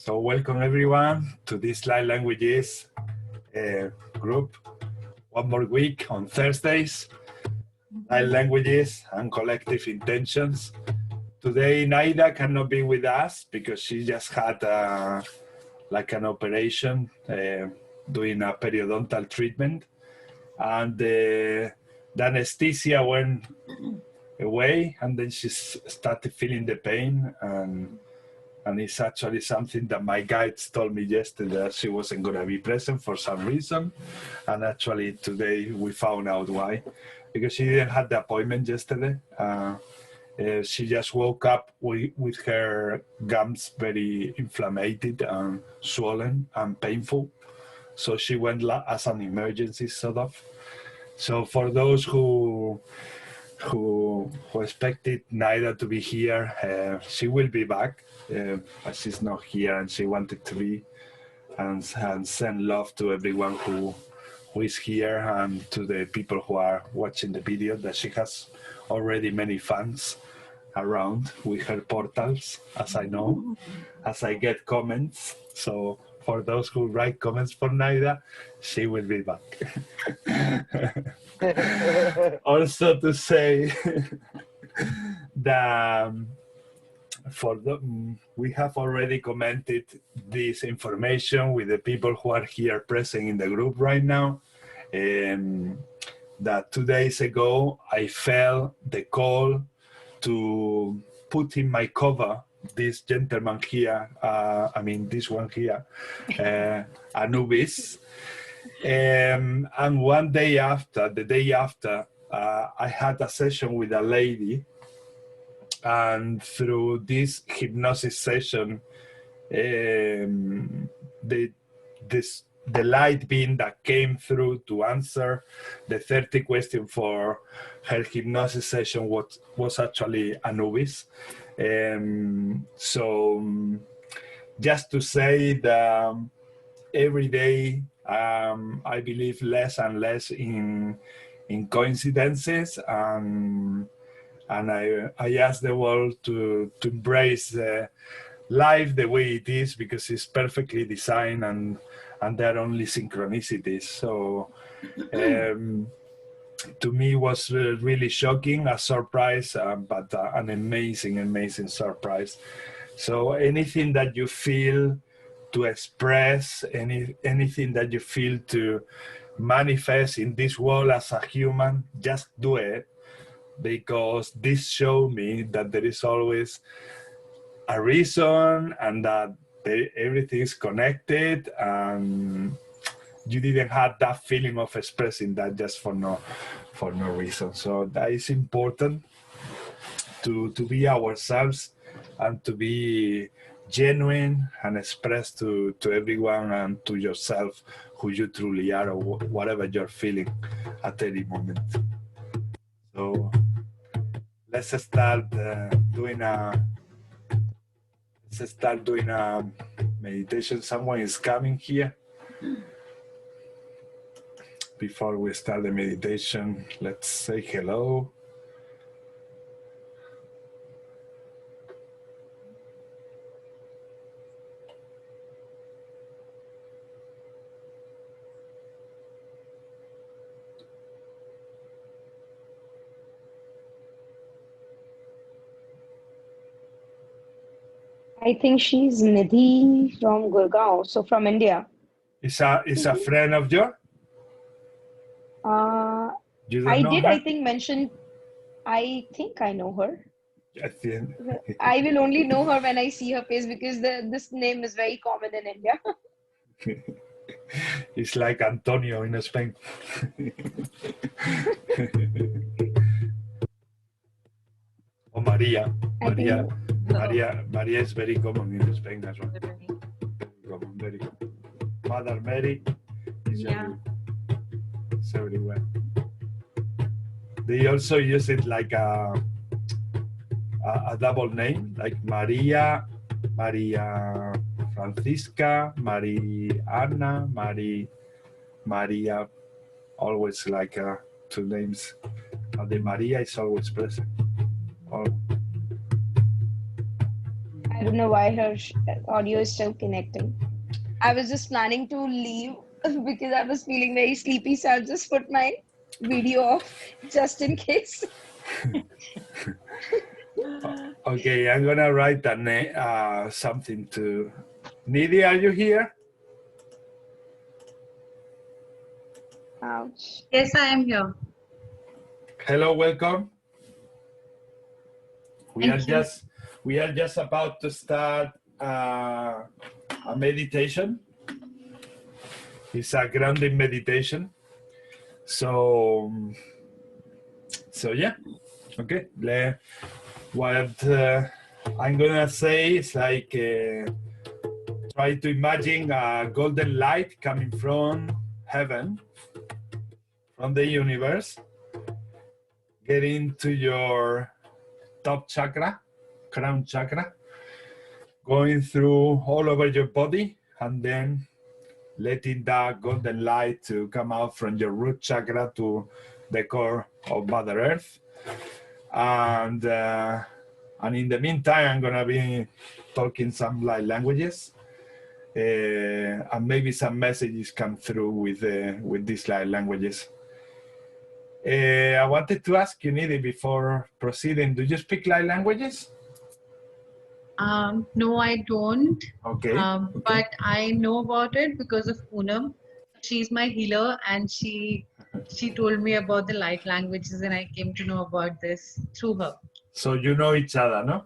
So welcome everyone to this Light Languages group. One more week on Thursdays, Light Languages and Collective Intentions. Today Naida cannot be with us because she just had like an operation doing a periodontal treatment, and the anesthesia went away, and then she started feeling the pain, and it's actually something that my guides told me yesterday that she wasn't going to be present for some reason. And actually today we found out why, because she didn't have the appointment yesterday. She just woke up with her gums very inflamed and swollen and painful. So she went as an emergency sort of. So for those who expected Naida to be here, she will be back, but she's not here, and she wanted to be, and send love to everyone who is here, and to the people who are watching the video, that she has already many fans around with her portals, as I know, as I get comments. So for those who write comments for Naida, she will be back. Also to say that we have already commented this information with the people who are here present in the group right now, that 2 days ago I felt the call to put in my cover this gentleman here, I mean this one here, Anubis. And one day after, the day after, I had a session with a lady, and through this hypnosis session, the light being that came through to answer the 30 question for her hypnosis session was actually Anubis. So just to say that every day I believe less and less in coincidences, and I ask the world to embrace life the way it is, because it's perfectly designed, and there are only synchronicities. So to me it was really shocking, a surprise, but an amazing surprise. So anything that you feel to express, anything that you feel to manifest in this world as a human, just do it, because this showed me that there is always a reason, and that everything is connected, and you didn't have that feeling of expressing that just for no reason. So that is important, to be ourselves and to be genuine and express to everyone and to yourself who you truly are, or whatever you're feeling at any moment. So let's start doing a meditation. Someone is coming here. Before we start the meditation, let's say hello. I think she's Nidhi from Gurgaon, so from India. Is a friend of yours? You don't know her? I think mention. I think I know her. I think. I will only know her when I see her face, because this name is very common in India. It's like Antonio in Spain. Or Maria. Maria is very common in Spain as well. Very common. Mother Mary is everywhere. They also use it like a double name, like Maria Francisca, Mariana, Maria, always like 2 names. The Maria is always present. I don't know why her audio is still connecting. I was just planning to leave because I was feeling very sleepy, so I'll just put my video off just in case. Okay, I'm gonna write something to Nidhi. Are you here? Ouch. Yes, I am here. Hello, welcome. We Thank you. are just about to start a meditation. It's a grounding meditation. So yeah, okay. What I'm gonna say is like try to imagine a golden light coming from heaven, from the universe, getting to your top chakra, crown chakra, going through all over your body, and then letting that golden light to come out from your root chakra to the core of Mother Earth. And in the meantime, I'm gonna be talking some light languages, and maybe some messages come through with these light languages. I wanted to ask you, Nidhi, before proceeding, do you speak light languages? No, I don't. Okay. But I know about it because of Poonam. She's my healer, and she told me about the light languages, and I came to know about this through her. So you know each other, no?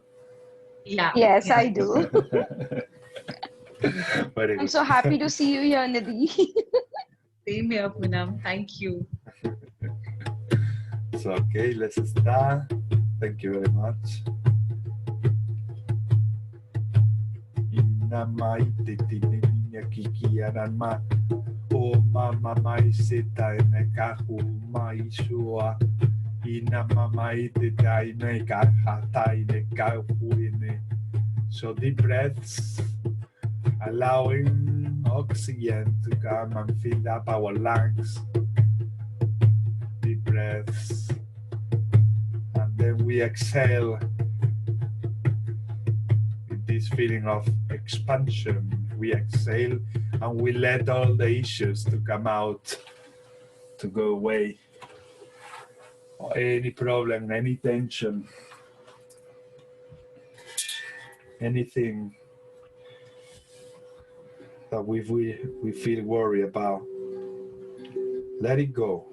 Yeah. Yes, I do. Very I'm good. so happy to see you here, Nidhi. Same here, Poonam. Thank you. So, okay, let's start. Thank you very much. Inamai titini kiki aranma. O mama mai seta enekahu mai shua. Inamamai titai nekahatai nekahuine. So deep breaths, allowing oxygen to come and fill up our lungs. Deep breaths. And then we exhale with this feeling of expansion. We exhale and we let all the issues to come out, to go away. Or any problem, any tension, anything that we feel worried about. Let it go.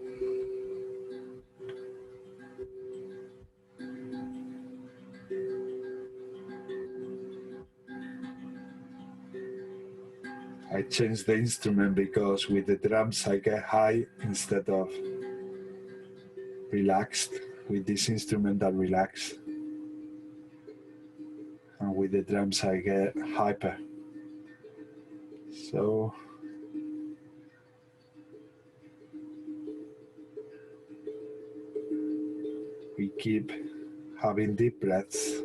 I changed the instrument because with the drums I get high instead of relaxed. With this instrument I relax. And with the drums I get hyper. So we keep having deep breaths.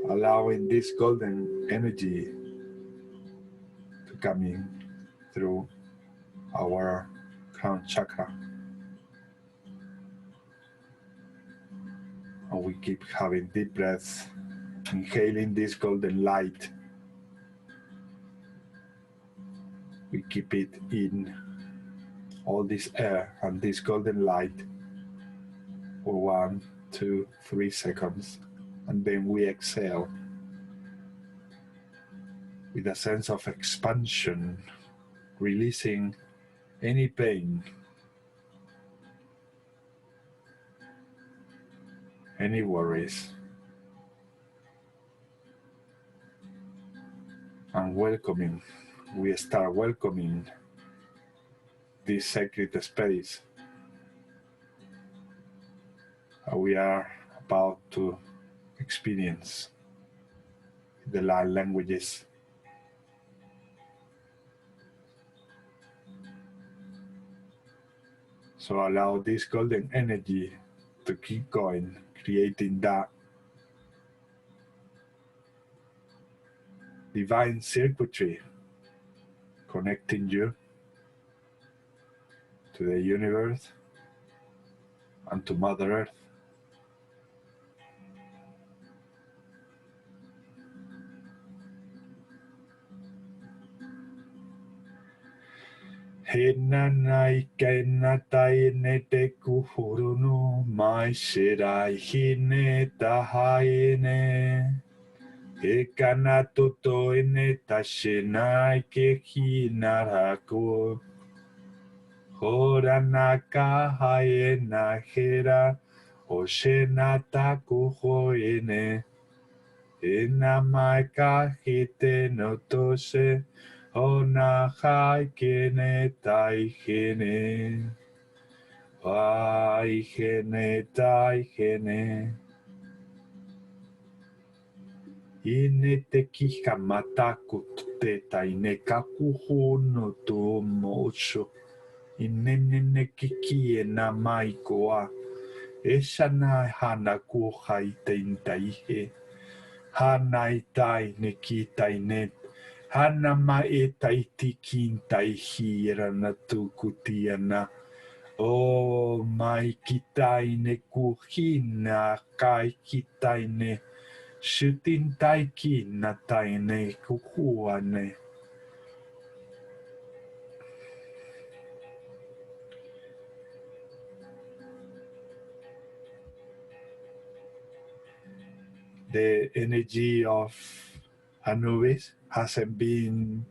Allowing this golden energy to come in through our crown chakra. And we keep having deep breaths, inhaling this golden light. We keep it in, all this air and this golden light for 1, 2, 3 seconds. And then we exhale with a sense of expansion, releasing any pain, any worries, and welcoming. We start welcoming this sacred space. We are about to experience the light languages. So allow this golden energy to keep going, creating that divine circuitry, connecting you to the universe, and to Mother Earth. Hinanai kenatai nete kuhurunu mai shirai hine tahaine. Ekanatuto ine tashinai ke hinaraku. Horanaka haena hera oshenata kuhoine. Inamaika hite no tose onahai kene taihene. Waihene taihene. Ine te kihamata kutute taine kakuho no to mocho. Inene kiki e na maikoa. Esana hana kuhai teintaihe. Hanai tai ne ki tai ne. Hana mai tai tikin tai hira na tukutiana. O mai kitai ne kuhina kai kitai ne. Shutin tai ki na tai ne kuhuane. The energy of Anubis hasn't been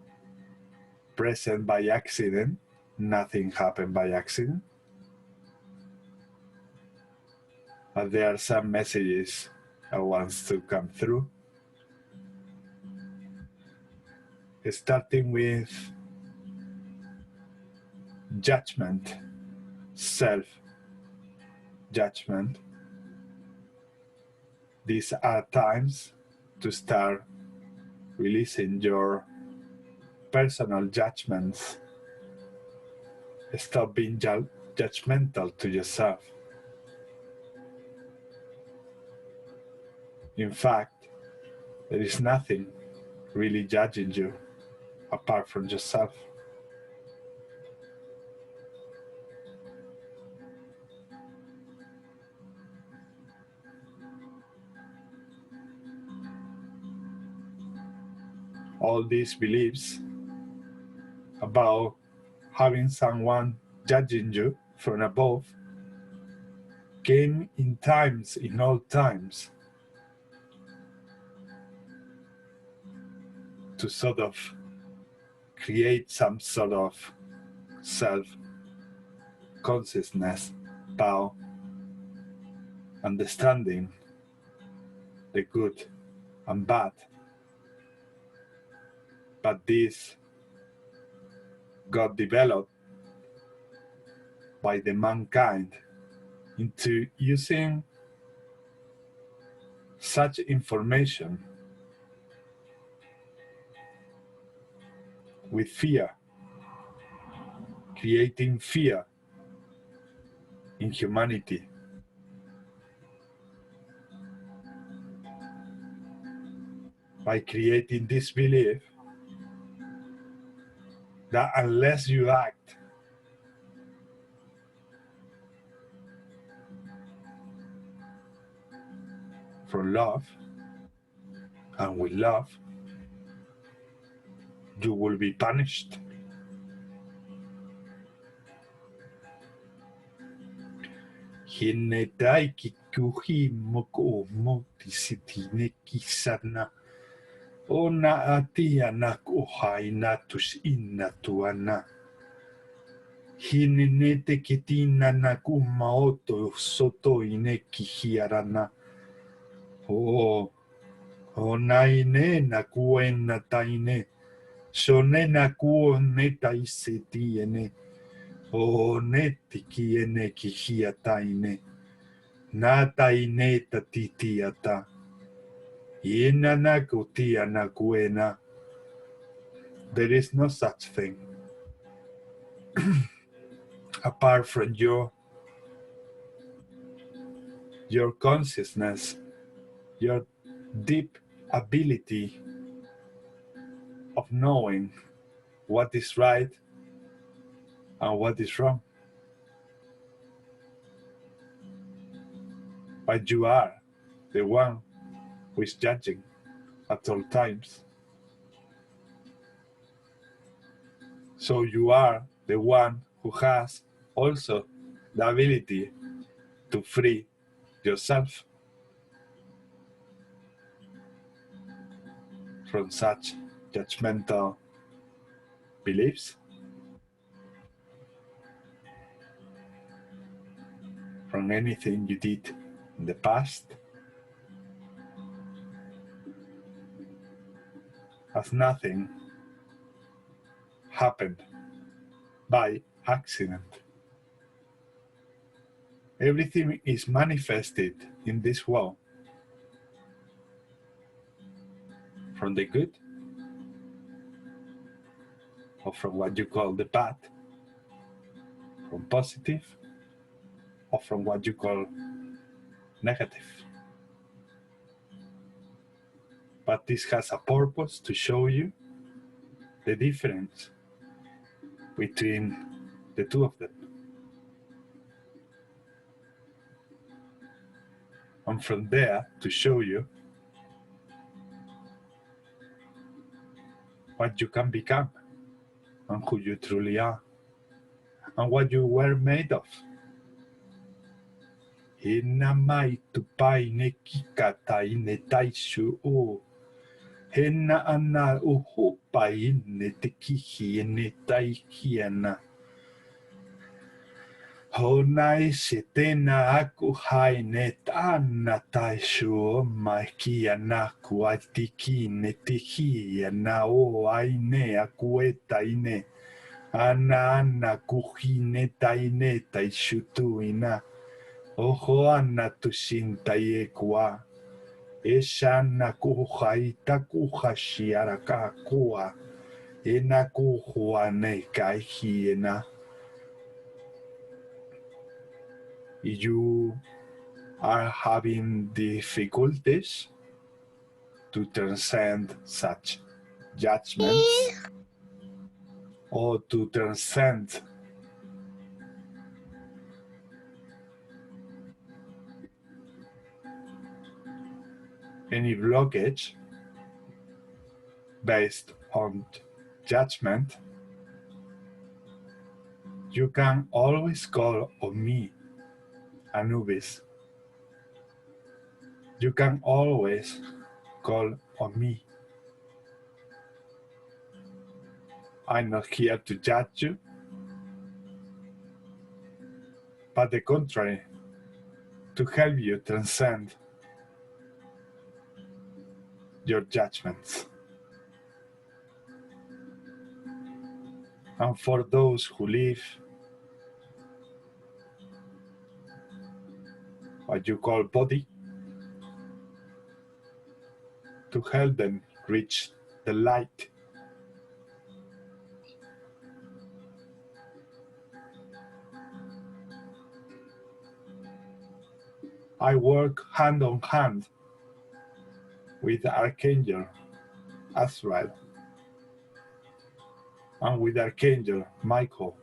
present by accident. Nothing happened by accident. But there are some messages that wants to come through. Starting with judgment, self-judgment. These are times to start releasing your personal judgments. Stop being judgmental to yourself. In fact, there is nothing really judging you apart from yourself. All these beliefs about having someone judging you from above came in all times, to sort of create some sort of self-consciousness about understanding the good and bad. But this got developed by the mankind into using such information with fear, creating fear in humanity. By creating this belief that unless you act from love and with love, you will be punished. Hinetai kikuhi moko moti sitine kisana. Ona atia na kohai natus inna tuana. Hinete kitina na kumaoto soto ine kihiarana. O naine na kuena taine. Shone na kuone taisetiene. O neti kiene kihiataine. Na taine tatitiata. Inana kutiana kuena. There is no such thing apart from your consciousness, your deep ability of knowing what is right and what is wrong. but you are the one who is judging at all times. So you are the one who has also the ability to free yourself from such judgmental beliefs, from anything you did in the past, as nothing happened by accident. Everything is manifested in this world, from the good or from what you call the bad, from positive or from what you call negative. But this has a purpose to show you the difference between the two of them. And from there to show you what you can become and who you truly are and what you were made of. Hinamai tupai ne kikatai ne taishu o. Hena ana uhupai ne tekihi ne taihiana. Honai setena aku hai ne tana taishu mai kiana kuatiki ne tehiana o aine aku etaine. Ana kuhine taine taishutuina. Oho ana tusintaye kwa. Eshana kuhaita kuhashiaraka kwa. Ena kuhuane kaihiena. You are having difficulties to transcend such judgments or to transcend any blockage based on judgment, you can always call on me, Anubis. You can always call on me. I'm not here to judge you, but the contrary, to help you transcend your judgments. And for those who live what you call body, to help them reach the light. I work hand on hand with Archangel Ismael and with Archangel Michael.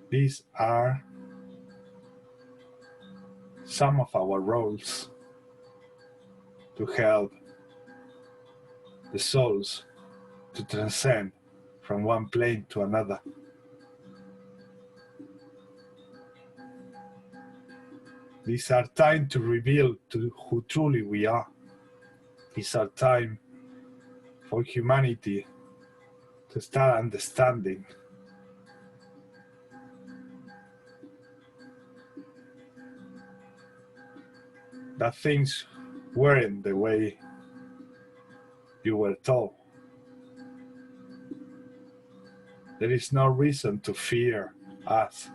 These are some of our roles to help the souls to transcend from one plane to another. These are time to reveal to who truly we are. These are time for humanity to start understanding that things weren't the way you were told. There is no reason to fear us.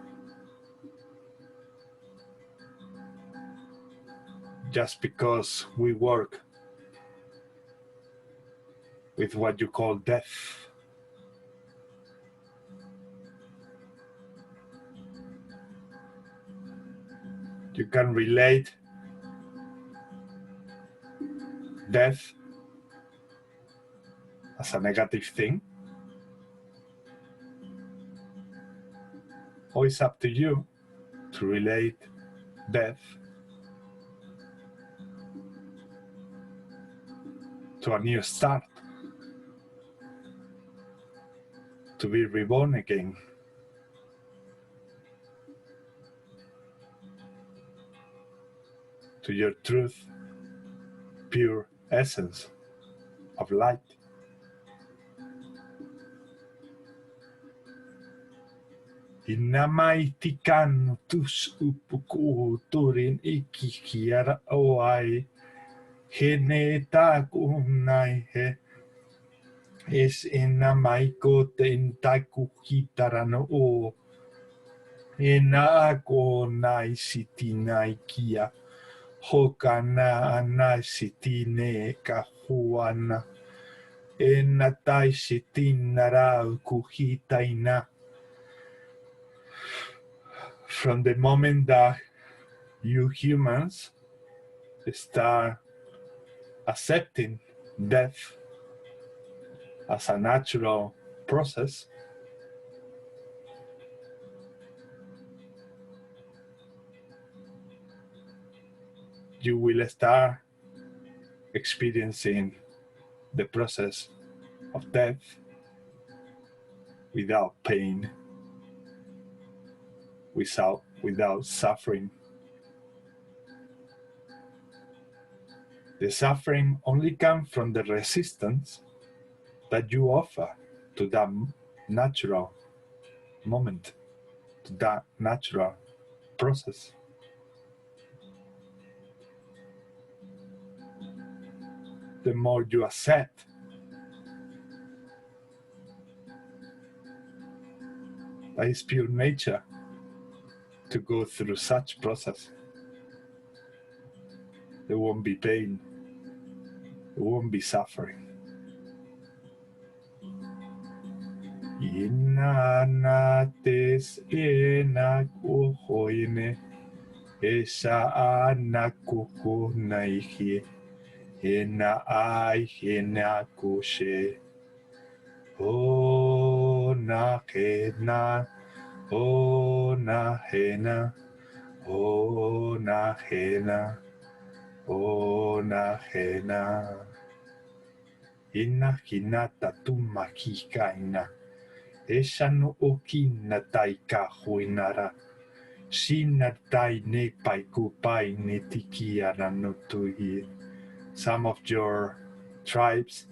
Just because we work with what you call death. You can relate death as a negative thing, or it's up to you to relate death to a new start, to be reborn again. To your truth, pure essence of light. Inamaitikan tus upuku turin ikikiara oai heneta kunai he es inamaiko tentaku kitarano o enako nai sitinai kia hokana anai sitine kahuana enatai sitinara kuhitaina. From the moment that you humans start accepting death as a natural process, you will start experiencing the process of death without pain, without suffering. The suffering only comes from the resistance that you offer to that natural moment, to that natural process. The more you accept that it's pure nature to go through such process, there won't be pain, there won't be suffering. Inanates enakuhoine esa anakukunaihi ena ai enakushe o na hena o na hena o na hena o na hena ina hinata tumakikaina esa no okina taika huinara sinatai ne paikupai ne tikiara no tuhi. Some of your tribes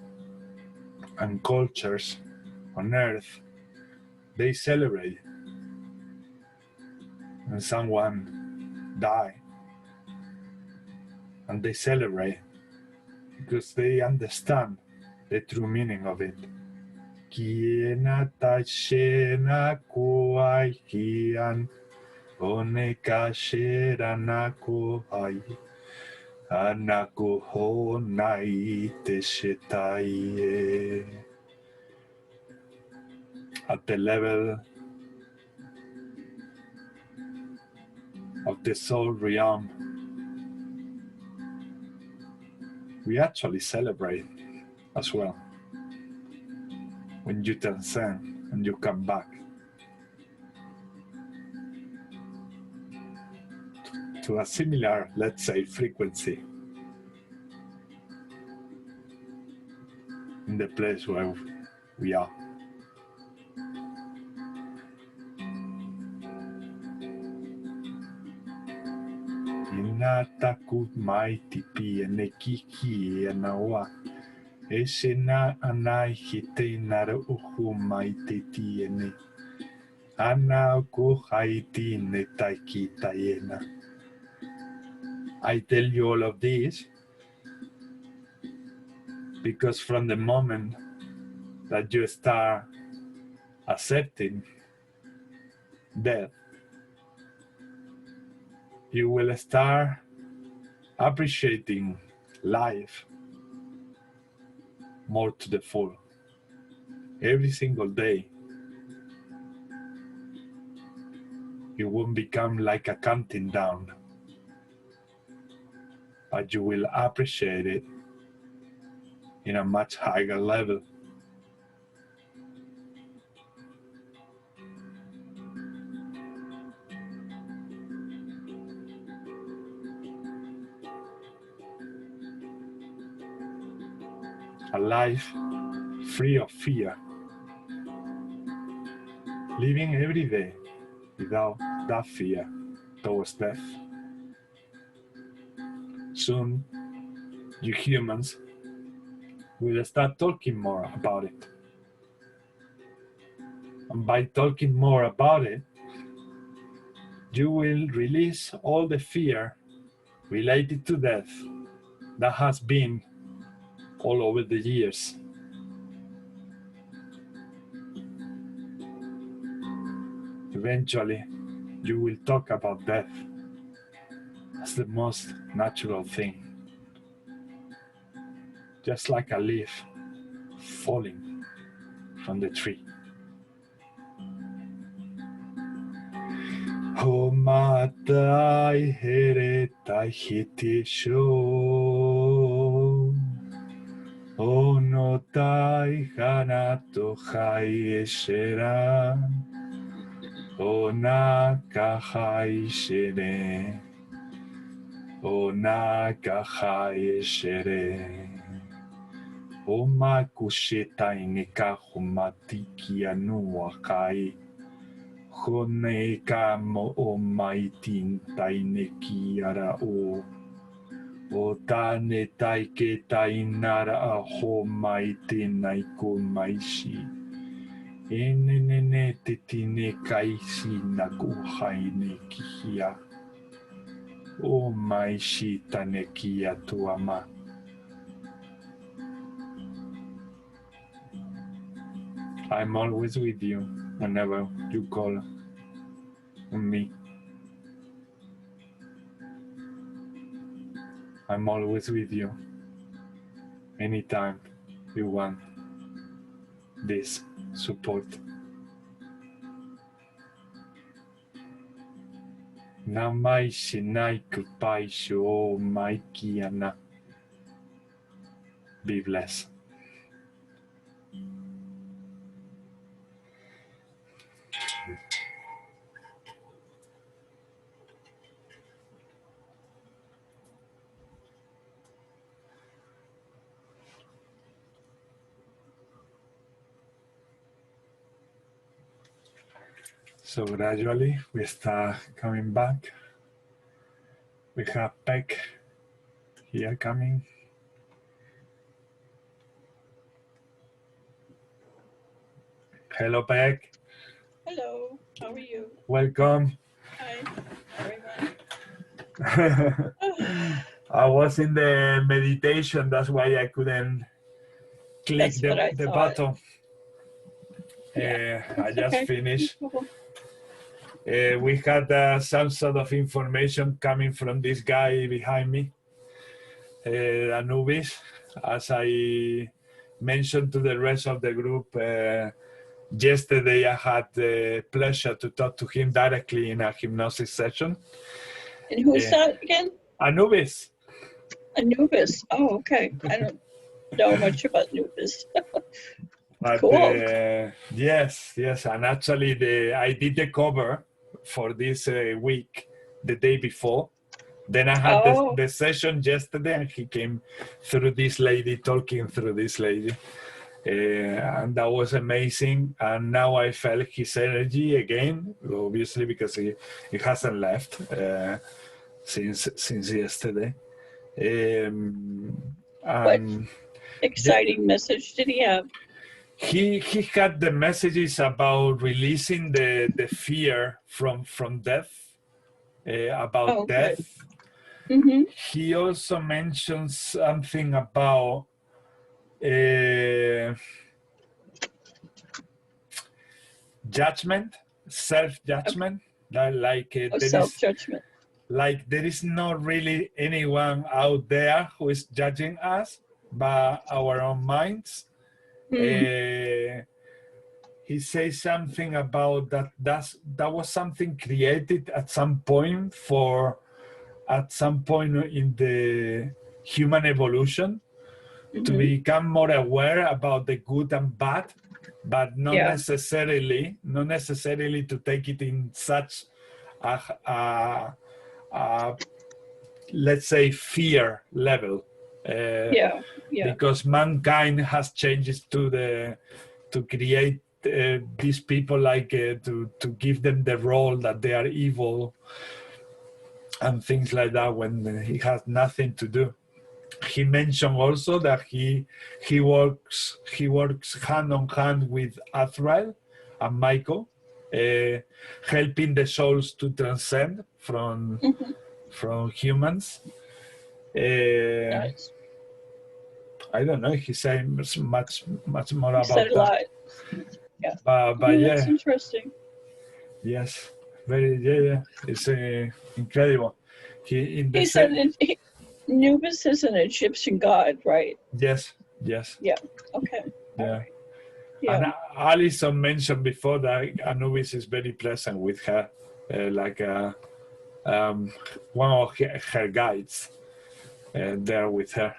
and cultures on earth, they celebrate when someone dies, and they celebrate because they understand the true meaning of it. Kiena taishena kuai kian oneka sherana kuai anakuho nai teshetai. At the level of the soul realm, we actually celebrate as well when you transcend and you come back to a similar, let's say, frequency in the place where we are. Inataku maiti pi enekiki enawa esena anai hite nara uhu maiti tiene ana ko haiti ne taiki tayena. I tell you all of this because from the moment that you start accepting death, you will start appreciating life more to the full. Every single day, you won't become like a counting down, but you will appreciate it in a much higher level. a life free of fear, living every day without that fear towards death. Soon, you humans will start talking more about it. And by talking more about it, you will release all the fear related to death that has been all over the years. Eventually, you will talk about death as the most natural thing, just like a leaf falling from the tree. O matai heretai hitisho, o no tai hanato hai eshera, o naka hai shere, o naka hai shere, o makushitai nikahumatiki anua kai. Hone ka mo o maitin taineki ara o tane taike tainara a ho maitinai ko maishi. Enene titine kaisi naku haine kihia. O maishi tanekia tuama. I'm always with you whenever you call on me. I'm always with you anytime you want this support. Namai shinai kupai sho maikiana. Be blessed. So gradually we start coming back. We have Peck here coming. Hello, Peck. Hello, how are you? Welcome. Hi, everyone. I was in the meditation, that's why I couldn't click That's what I the thought. button. Yeah, I just okay. finished. No problem. We had some sort of information coming from this guy behind me, Anubis. As I mentioned to the rest of the group, yesterday I had the pleasure to talk to him directly in a hypnosis session. And who's that again? Anubis. Anubis. Oh, okay. I don't know much about Anubis. But, Cool. yes, and actually I did the cover for this week the day before. Then I had the session yesterday, and he came through this lady, talking through this lady. And that was amazing. And now I felt his energy again, obviously, because he hasn't left since yesterday. What exciting message did he have? He had the messages about releasing the fear from death, about death. Mm-hmm. He also mentions something about judgment, self-judgment. Okay. Self-judgment. Like there is not really anyone out there who is judging us, but our own minds. He says something about that was something created at some point in the human evolution, to become more aware about the good and bad, but not necessarily to take it in such a let's say fear level. Yeah. Because mankind has changed to create these people like to give them the role that they are evil and things like that when he has nothing to do. He mentioned also that he works hand on hand with Azrael and Michael, helping the souls to transcend from humans. Nice. I don't know. He said much more He about said a that. lot. Yeah. But yeah, That's interesting. yes, yeah. It's incredible. He said Anubis is an Egyptian god, right? Yes. Yeah. Okay. Yeah. Yeah. And Alison mentioned before that Anubis is very present with her, like one of her guides there with her.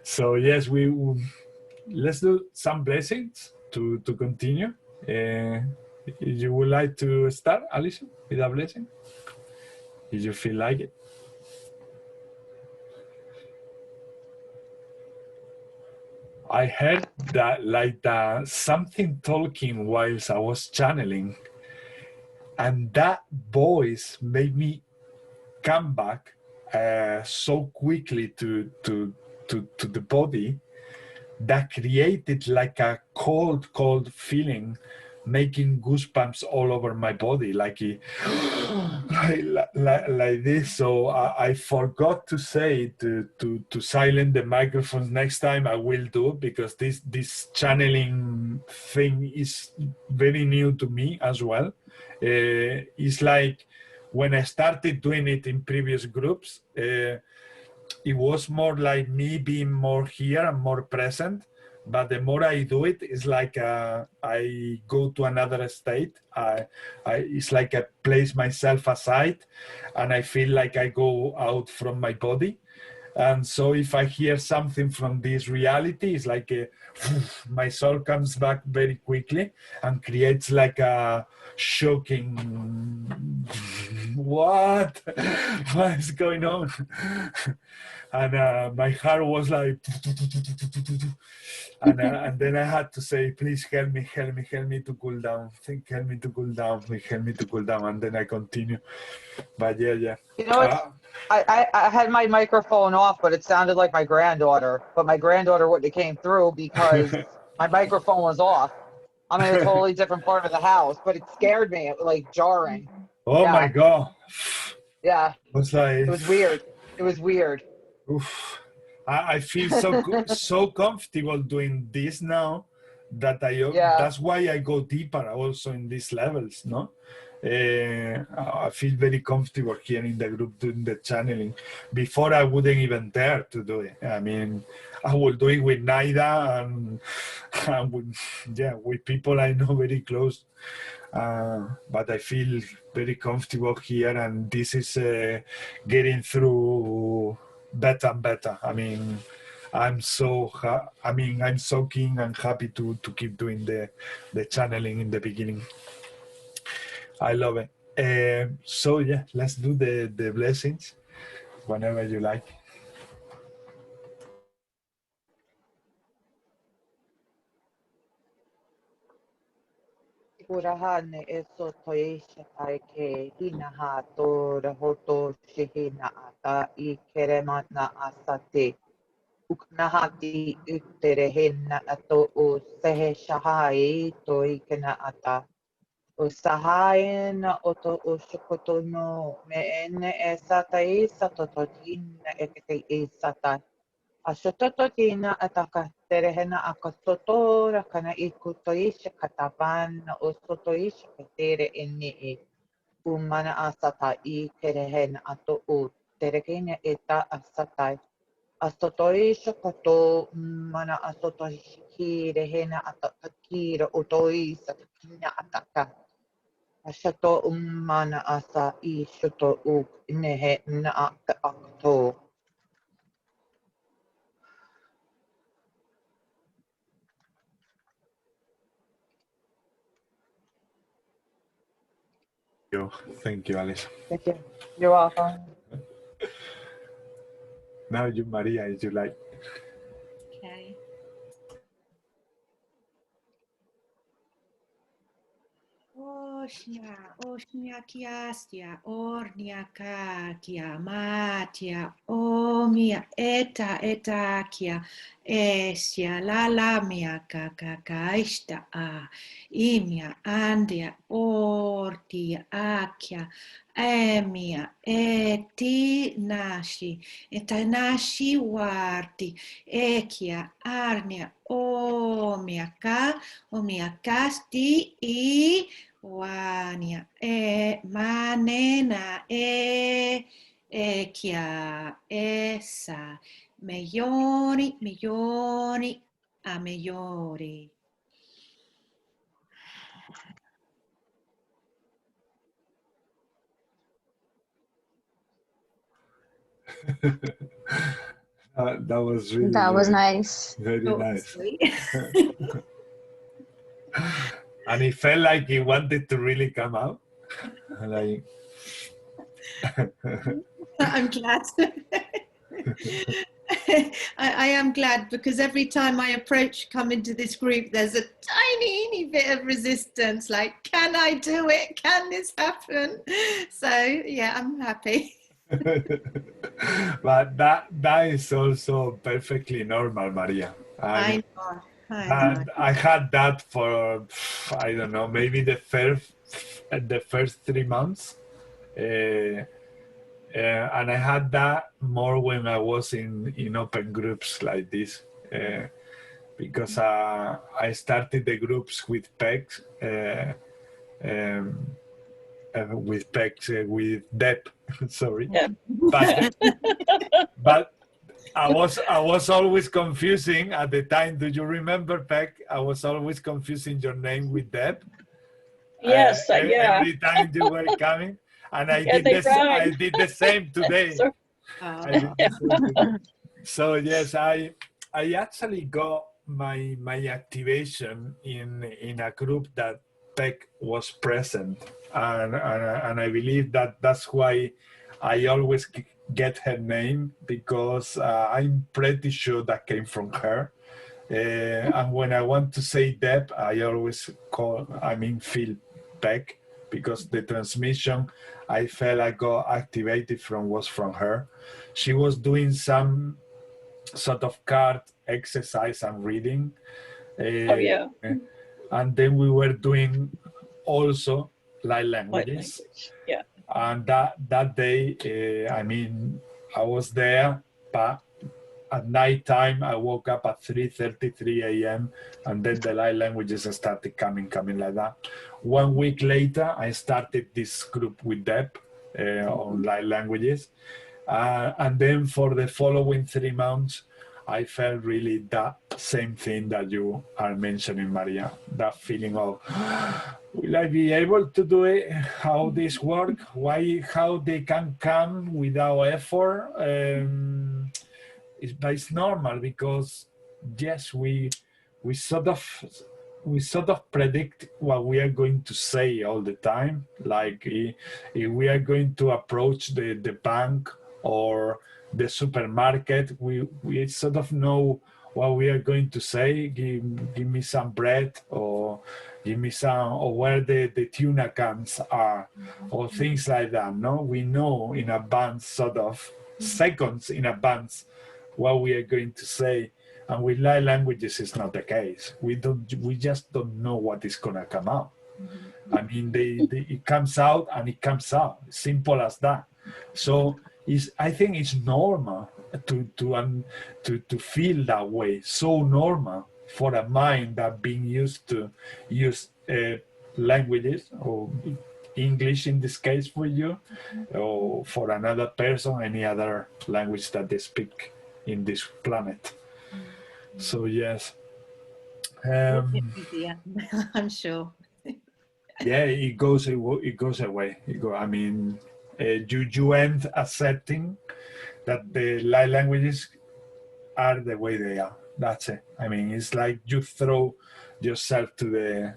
So yes, let's do some blessings to continue. You would like to start, Alison, with a blessing? If you feel like it. I heard that like something talking whilst I was channeling, and that voice made me come back so quickly to the body that created like a cold feeling, making goosebumps all over my body, like this. So I forgot to say to silence the microphones. Next time I will do, because this channeling thing is very new to me as well. It's like when I started doing it in previous groups, it was more like me being more here and more present. But the more I do it, it's like I go to another state. It's like I place myself aside, and I feel like I go out from my body. And so if I hear something from this reality, it's like my soul comes back very quickly and creates like a shocking, what is going on? And my heart was like, and then I had to say, please help me to cool down. Help me to cool down. And then I continue. But yeah. You know what? I had my microphone off, but it sounded like my granddaughter. But my granddaughter wouldn't have came through because my microphone was off. I'm in a totally different part of the house, but it scared me. It was like jarring. Oh my God. Yeah. It was weird. It was weird. Oof. I feel so good, so comfortable doing this now that that's why I go deeper also in these levels, no? I feel very comfortable here in the group doing the channeling. Before I wouldn't even dare to do it. I mean, I will do it with Naida and with people I know very close. But I feel very comfortable here, and this is getting through better and better. I mean, I'm so keen and happy to keep doing the channeling in the beginning. I love it. So yeah, let's do the blessings whenever you like. Kurahane eso toisha tai ke hinaha tora hoto shihina ata I keremana asate. Uknahati utere hina ato o sehe shahai toikena ata. O sahayana oto o shukotono me ene esata isato totina ekete isata. Ashotototina ataka terehena akasotora kana ikutoisha katabana o sotoisha katere eni umana asata I terehena ato o terekena eta asata. Asotoisha kato mana asotoishi rehena atakira otoisa takina ataka. Ashato mana asa I shuto u nehe na akto. Thank you, Alice. Thank you. You're welcome. Now you, Maria, if you like. Okay. Oshnia kiastia, ornia kakia, matia, omia, eta kia, esia, la mia kakakaista a, imia, andia, ortia, akia, emia, eti nashi, eta nashi warti, ekia, arnia, omia kasti i Wania manena kia esa milioni a milioni. That was really That was nice. very Oh, nice. sorry. And it felt like he wanted to really come out. Like, I'm glad. I am glad, because every time I come into this group, there's a tiny bit of resistance, like, can I do it? Can this happen? So yeah, I'm happy. but that is also perfectly normal, Maria. I know. And I had that for, I don't know, maybe the first 3 months. And I had that more when I was in open groups like this, because I started the groups with PECs, with DEP, sorry. Yeah. But I was always confusing at the time. Do you remember, Peck? I was always confusing your name with Deb. Yes, yeah. Every time you were coming, and I Yeah, did the same today. So yes, I actually got my activation in a group that Peck was present, and I believe that's why I always get her name, because I'm pretty sure that came from her. And when I want to say Deb, I always feel Peck, because the transmission I felt I got activated was from her. She was doing some sort of card exercise and reading. Oh, yeah. And then we were doing also light languages. Yeah. And that day, I was there, but at night time, I woke up at 3:33 a.m. and then the light languages started coming like that. 1 week later, I started this group with Deb on light languages. And then for the following 3 months, I felt really that same thing that you are mentioning, Maria, that feeling of, will I be able to do it? How this work? How they can come without effort? It's normal, because yes, we sort of predict what we are going to say all the time. Like if we are going to approach the bank or the supermarket, we sort of know what we are going to say. Give me some bread, or give me some, or where the tuna cans are, or things like that. No, we know in advance, sort of seconds in advance, what we are going to say. And with light languages, it's not the case. We just don't know what is gonna come out. I mean, it comes out and it comes out. Simple as that. So I think it's normal to feel that way. So normal for a mind that being used to use languages, or English in this case for you, or for another person, any other language that they speak in this planet. So yes, Yeah, I'm sure. yeah, it goes away. You end accepting that the light languages are the way they are. That's it. I mean, it's like you throw yourself to the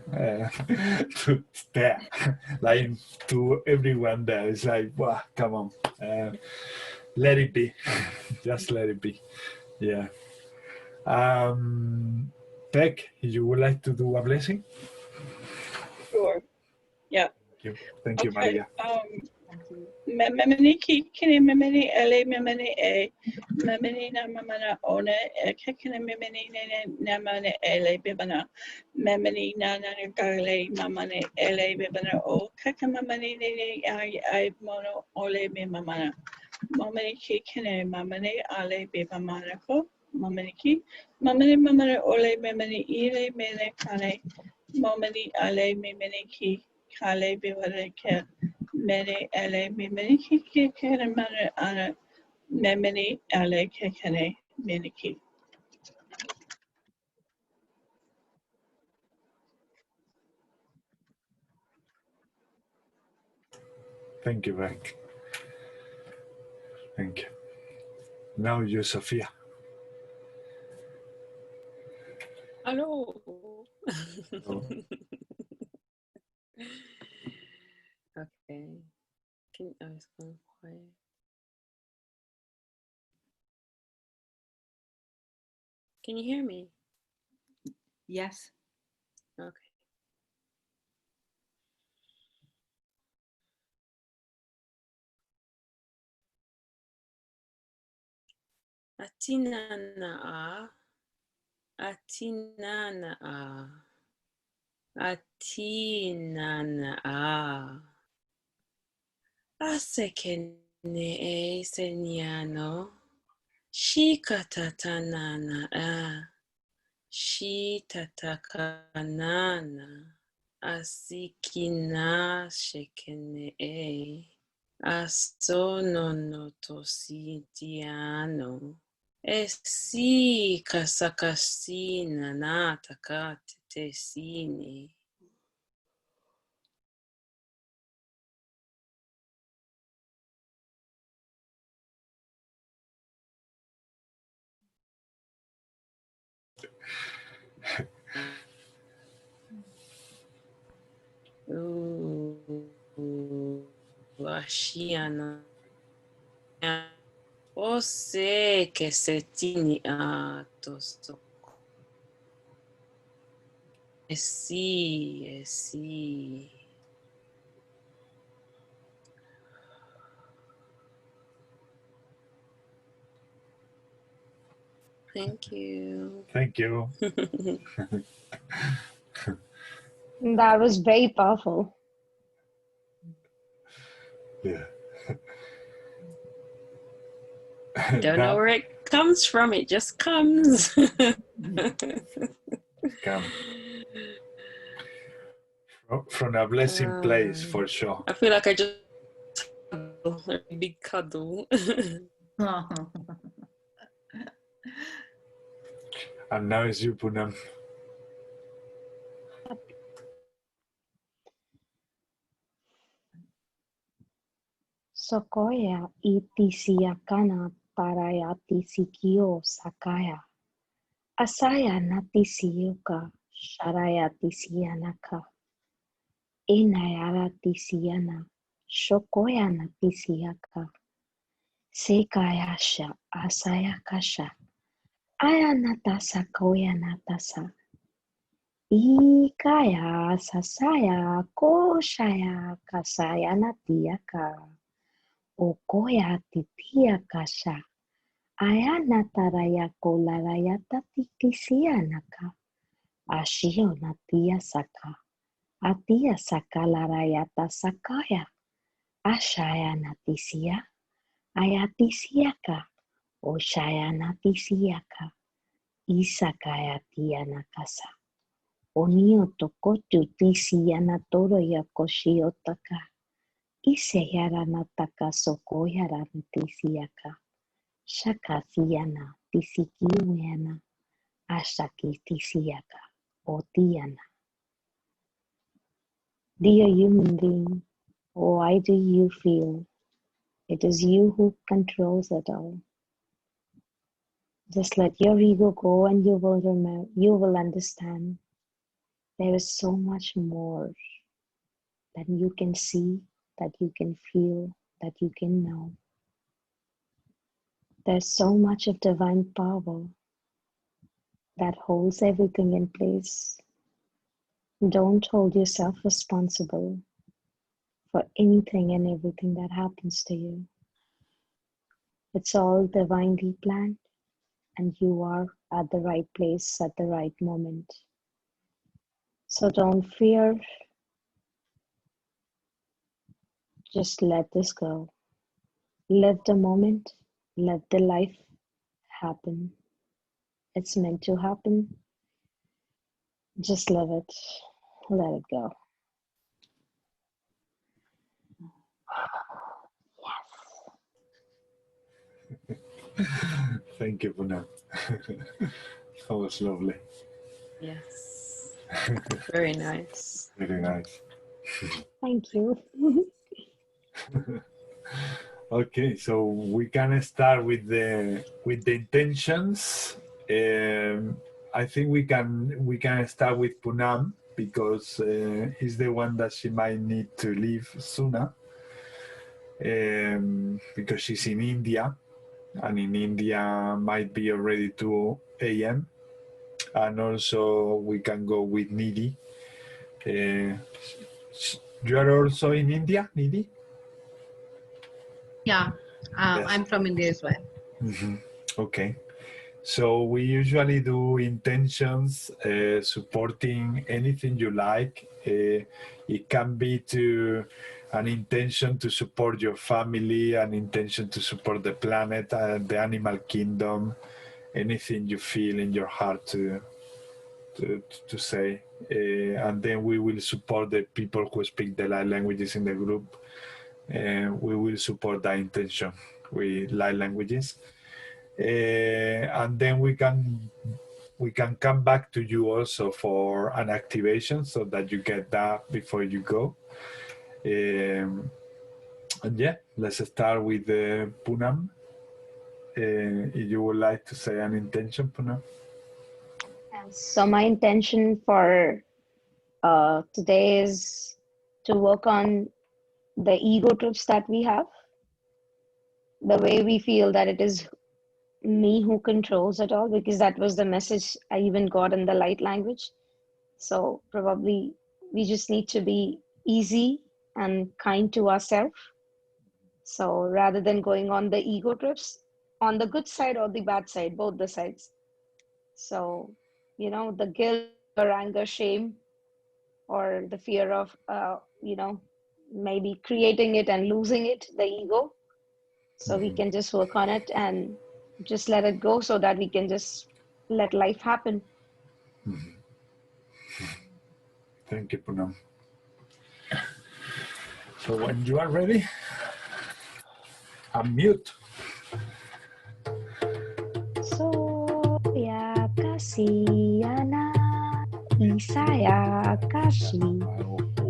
to there, like to everyone there. It's like, wow, come on. let it be. Just let it be. Yeah. Beck, you would like to do a blessing? Sure. Yeah. Thank you, Okay. Maria. Memeni ki kini memeni ele memeni e memeni na mamana one e kekene memeni na mamane ele bibana memeni na gale mamane ele bibana o keke memeni ai mono ole me mamana mamani ki kene mamane ale bibamana ko mamani ki mamane ole memeni ile mene kane mamani ale memeni ki kale bibana ke many LA many kiki mana ana many LA kekene miniki. Thank you, Beck. Thank you. Now you, Sophia. Hello. Okay. I was going quiet. Can you hear me? Yes. Okay. Atinana Atinana Atinana Asekene Senyano Shikatatanana Shitatakanana Asikina Shekene Asononotosidiano Esi Kasakasina Natakate Tesini Ashiana Ose che setini tosto sì, sì. Thank you. Thank you. That was very powerful. Yeah. Don't know where it comes from, it just comes. Come. From a blessing place, for sure. I feel like I just a big cuddle. And now it's you, Poonam. Sokoya itisiakana parayatikio sakaya. Asaya natisiuka sharayatisianaka. Inayaratisiana shokoya natisiaka. Sekayasha asayakasha. Ayanatasa koya natasa. Ikaya sasaya koshaya kasaya natiaka. Okoya titia kasha. Ayana taraya kolaraya tatikisianaka. Ashio natia saka. Atia saka larayata sakaya. Ashaya natisia. Ayatisiaka. Oshaya natisiaka. Isakaya tia nakasa. Onio tokotu tisiana toro ya koshiotaka. Iseyara nataka sokoyara natisiaka. Shakasiana tisikiuena. Ashaki tisiaka. Otiana. Dear human being, why do you feel it is you who controls it all? Just let your ego go and you will remember, you will understand there is so much more that you can see, that you can feel, that you can know. There's so much of divine power that holds everything in place. Don't hold yourself responsible for anything and everything that happens to you. It's all divinely planned, and you are at the right place at the right moment. So don't fear. Just let this go. Live the moment. Let the life happen. It's meant to happen. Just live it. Let it go. Thank you, Puna. That was lovely. Yes. Very nice. Very nice. Thank you. Okay, so we can start with the intentions. I think we can start with Poonam because he's the one that she might need to leave sooner because she's in India, and in India might be already 2 a.m. And also we can go with Nidhi. You are also in India, Nidhi? Yeah, Yes. I'm from India as well. Mm-hmm. Okay. So we usually do intentions, supporting anything you like. It can be an intention to support your family, an intention to support the planet, the animal kingdom, anything you feel in your heart to say. And then we will support the people who speak the light languages in the group. We will support that intention with light languages. And then we can come back to you also for an activation so that you get that before you go. And yeah, let's start with Poonam. If you would like to say an intention, Poonam. So my intention for today is to work on the ego trips that we have, the way we feel that it is me who controls it all, because that was the message I even got in the light language. So probably we just need to be easy and kind to ourselves. So rather than going on the ego trips, on the good side or the bad side, both the sides. So, you know, the guilt or anger, shame, or the fear of, you know, maybe creating it and losing it, the ego. So we can just work on it and just let it go so that we can just let life happen. Thank you, Poonam. So when you are ready, unmute. Soya kasiyana isaya kashi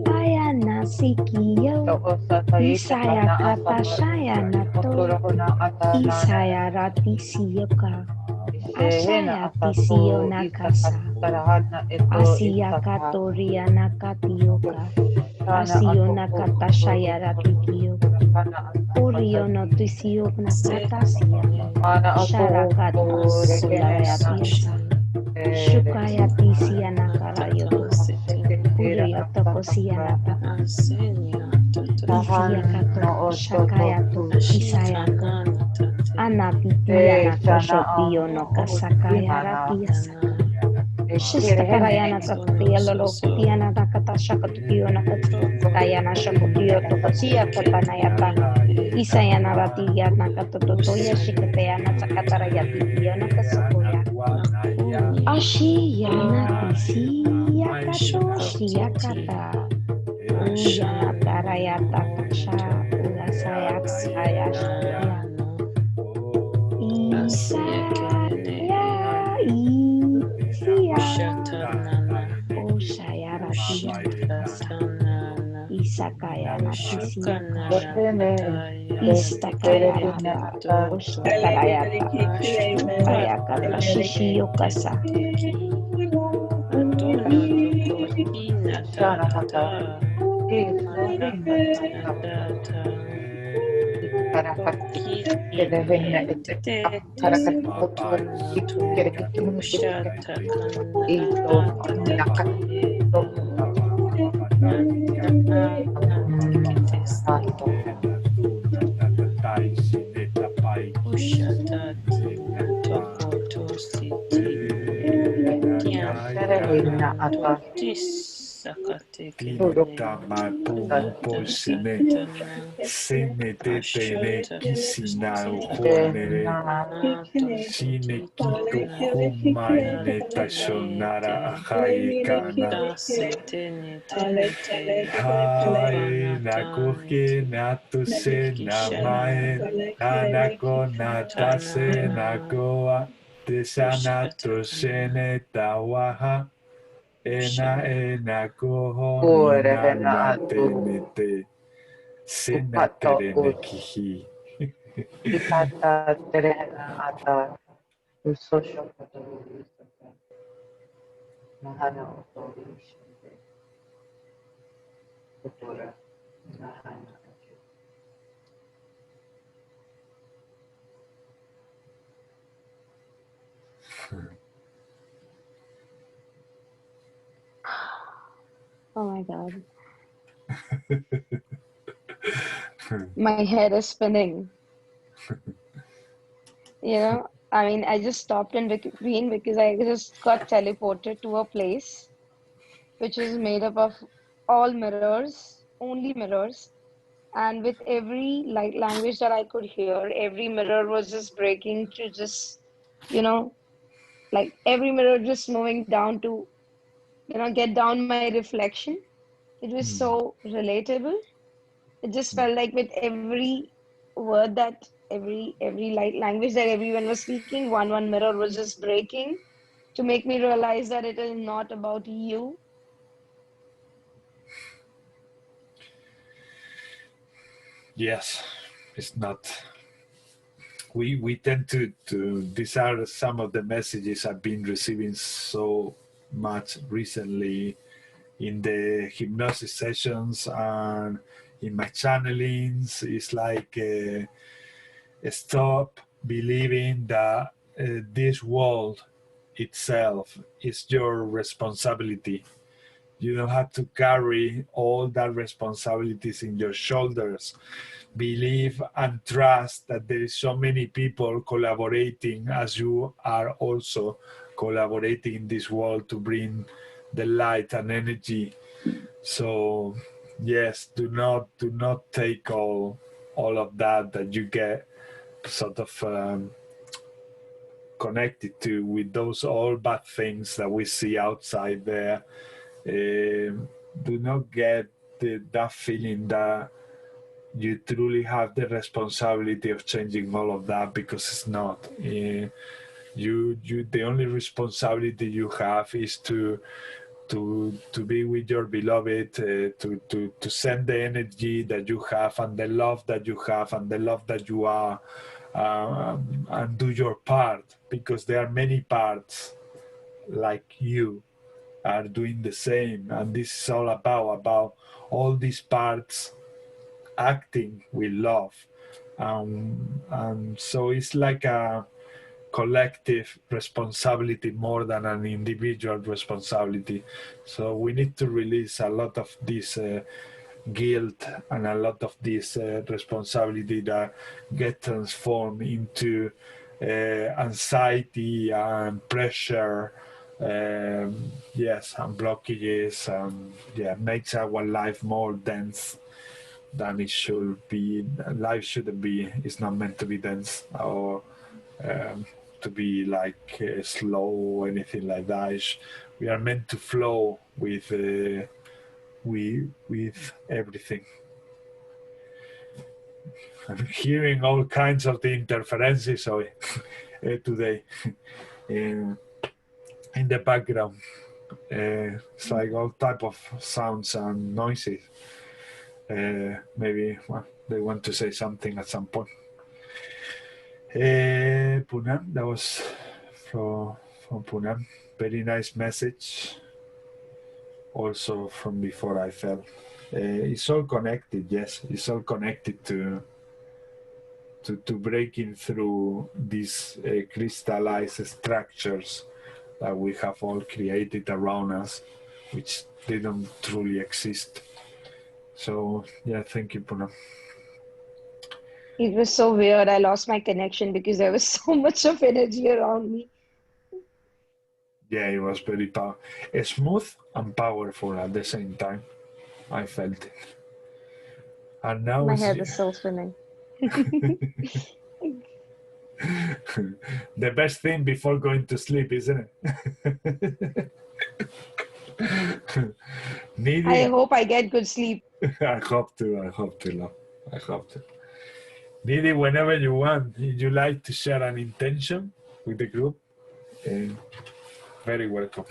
ayana sikiyo isaya katashayana to isaya rati siyoka ashaya tisiyo nakasa asiya katoria nakatioka asiyo nakatashaya rati kiyoka Uriyo no tisiyo nakatasiya sharakatma sulayatisa shukayatisiya nakarayoto Uriyo tokosiya nataka isiya kato shakayato isayaka anatitiya nakoshotiyo no kasakaya ratiyasa Shistakarayana Tatia Lolo Tiana Nakata Shakatiyo Nakatayana Shakutiyo Tokatia Katanayata Isayana Ratia Nakatotoya Shikatayana Sakatarayati Nakasukoya Ashiyana Tisiya Kato Shiyakata Uyana Tarayata Kasha Urasaya Kaya Shaya Isakaya natisiya istakaya rata ustakaya kaya kata shishiyo kasa Oh my God. My head is spinning. You know, I mean, I just stopped in between because I just got teleported to a place which is made up of all mirrors, only mirrors. And with every light language that I could hear, every mirror was just breaking to just, you know, like every mirror just moving down to, get down my reflection. It was so relatable. It just felt like with every word that every light language that everyone was speaking, one mirror was just breaking to make me realize that it is not about you. Yes, it's not. We tend to these are some of the messages I've been receiving so much recently in the hypnosis sessions and in my channelings. It's like stop believing that this world itself is your responsibility. You don't have to carry all that responsibilities in your shoulders. Believe and trust that there is so many people collaborating as you are also collaborating in this world to bring the light and energy. So yes, do not take all of that you get sort of connected to with those all bad things that we see outside there. Do not get that feeling that you truly have the responsibility of changing all of that, because it's not. You the only responsibility you have is to be with your beloved, to send the energy that you have and the love that you have and the love that you are, and do your part, because there are many parts like you are doing the same, and this is all about all these parts acting with love, and so it's like a collective responsibility more than an individual responsibility. So we need to release a lot of this guilt and a lot of this responsibility that get transformed into anxiety and pressure, yes, and blockages, and makes our life more dense than it should be. Life shouldn't be, it's not meant to be dense or to be like slow or anything like that. We are meant to flow with everything. I'm hearing all kinds of the interferences today in the background. It's like all type of sounds and noises. Maybe they want to say something at some point. Poonam, that was from Poonam. Very nice message. Also from before I fell. It's all connected, yes. It's all connected to to breaking through these crystallized structures that we have all created around us, which they don't truly exist. So yeah, thank you, Puna. It was so weird. I lost my connection because there was so much of energy around me. Yeah, it was very smooth and powerful at the same time. I felt it. And now My head is still swimming. the best thing before going to sleep, isn't it? Needy. I hope I get good sleep. I hope to, love. I hope to. Needy, whenever you want, if you like to share an intention with the group, very welcome.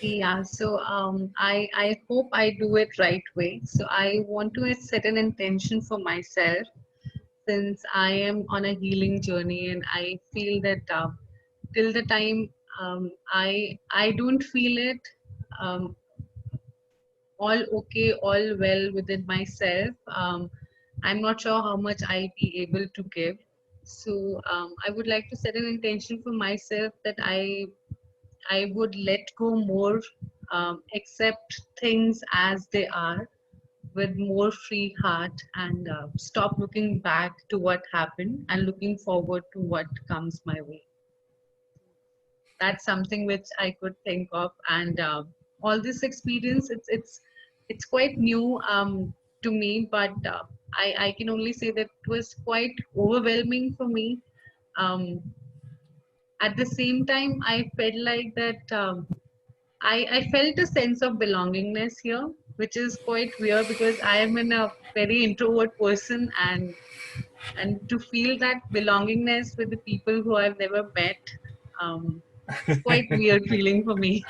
Yeah, so I hope I do it right way. So I want to set an intention for myself, since I am on a healing journey, and I feel that till the time I don't feel it all okay, all well within myself, I'm not sure how much I'd be able to give. So I would like to set an intention for myself that I would let go more, accept things as they are with more free heart, and stop looking back to what happened and looking forward to what comes my way. That's something which I could think of, and all this experience, it's quite new to me, but I can only say that it was quite overwhelming for me. At the same time, I felt like that I felt a sense of belongingness here, which is quite weird because I am a very introvert person, and to feel that belongingness with the people who I've never met, it's quite weird feeling for me.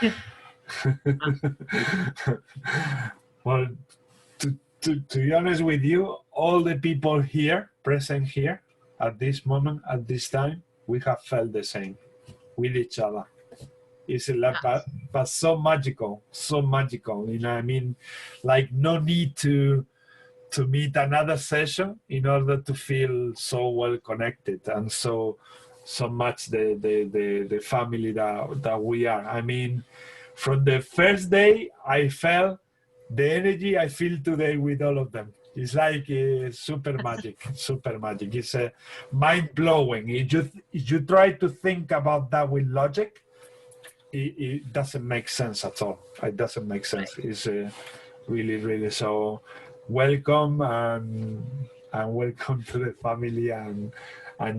Well, to be honest with you, all the people here, present here, at this moment, at this time, we have felt the same with each other. It's like, but so magical, you know what I mean? Like, no need to meet another session in order to feel so well connected and so much the family that we are. I mean, from the first day, I felt the energy I feel today with all of them. It's like super magic, super magic. It's mind-blowing. If you try to think about that with logic, it doesn't make sense at all. It doesn't make sense. It's really, really so welcome, and welcome to the family, and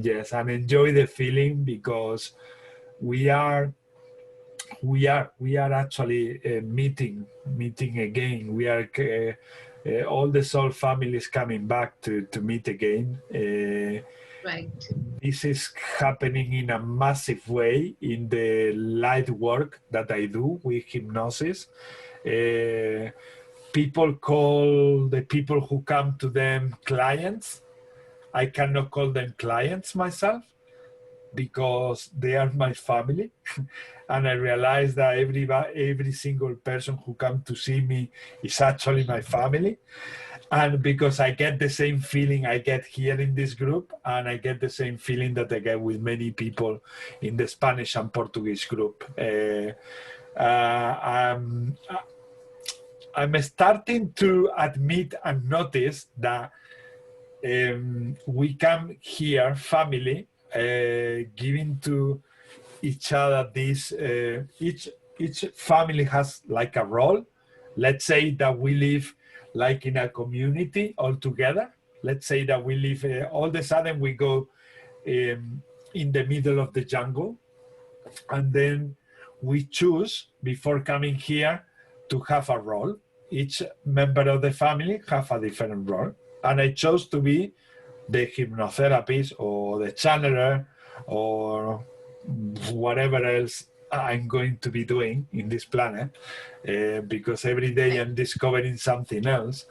yes, and enjoy the feeling, because we are actually meeting again. We are all the soul families coming back to meet again. Right. This is happening in a massive way in the light work that I do with hypnosis. People call the people who come to them clients. I cannot call them clients myself, because they are my family. And I realize that every single person who comes to see me is actually my family. And because I get the same feeling I get here in this group, and I get the same feeling that I get with many people in the Spanish and Portuguese group. I'm starting to admit and notice that we come here, family, giving to each other this, each family has like a role. Let's say that we live like in a community all together. Let's say that we live, all of a sudden we go in the middle of the jungle, and then we choose before coming here to have a role. Each member of the family have a different role. And I chose to be the hypnotherapist or the channeler or whatever else I'm going to be doing in this planet, because every day I'm discovering something else.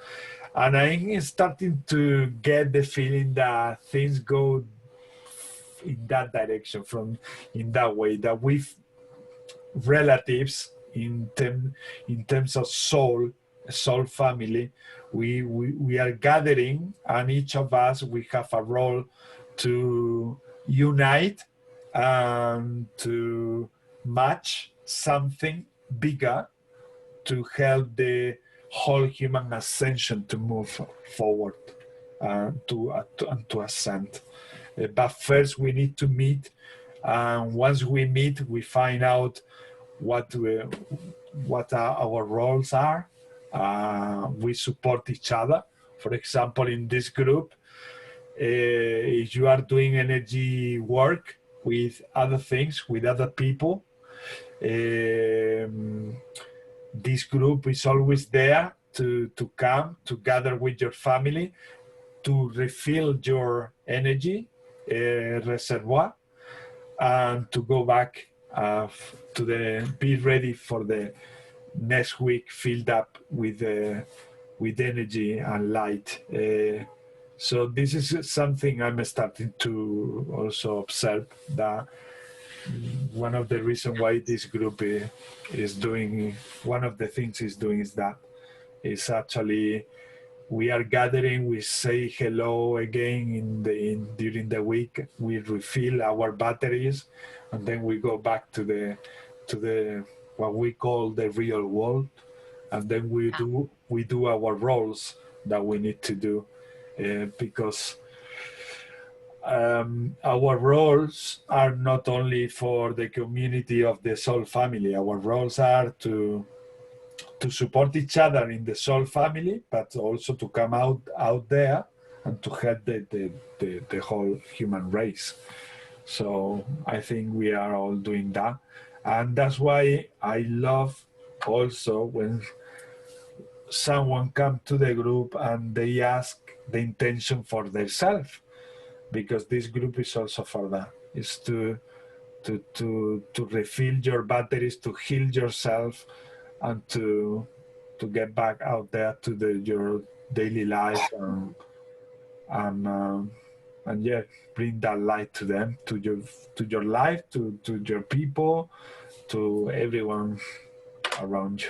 And I'm starting to get the feeling that things go in that direction, in that way, that with relatives in terms of soul family, we are gathering, and each of us, we have a role to unite and to match something bigger to help the whole human ascension to move forward, to ascend. But first we need to meet, and once we meet, we find out what our roles are. We support each other. For example, in this group, if you are doing energy work with other things, with other people, this group is always there to come, to gather with your family, to refill your energy reservoir, and to go back be ready for the next week filled up with energy and light. So this is something I'm starting to also observe, that one of the reasons why this group is doing, one of the things it's doing is that it's actually, we are gathering, we say hello again during the week, we refill our batteries, and then we go back to the what we call the real world, and then we do our roles that we need to do, because our roles are not only for the community of the soul family. Our roles are to support each other in the soul family, but also to come out there and to help the whole human race. So I think we are all doing that. And that's why I love also when someone comes to the group and they ask the intention for themselves, because this group is also for that. It's to refill your batteries, to heal yourself, and to get back out there to your daily life, and yeah, bring that light to them, to your life, to your people, to everyone around you.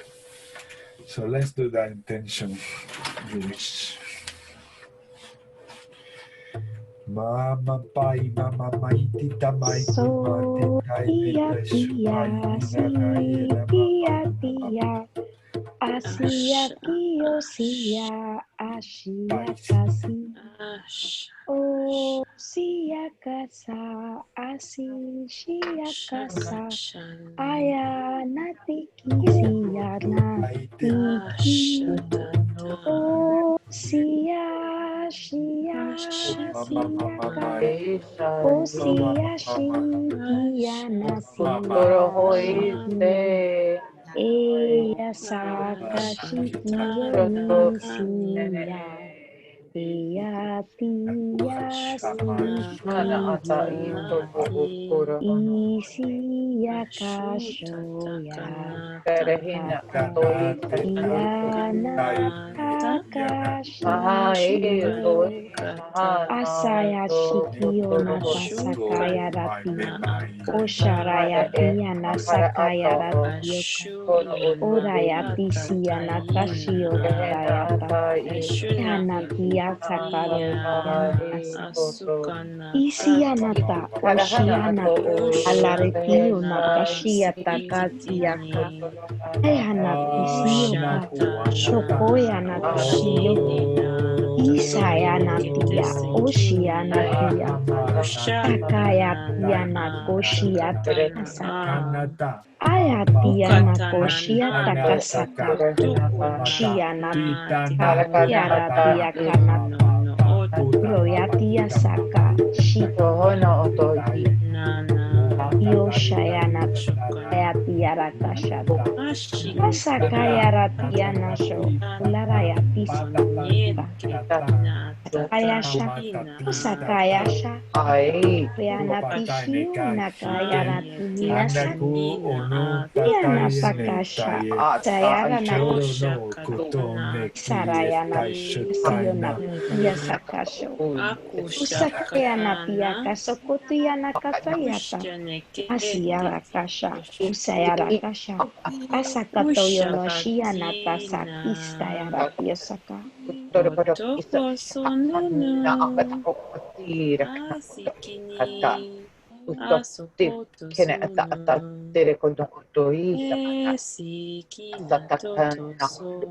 So let's do that intention. Mama pai mama mai tita mai So tia tia asia kio sia asia kasi o sia kasa asi sia kasa aya nati sia nati o sia sia sia o sia sia nati Eya saka shikio nisiya Eya tiya sikiya Isiya kashoya Yana kakashio Asaya shikio natasakaya ratia Osharayati anasakaya ratio Orayati siya nakashio tayata Hanatia sakaro Isianata Oshianata Alaretio Natashia Takatiaka Ayanatisio Shokoyanatashio Isayanatia Oshianatia Takayatiana Koshiata Saka Ayatiana Koshiata Kasaka Shianata Yaratia Kanata Royatia Saka Yoshayana Ayatia Rakashata Asakaya Ratiana Sho Ularayati Ayasha Osakayasha Yanatishi Nakaya Ratinia Yana Pakasha Sayarana Sarayana Siona Yasakasho Usakayana Tiaka Sokotiana Katayata Asiarakasha, Usayarakasha, Asakato Yonoshia Natasak, Istayarakiosaka. Otoko sonunu. Asikini. Asokoto sonu. Esikina toto so.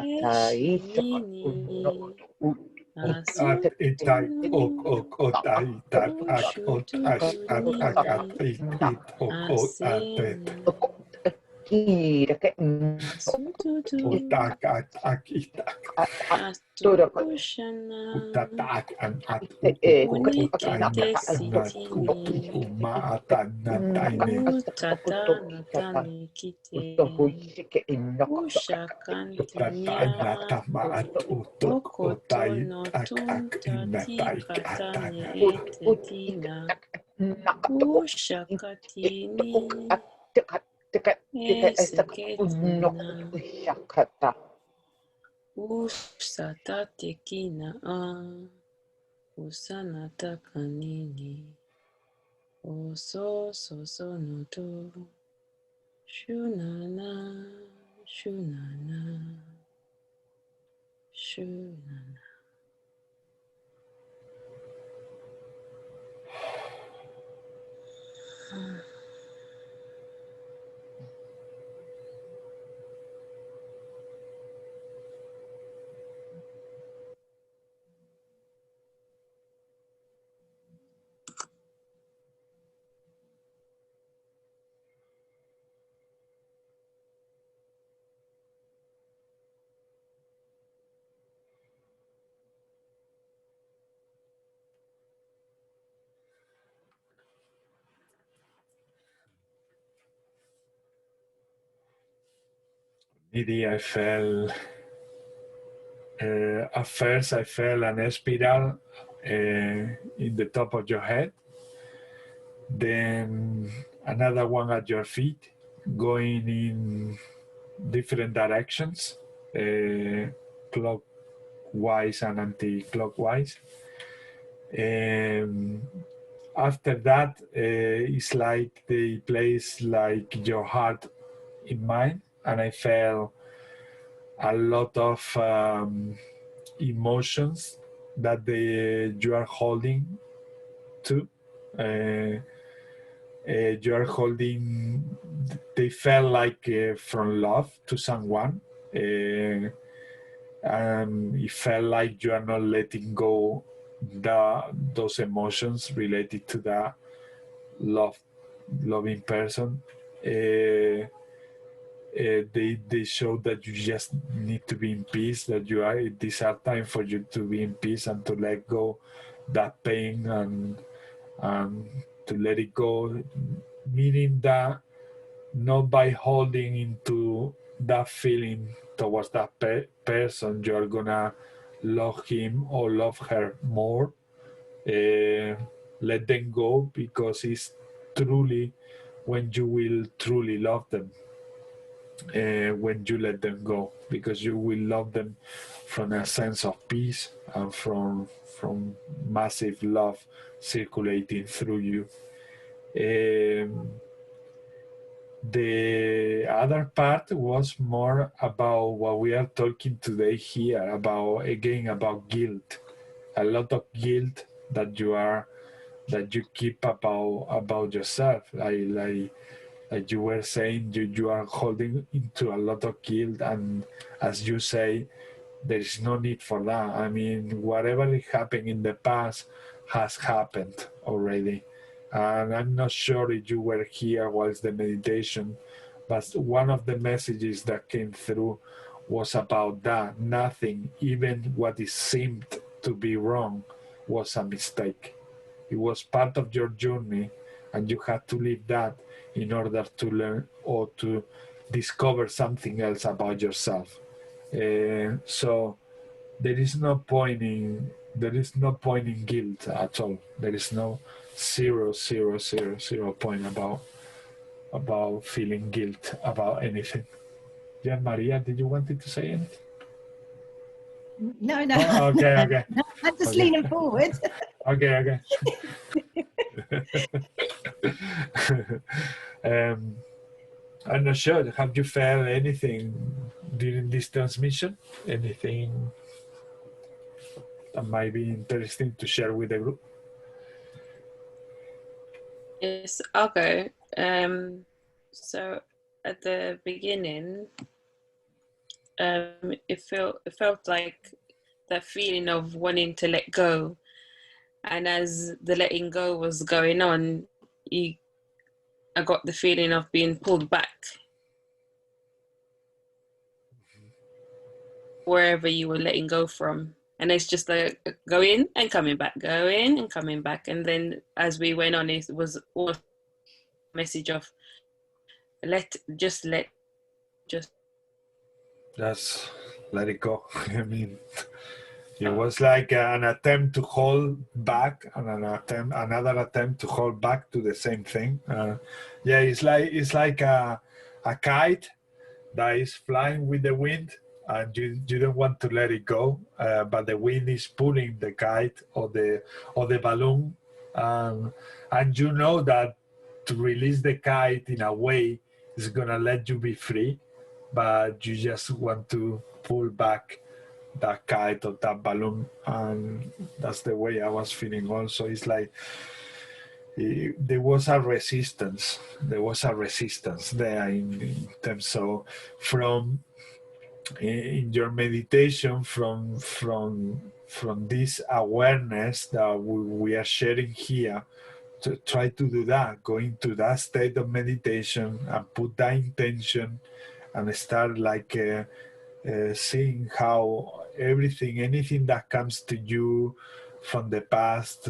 Eshinini. At itai ok Asutunu. ok otai tat ak ot ak at ak at it ok at Asenu. Asututu. utak ak itak Astukushana. utatak an at utai Unikete nat kutu sitini. atan nataine Utata natani kite. utatai Ushakantinia. natama at utok Okoto otai no ak tuntati inatai katane atana etetina. Ushakatini. Eseketina. Usatatekina. Usanata kanini. Oso soso noto. Shunana. Shunana. Shunana. Maybe I felt at first I felt an spiral in the top of your head, then another one at your feet, going in different directions, clockwise and anti-clockwise. After that, it's like they place like your heart in mine, and I felt a lot of emotions that you are holding to. You are holding, they felt like from love to someone. It felt like you are not letting go those emotions related to that loving person. They show that you just need to be in peace, that these are time for you to be in peace and to let go that pain and to let it go, meaning that not by holding into that feeling towards that person, you're gonna love him or love her more. Let them go, because it's truly when you will truly love them. When you let them go, because you will love them from a sense of peace and from massive love circulating through you. The other part was more about what we are talking today here about, again, about guilt. A lot of guilt that you keep about yourself, like you were saying, you are holding into a lot of guilt, and as you say, there is no need for that. I mean, whatever happened in the past has happened already. And I'm not sure if you were here whilst the meditation, but one of the messages that came through was about that. Nothing, even what it seemed to be wrong, was a mistake. It was part of your journey, and you had to leave that in order to learn or to discover something else about yourself. So there is no point in guilt at all. There is no zero point about feeling guilt about anything. Yeah, Maria, did you want to say anything? No, no. Oh, okay. I'm just leaning forward. Okay. I'm not sure. Have you felt anything during this transmission? Anything that might be interesting to share with the group? Yes, I'll go. So at the beginning, it felt like that feeling of wanting to let go, and as the letting go was going on, I got the feeling of being pulled back wherever you were letting go from. And it's just like going and coming back, going and coming back. And then as we went on, it was all a message of just let it go. I mean, it was like an attempt to hold back and another attempt to hold back to the same thing. Yeah, it's like a kite that is flying with the wind, and you don't want to let it go, but the wind is pulling the kite or the balloon, and you know that to release the kite in a way is gonna let you be free, but you just want to pull back that kite or that balloon, and that's the way I was feeling also. It's like there was a resistance there in terms of from in your meditation, from this awareness that we are sharing here, to try to do that, go into that state of meditation and put that intention and start like seeing how anything that comes to you from the past,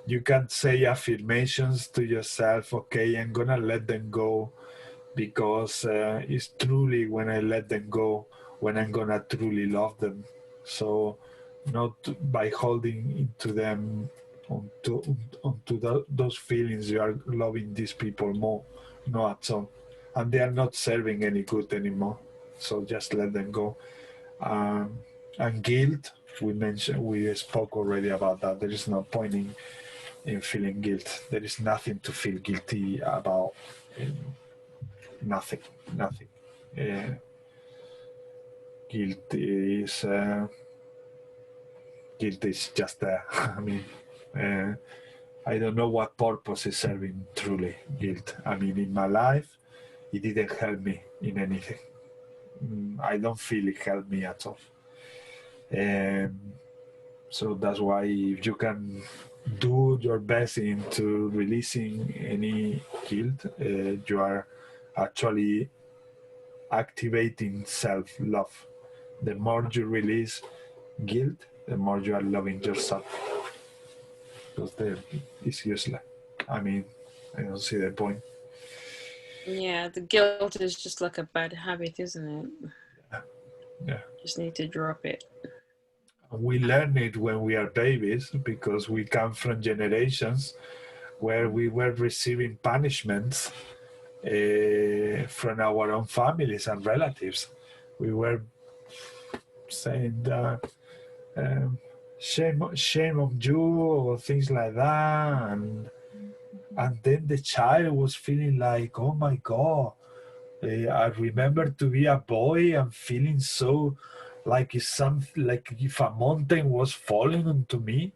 you can say affirmations to yourself. Okay, I'm gonna let them go, because it's truly when I let them go when I'm gonna truly love them. So not by holding into them, onto those feelings you are loving these people more, not at all, and they are not serving any good anymore. So just let them go. And guilt, we spoke already about that. There is no point in feeling guilt. There is nothing to feel guilty about. Nothing. Guilt is just there. I mean, I don't know what purpose is serving truly guilt. I mean, in my life, it didn't help me in anything. I don't feel it helped me at all. So that's why if you can do your best into releasing any guilt, you are actually activating self-love. The more you release guilt, the more you are loving yourself. Because it's useless. I mean, I don't see the point. Yeah, the guilt is just like a bad habit, isn't it? Yeah. Just need to drop it. We learn it when we are babies, because we come from generations where we were receiving punishments from our own families and relatives. We were saying that shame on you, or things like that, and then the child was feeling like, oh my God, I remember to be a boy and feeling so like if a mountain was falling onto me,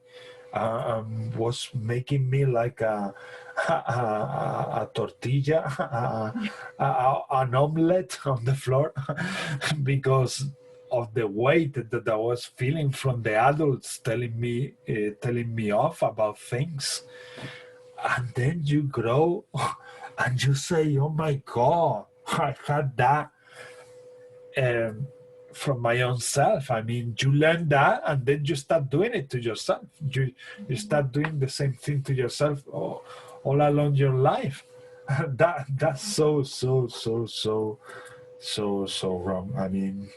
was making me like a tortilla, an omelette on the floor, because of the weight that I was feeling from the adults telling me off about things. And then you grow and you say, oh my God, I had that from my own self. I mean, you learn that and then you start doing it to yourself. You start doing the same thing to yourself all along your life. That's so wrong. I mean,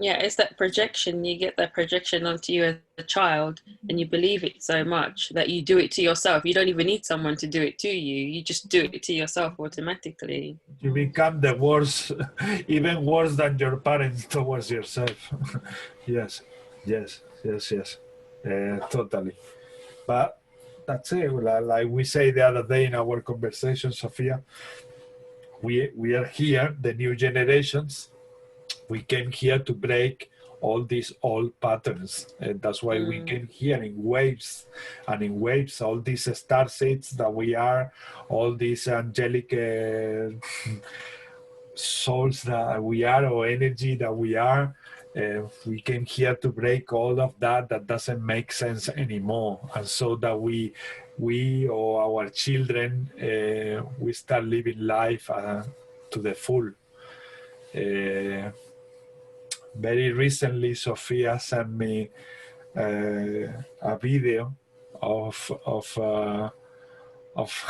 yeah, it's that projection. You get that projection onto you as a child, and you believe it so much that you do it to yourself. You don't even need someone to do it to you. You just do it to yourself automatically. You become the worst, even worse than your parents towards yourself. Yes, totally. But that's it. Like we say the other day in our conversation, Sophia, we are here, the new generations. We came here to break all these old patterns, and that's why we came here in waves, and in waves, all these star seeds that we are, all these angelic souls that we are, or energy that we are. We came here to break all of that doesn't make sense anymore, and so that we or our children, we start living life to the full. Very recently, Sophia sent me a video of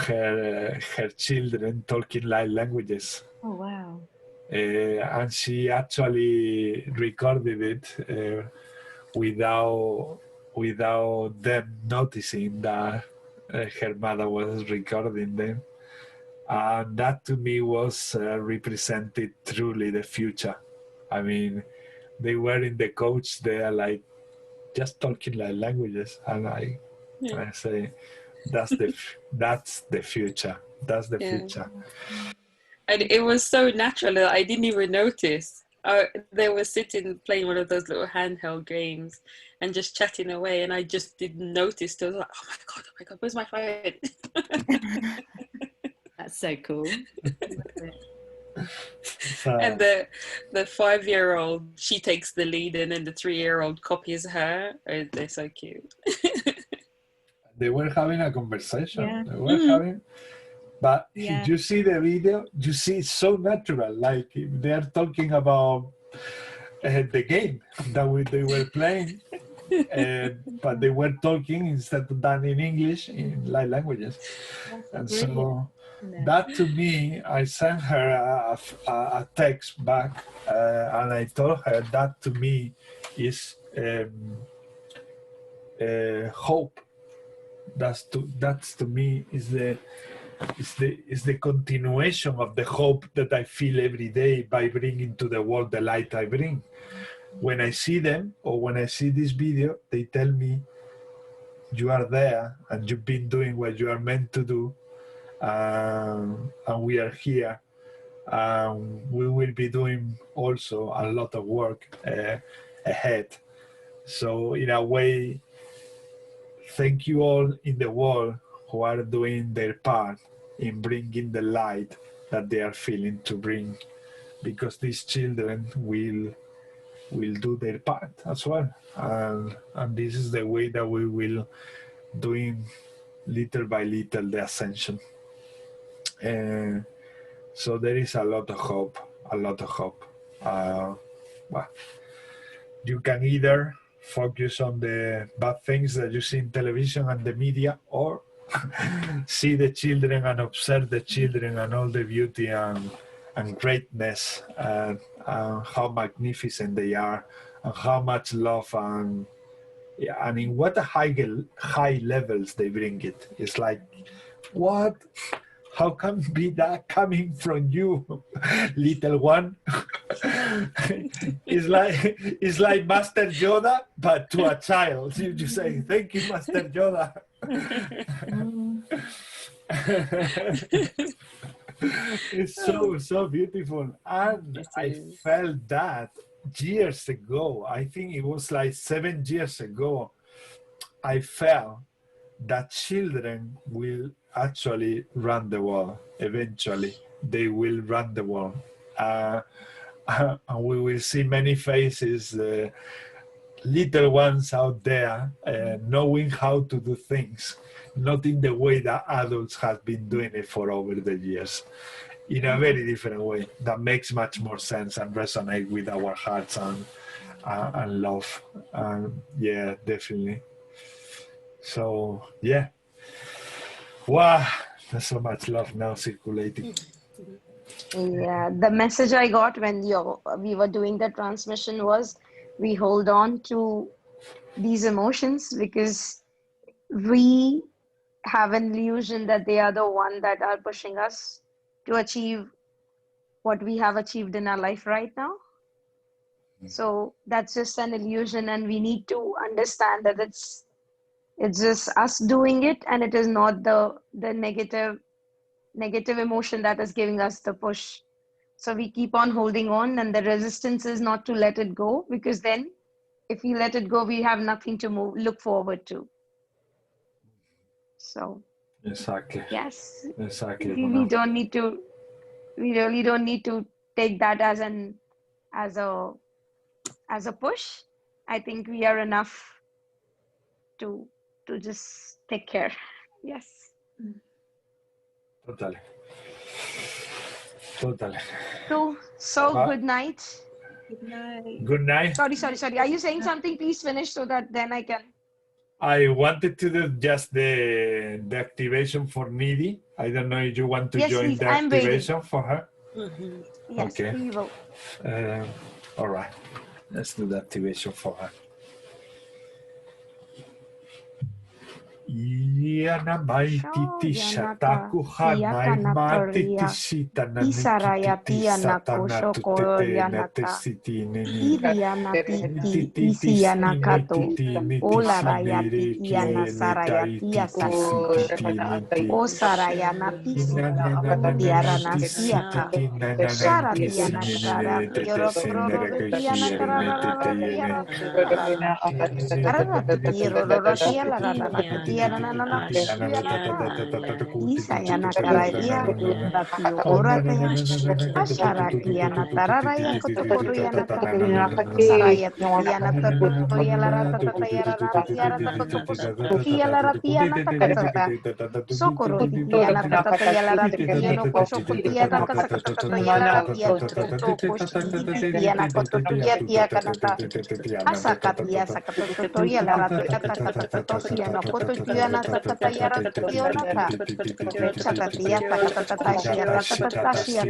her children talking light languages. Oh, wow. And she actually recorded it without them noticing that her mother was recording them. And that to me was represented truly the future. I mean, they were in the coach there, like just talking like languages, and I say, that's the future. That's the future. And it was so natural that I didn't even notice. They were sitting playing one of those little handheld games and just chatting away, and I just didn't notice. I was like, oh my god, where's my phone? That's so cool. And the 5-year-old, she takes the lead, and then the 3-year-old copies her. They're so cute. They were having a conversation. Yeah. They were having, but if you see the video, you see it's so natural. Like they are talking about the game that they were playing, but they were talking instead of done in English, in light languages. And so that to me, I sent her a text back, and I told her that to me is hope. That's to me is the continuation of the hope that I feel every day by bringing to the world the light I bring. When I see them, or when I see this video, they tell me, you are there and you've been doing what you are meant to do, and we are here. We will be doing also a lot of work ahead. So in a way, thank you all in the world who are doing their part in bringing the light that they are feeling to bring, because these children will do their part as well. And this is the way that we will doing little by little the ascension. So there is a lot of hope, Well, you can either focus on the bad things that you see in television and the media, or see the children and observe the children and all the beauty and greatness, and how magnificent they are, and how much love, and in what high levels they bring it. It's like, what? How can be that coming from you, little one? It's like Master Yoda, but to a child. You say, thank you, Master Yoda. It's so beautiful. And I felt that years ago. I think it was like 7 years ago. I felt that children will actually run the world. Eventually, they will run the world. And we will see many faces, little ones out there, knowing how to do things, not in the way that adults have been doing it for over the years, in a very different way that makes much more sense and resonate with our hearts and love. Yeah, definitely. So yeah, wow, there's so much love now circulating. Yeah, the message I got when we were doing the transmission was, we hold on to these emotions because we have an illusion that they are the one that are pushing us to achieve what we have achieved in our life right now. So that's just an illusion, and we need to understand that It's just us doing it, and it is not the negative emotion that is giving us the push. So we keep on holding on, and the resistance is not to let it go, because then if we let it go, we have nothing to look forward to. So Exactly. yes, Exactly. we really don't need to take that as a push. I think we are enough to just take care. Yes. Totally. Totally. So good night. Good night. Good night. Sorry. Are you saying something? Please finish so that then I can. I wanted to do just the activation for Needy. I don't know if you want to join please, the I'm activation waiting. for her. Yes, Okay. we will. All right. Let's do the activation for her. Iana maititi shataku hanai matiti sitana Isaraya piana kosho koriana Iriana titi isiana kato ola raya titiana saraya tia sakati o sarayana tisi tiarana siaka shara tiana kara yoro tiana kara karara tiro rotia la rara tiana nana isayana kararia tatio orate ashara tiana tararaya kotokoriana Saraya Tiana Tatoya Rata Tatayara Tiara Tatokosukia Ratiana Takatata Sokoro Tiana Tataya Ratiano Koshokutia Nakasakataya Ratia Tiana Kotokia Tiakanata Asakatia Sakatoya Ratatatosia no Kototiana Takataya Rationata Sakatia Takatatasia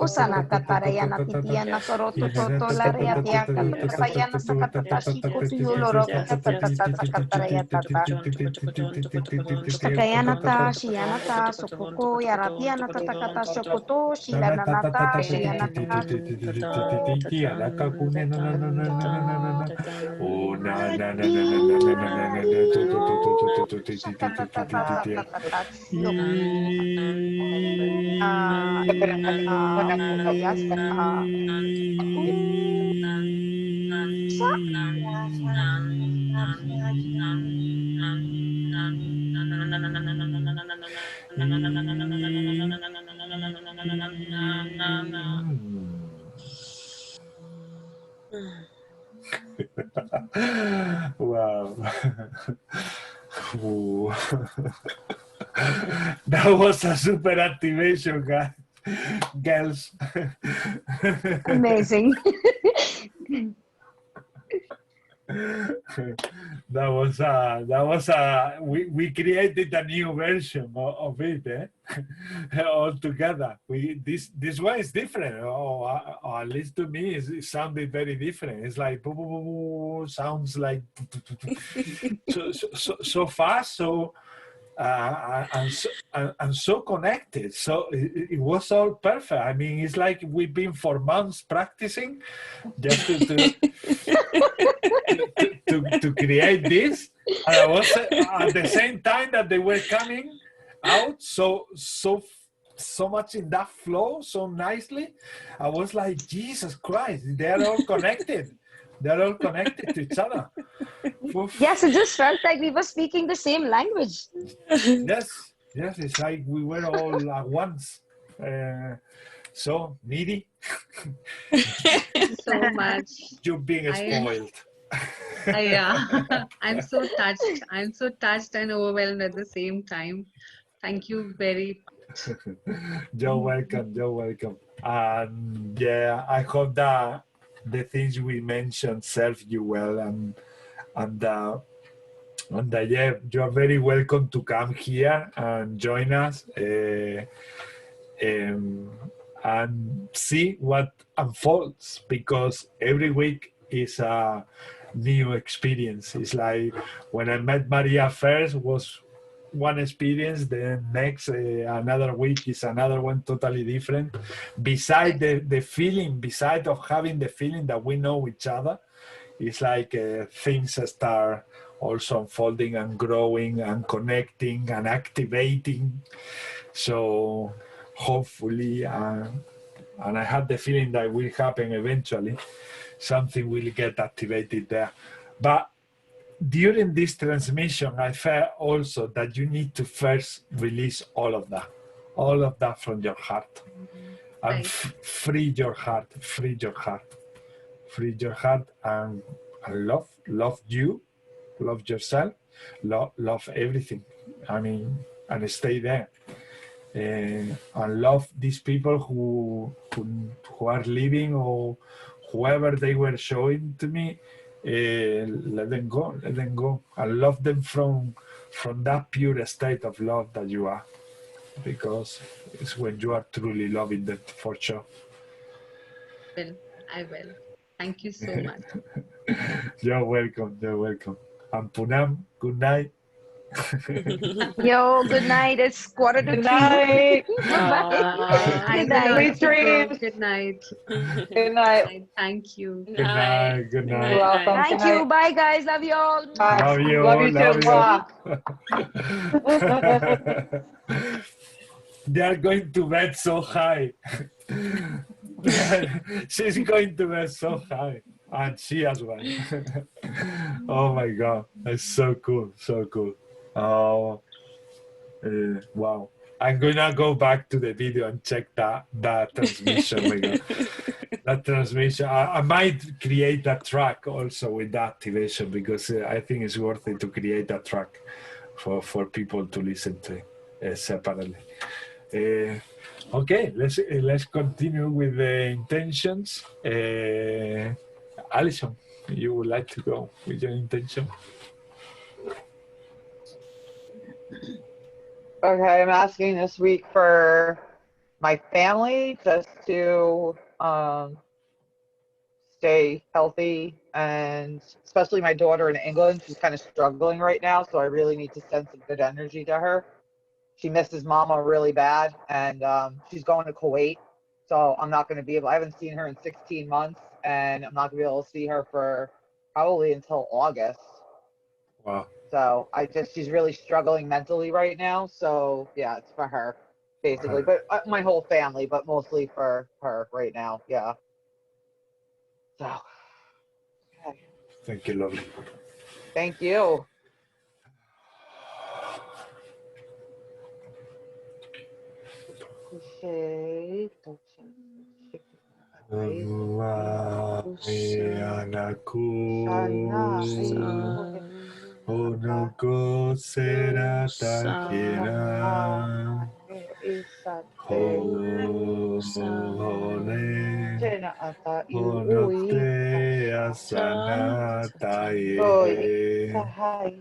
Usana katarayana titiana soroto toto la reatia katatayana sakatatashi kotuyoloro katataya tata takayana ta shiana ta sokoko yaratiana tatakata shokoto shilana nata shiana ta yes. Wow. Ooh. That was a super activation, girls. Amazing. We created a new version of it, all together. This one is different, or at least to me it sounded very different. It's like sounds like so fast, so and so connected. So it was all perfect. I mean, it's like we've been for months practicing just to create this, and I was at the same time that they were coming out so much in that flow so nicely. I was like, Jesus Christ, they're all connected. They're all connected to each other. Yes, it just felt like we were speaking the same language. Yes, it's like we were all at once. So Needy. So much. You're being spoiled. Yeah, I'm so touched and overwhelmed at the same time. Thank you very much. You're welcome. And yeah, I hope that the things we mentioned serve you well, and yeah, you're very welcome to come here and join us and see what unfolds, because every week is a new experience. It's like when I met Maria first was one experience, then next another week is another one totally different. Beside the feeling, beside of having the feeling that we know each other, it's like things start also unfolding and growing and connecting and activating. So hopefully, and I have the feeling that will happen eventually, something will get activated there. But during this transmission, I felt also that you need to first release all of that from your heart. And Right. free your heart, and love you, love yourself, love everything. I mean, and stay there. And love these people who are living, or whoever they were showing to me. Let them go, and love them from that pure state of love that you are, because it's when you are truly loving them, for sure. Well, I will. Thank you so much. You're welcome. And Punam, good night. Yo, good night. It's 2:45. Good night. Bye. I Good will night. also Sweet go. dreams. Good night. Good night. Thank you. Good night. Good night. welcome. Night. Thank Good you. night. Bye, guys. Love you all. Bye. Love you. Love you too. Love Mwah. They are going to bed so high. She's going to bed so high. And she as well. Oh my God. That's so cool. So cool. Oh, wow. I'm gonna go back to the video and check that transmission. My God. That transmission. I might create a track also with that activation, because I think it's worth it to create a track for people to listen to separately. Okay, let's continue with the intentions. Alison, you would like to go with your intention? Okay, I'm asking this week for my family just to stay healthy, and especially my daughter in England. She's kind of struggling right now, so I really need to send some good energy to her. She misses Mama really bad, and she's going to Kuwait, so I'm not going to be able. I haven't seen her in 16 months, and I'm not going to be able to see her for probably until August. Wow. So she's really struggling mentally right now. So yeah, it's for her basically, but my whole family, but mostly for her right now. Yeah. So. Okay. Thank you, lovely. Thank you. Onoko serata kira hole onokte asanata ye nahayanata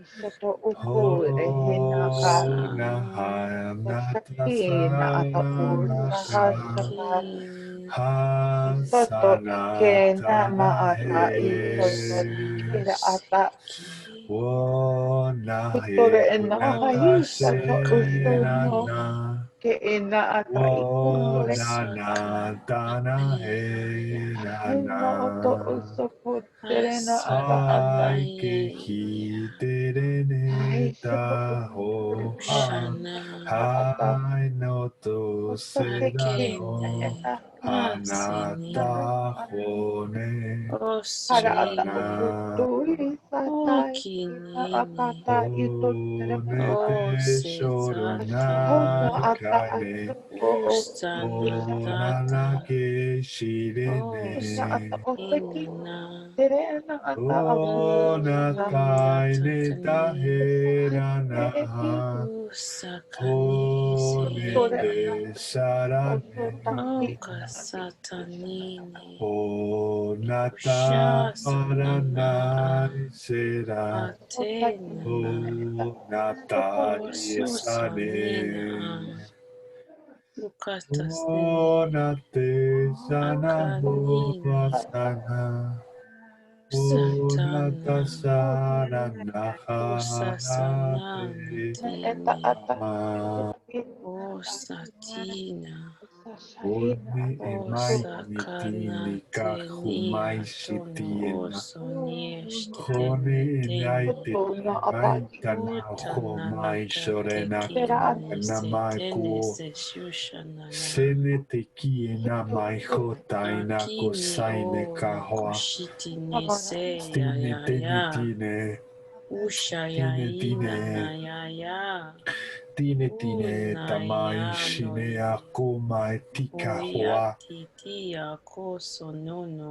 hasanata Uni imai Osakana nitilika humai tenia tono shitiena. Honi inaite osonieshtetenieteni imai tana homai utananata shorena kanamai ku. tekinisetenese shushanana Sene teki ina mai hota ina akini kosaine o kahoa. nakoshiti nese ya Stine ya teni ya tine. usha ya Tine ina tine. na ya ya Tine tine una tamai ya shine noi akuma etika oya hoa. titia koso nono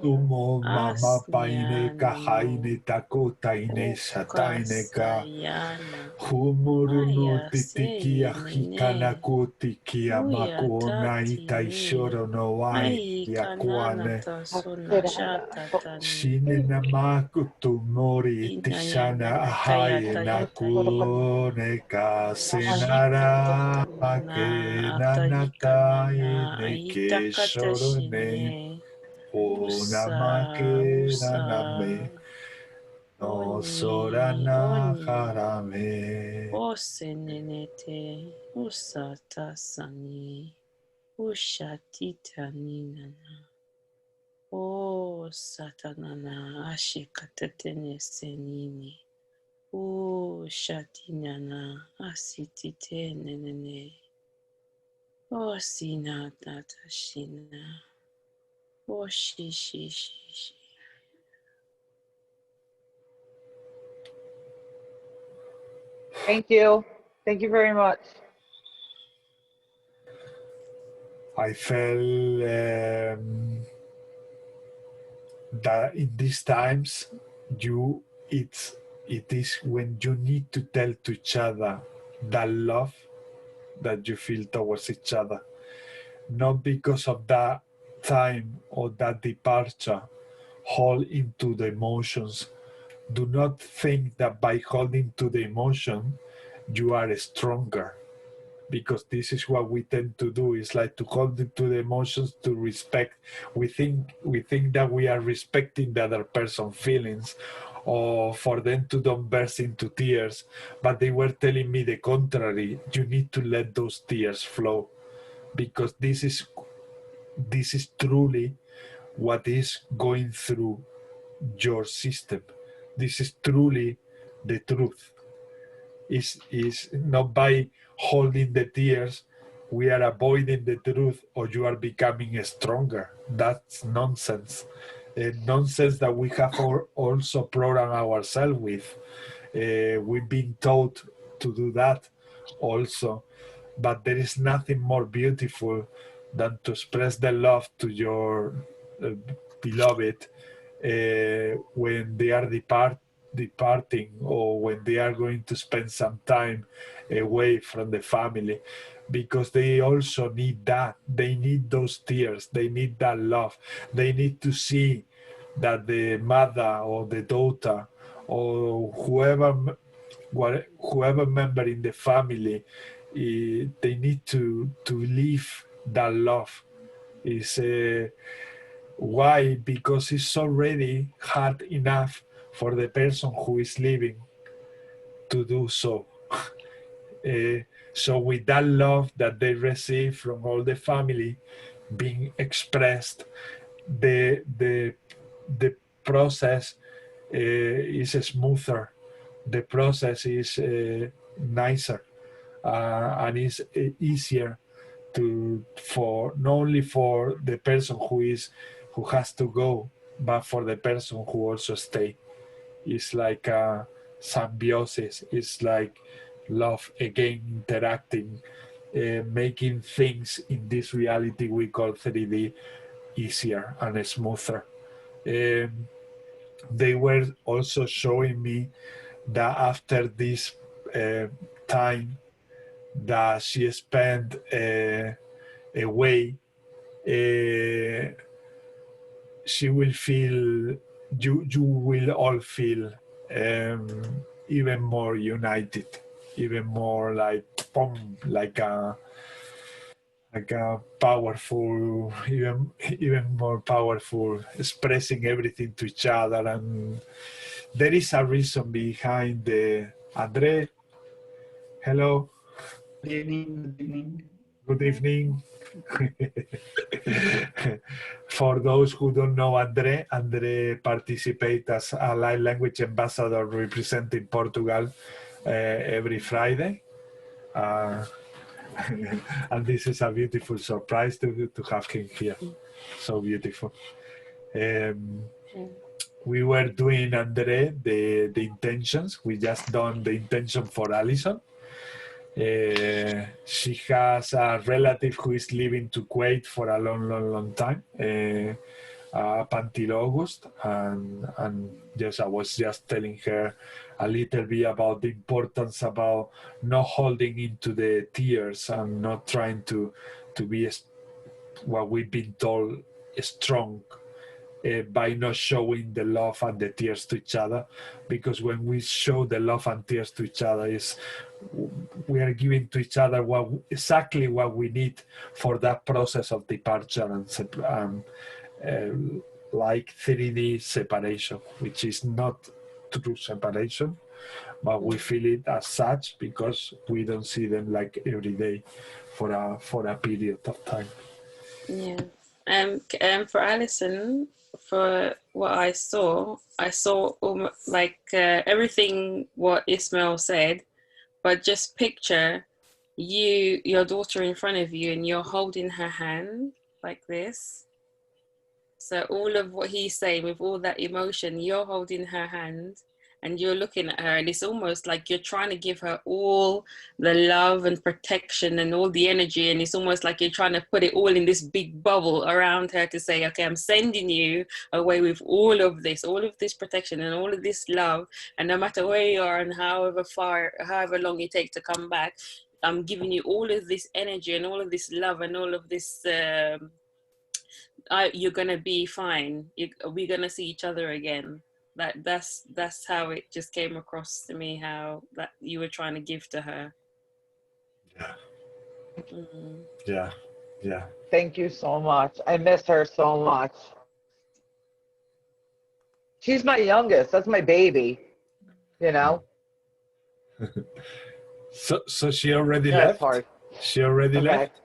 Tumo mama paine asnianono kahaine takotaine shataine ka. okasayana Humuru no aya titiki seye nene ahikana kotiki uya amakona tati ni itaishoro no wai ai kanana yakwane. tasuna shatatani Shine namaku tumori tishana inayana ahai tayata yata yini nakune ka senara shitatanana make atayikanana nanatai neke shoro ne. aitakatashine usa Onamake usa naname no oni sorana oni harame. osenenete usatasani ushatitanina o satanana ashikatetene senini o shatinana asititenene o sinatatashina o shishishishi. Thank you. Thank you very much. I felt that in these times, it is when you need to tell to each other that love that you feel towards each other, not because of that time or that departure. Hold into the emotions. Do not think that by holding to the emotion, you are stronger, because this is what we tend to do. It's like to hold into the emotions to respect. We think that we are respecting the other person's feelings, or for them to don't burst into tears, but they were telling me the contrary. You need to let those tears flow, because this is truly what is going through your system. This is truly the truth. Is not by holding the tears we are avoiding the truth, or you are becoming stronger. That's nonsense. Nonsense that we have also programmed ourselves with. We've been taught to do that also, but there is nothing more beautiful than to express the love to your beloved when they are departing, or when they are going to spend some time away from the family, because they also need that. They need those tears. They need that love. They need to see that the mother or the daughter or whoever member in the family, they need to live that love. Is why? Because it's already hard enough for the person who is leaving to do so. So with that love that they receive from all the family being expressed, the process is smoother. The process is nicer, and is easier for not only for the person who has to go, but for the person who also stay. It's like a symbiosis. It's like love again interacting, making things in this reality we call 3D easier and smoother. They were also showing me that after this time that she spent away, she will feel, you will all feel even more united, even more like boom, like a powerful, even more powerful, expressing everything to each other. And there is a reason behind the Andre. Hello. Good evening. Good evening. Good evening. For those who don't know Andre participates as a light language ambassador representing Portugal every Friday. And this is a beautiful surprise to have him here. So beautiful. We were doing, Andre, the intentions. We just done the intention for Alison. She has a relative who is living to Kuwait for a long time, up until August, and yes, I was just telling her a little bit about the importance about not holding into the tears and not trying to be what we've been told strong. By not showing the love and the tears to each other, because when we show the love and tears to each other, we are giving to each other exactly what we need for that process of departure and like 3D separation, which is not true separation, but we feel it as such because we don't see them like every day for a period of time. Yeah. For Alison, for what I saw like everything what Ismael said, but just picture your daughter in front of you and you're holding her hand like this. So all of what he's saying with all that emotion, you're holding her hand and you're looking at her, and it's almost like you're trying to give her all the love and protection and all the energy, and it's almost like you're trying to put it all in this big bubble around her to say, okay, I'm sending you away with all of this protection and all of this love, and no matter where you are and however long it takes to come back, I'm giving you all of this energy and all of this love and all of this you're gonna be fine. We're gonna see each other again. That's how it just came across to me, how that you were trying to give to her. Yeah. Thank you so much. I miss her so much. She's my youngest. That's my baby. You know. So she already left. Hard. She already left.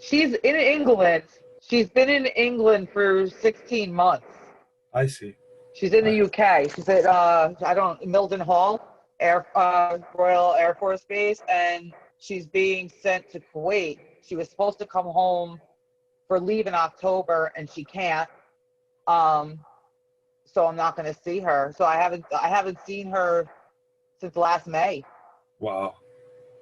She's in England. She's been in England for 16 months. I see. She's in the UK. She's at Milton Hall, Royal Air Force Base, and she's being sent to Kuwait. She was supposed to come home for leave in October, and she can't. So I'm not going to see her. So I haven't seen her since last May. Wow.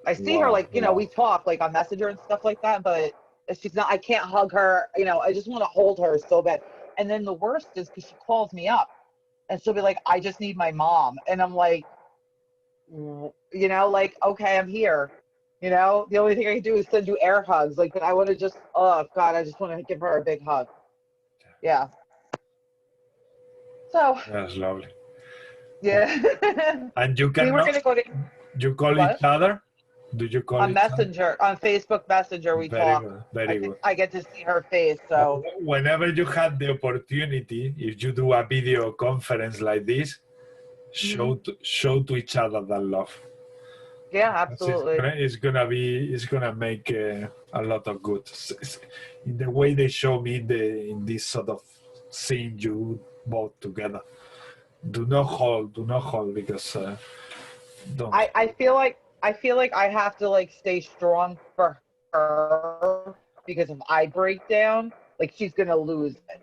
I see her we talk like on Messenger and stuff like that, but she's not. I can't hug her. I just want to hold her so bad. And then the worst is because she calls me up. And she'll be like, I just need my mom. And I'm like, okay, I'm here. The only thing I can do is send you air hugs. But I want to just, oh God, I just want to give her a big hug. Yeah. So. That's lovely. Yeah. And you can, you call each other? Do you call on Messenger, on Facebook Messenger, we talk. Very good. I get to see her face. So whenever you have the opportunity, if you do a video conference like this, show to each other that love. Yeah, absolutely. It's gonna make a lot of good. In the way they show me in this sort of seeing you both together. Do not hold because don't. I feel like I have to stay strong for her, because if I break down, she's gonna lose it.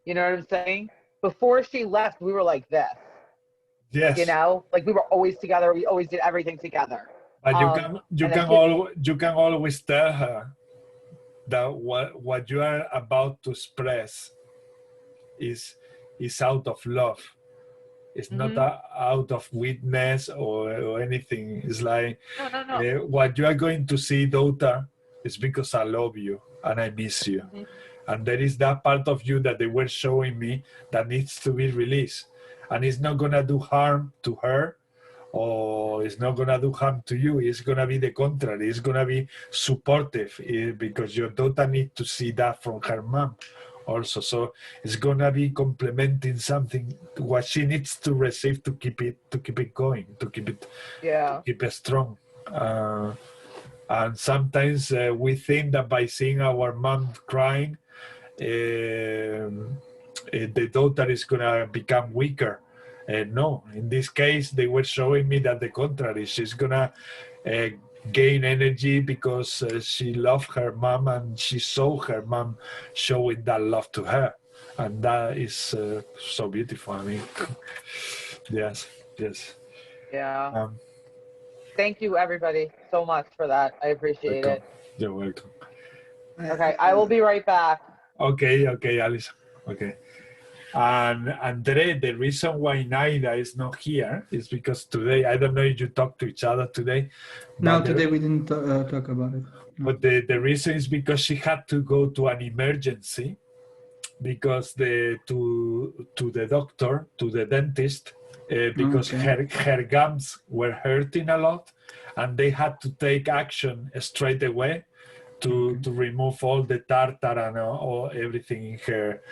You know what I'm saying? Before she left, we were like this. Yes. We were always together. We always did everything together. But you can always tell her that what you are about to express is out of love. It's not out of weakness or anything. It's like, no. What you are going to see, daughter, is because I love you and I miss you. And there is that part of you that they were showing me that needs to be released. And it's not going to do harm to her, or it's not going to do harm to you. It's going to be the contrary. It's going to be supportive, because your daughter needs to see that from her mom also. So it's gonna be complementing something what she needs to receive to keep it going, to keep it strong. And sometimes we think that by seeing our mom crying, the daughter is going to become weaker. No, in this case, they were showing me that the contrary. She's going to gain energy because she loved her mom and she saw her mom showing that love to her. And that is so beautiful. I mean, yes, yes. Yeah. Thank you, everybody, so much for that. I appreciate Welcome. it. You're welcome. Okay, I will be right back. Okay, okay, Alice. Okay. And Andre, the reason why Naida is not here is because today, I don't know if you talked to each other today. No, today we didn't talk about it. No. But the reason is because she had to go to an emergency because to the doctor, to the dentist, because her gums were hurting a lot and they had to take action straight away to remove all the tartar and all everything in her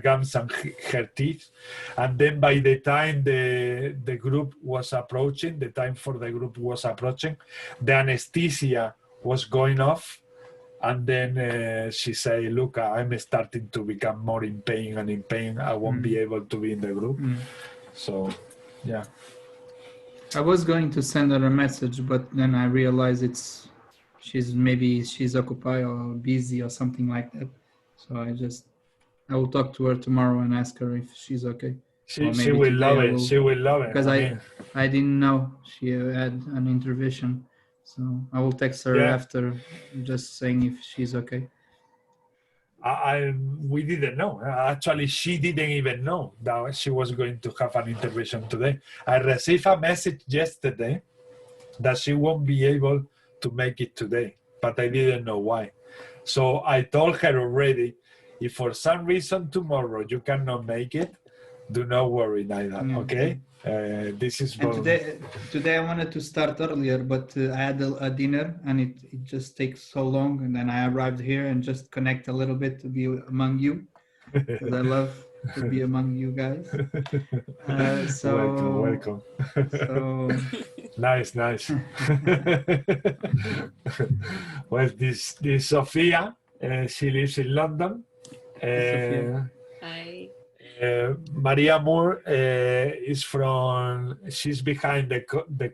gums and her teeth. And then by the time the group was approaching, the time for the group was approaching, the anesthesia was going off. And then she said, look, I'm starting to become more in pain and in pain. I won't be able to be in the group. So, yeah. I was going to send her a message, but then I realized she's occupied or busy or something like that. So I will talk to her tomorrow and ask her if she's okay. She will love it. She will love it. Because I didn't know she had an intervention. So I will text her after, just saying if she's okay. We didn't know. Actually, she didn't even know that she was going to have an intervention today. I received a message yesterday that she won't be able to make it today, but I didn't know why. So I told her already, if for some reason tomorrow you cannot make it, do not worry, Naida, okay? This is today I wanted to start earlier, but I had a dinner and it just takes so long, and then I arrived here and just connect a little bit to be among you, because I love to be among you guys. Welcome. So nice. Well, this Sophia, she lives in London. Hi. Maria Moore she's behind the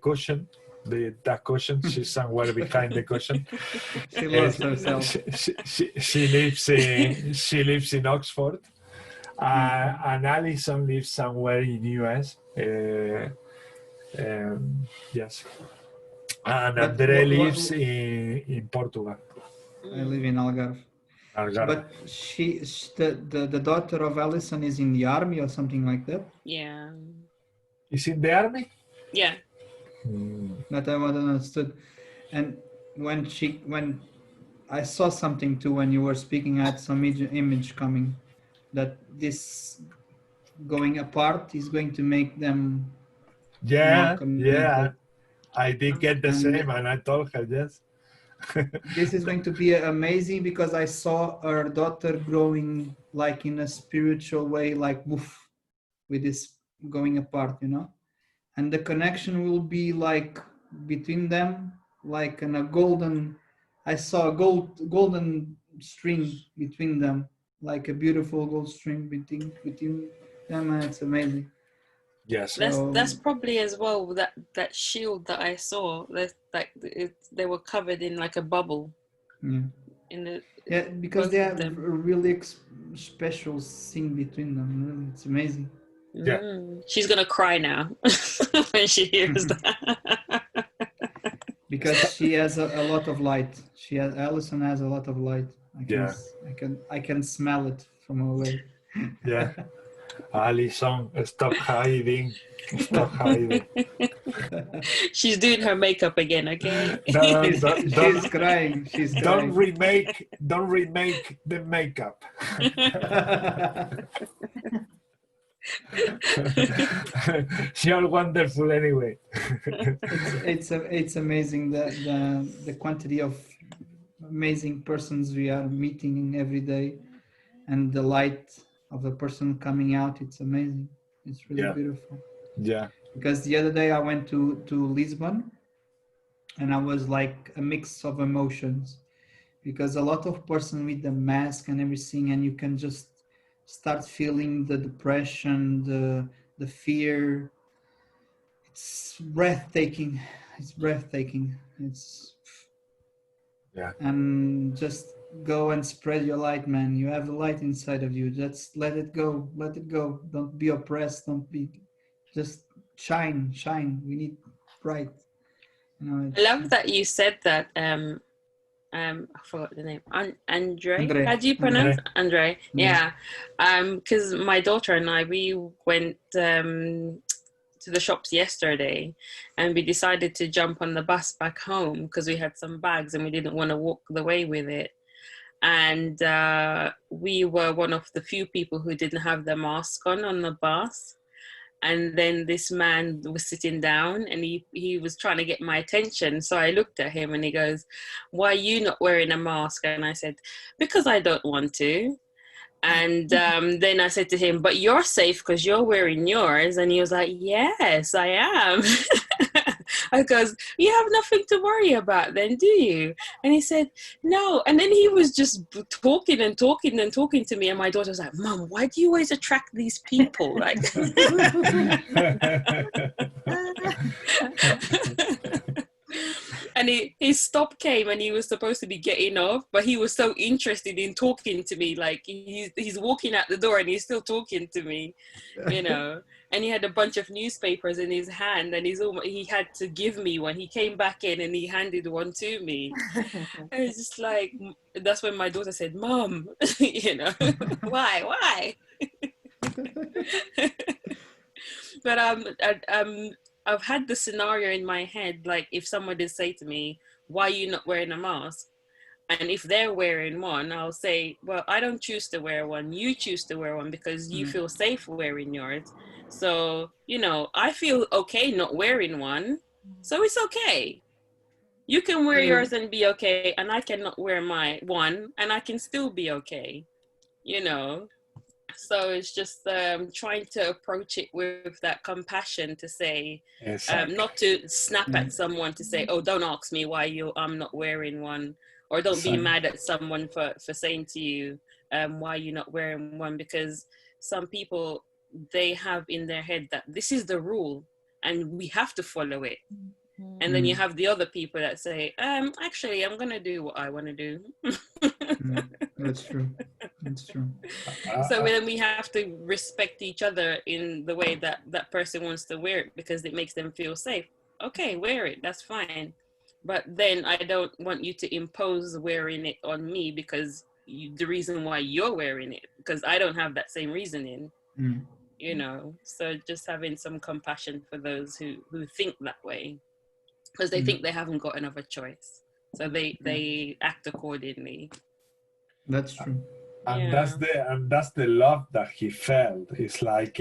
cushion, the cushion. She's somewhere behind the cushion. She loves herself. She lives in Oxford, and Alison lives somewhere in US. Yes, and Andre lives in Portugal. I live in Algarve. But the daughter of Alison is in the army or something like that? Yeah. Is in the army? Yeah. That I wasn't understood. And when I saw something too when you were speaking, I had some image coming that this going apart is going to make them more connected. I did get the same, and I told her yes. This is going to be amazing because I saw her daughter growing like in a spiritual way, like woof, with this going apart, you know, and the connection will be like between them, like in a golden. I saw a golden string between them, like a beautiful gold string between them, and it's amazing. Yes, that's probably as well that shield that I saw. They were covered in like a bubble. Because they have a really special thing between them. Really, it's amazing. Yeah, she's gonna cry now when she hears that. Because she has a lot of light. Alison has a lot of light. I can smell it from away. Yeah. Alison, stop hiding. She's doing her makeup again, okay? She's crying. Don't remake the makeup. You're wonderful anyway. It's amazing the quantity of amazing persons we are meeting every day, and the light of the person coming out. It's amazing. It's really beautiful. Yeah. Because the other day I went to Lisbon, and I was like a mix of emotions, because a lot of person with the mask and everything, and you can just start feeling the depression, the fear. It's breathtaking. It's breathtaking. It's Yeah. And just go and spread your light, man. You have a light inside of you. Just let it go. Let it go. Don't be oppressed. Don't be. Just shine, shine. We need bright. You know. I love that you said that. I forgot the name. Andre. How do you pronounce Andre? Yeah. Because my daughter and I, we went to the shops yesterday, and we decided to jump on the bus back home because we had some bags and we didn't want to walk the way with it. And we were one of the few people who didn't have the mask on the bus. And then this man was sitting down, and he was trying to get my attention. So I looked at him and he goes, "Why are you not wearing a mask?" And I said, "Because I don't want to." And then I said to him, "But you're safe because you're wearing yours." And he was like, "Yes, I am." I goes, "You have nothing to worry about then, do you?" And he said, "No." And then he was just talking and talking and talking to me. And my daughter was like, "Mom, why do you always attract these people?" Like, and his stop came, and he was supposed to be getting off, but he was so interested in talking to me. Like he's walking out the door and he's still talking to me, you know. And he had a bunch of newspapers in his hand, and he had to give me one. He came back in and he handed one to me. And it's just like, that's when my daughter said, "Mom," you know, why? But I've had the scenario in my head, like if somebody say to me, "Why are you not wearing a mask?" And if they're wearing one, I'll say, "Well, I don't choose to wear one. You choose to wear one because you feel safe wearing yours. So, you know, I feel okay not wearing one. So it's okay. You can wear yours and be okay, and I cannot wear my one and I can still be okay, you know." So it's just trying to approach it with that compassion to say, not to snap at someone to say, "Oh, don't ask me why I'm not wearing one," or don't be mad at someone for saying to you, "Why you're not wearing one," because some people, they have in their head that this is the rule and we have to follow it. And then you have the other people that say, "Actually, I'm gonna do what I want to do." That's true. That's true. So then we have to respect each other in the way that that person wants to wear it, because it makes them feel safe. Okay, wear it, that's fine. But then I don't want you to impose wearing it on me because the reason why you're wearing it, because I don't have that same reasoning. You know, so just having some compassion for those who think that way, because they think they haven't got another choice, so they act accordingly. That's true. And that's the love that he felt. It's like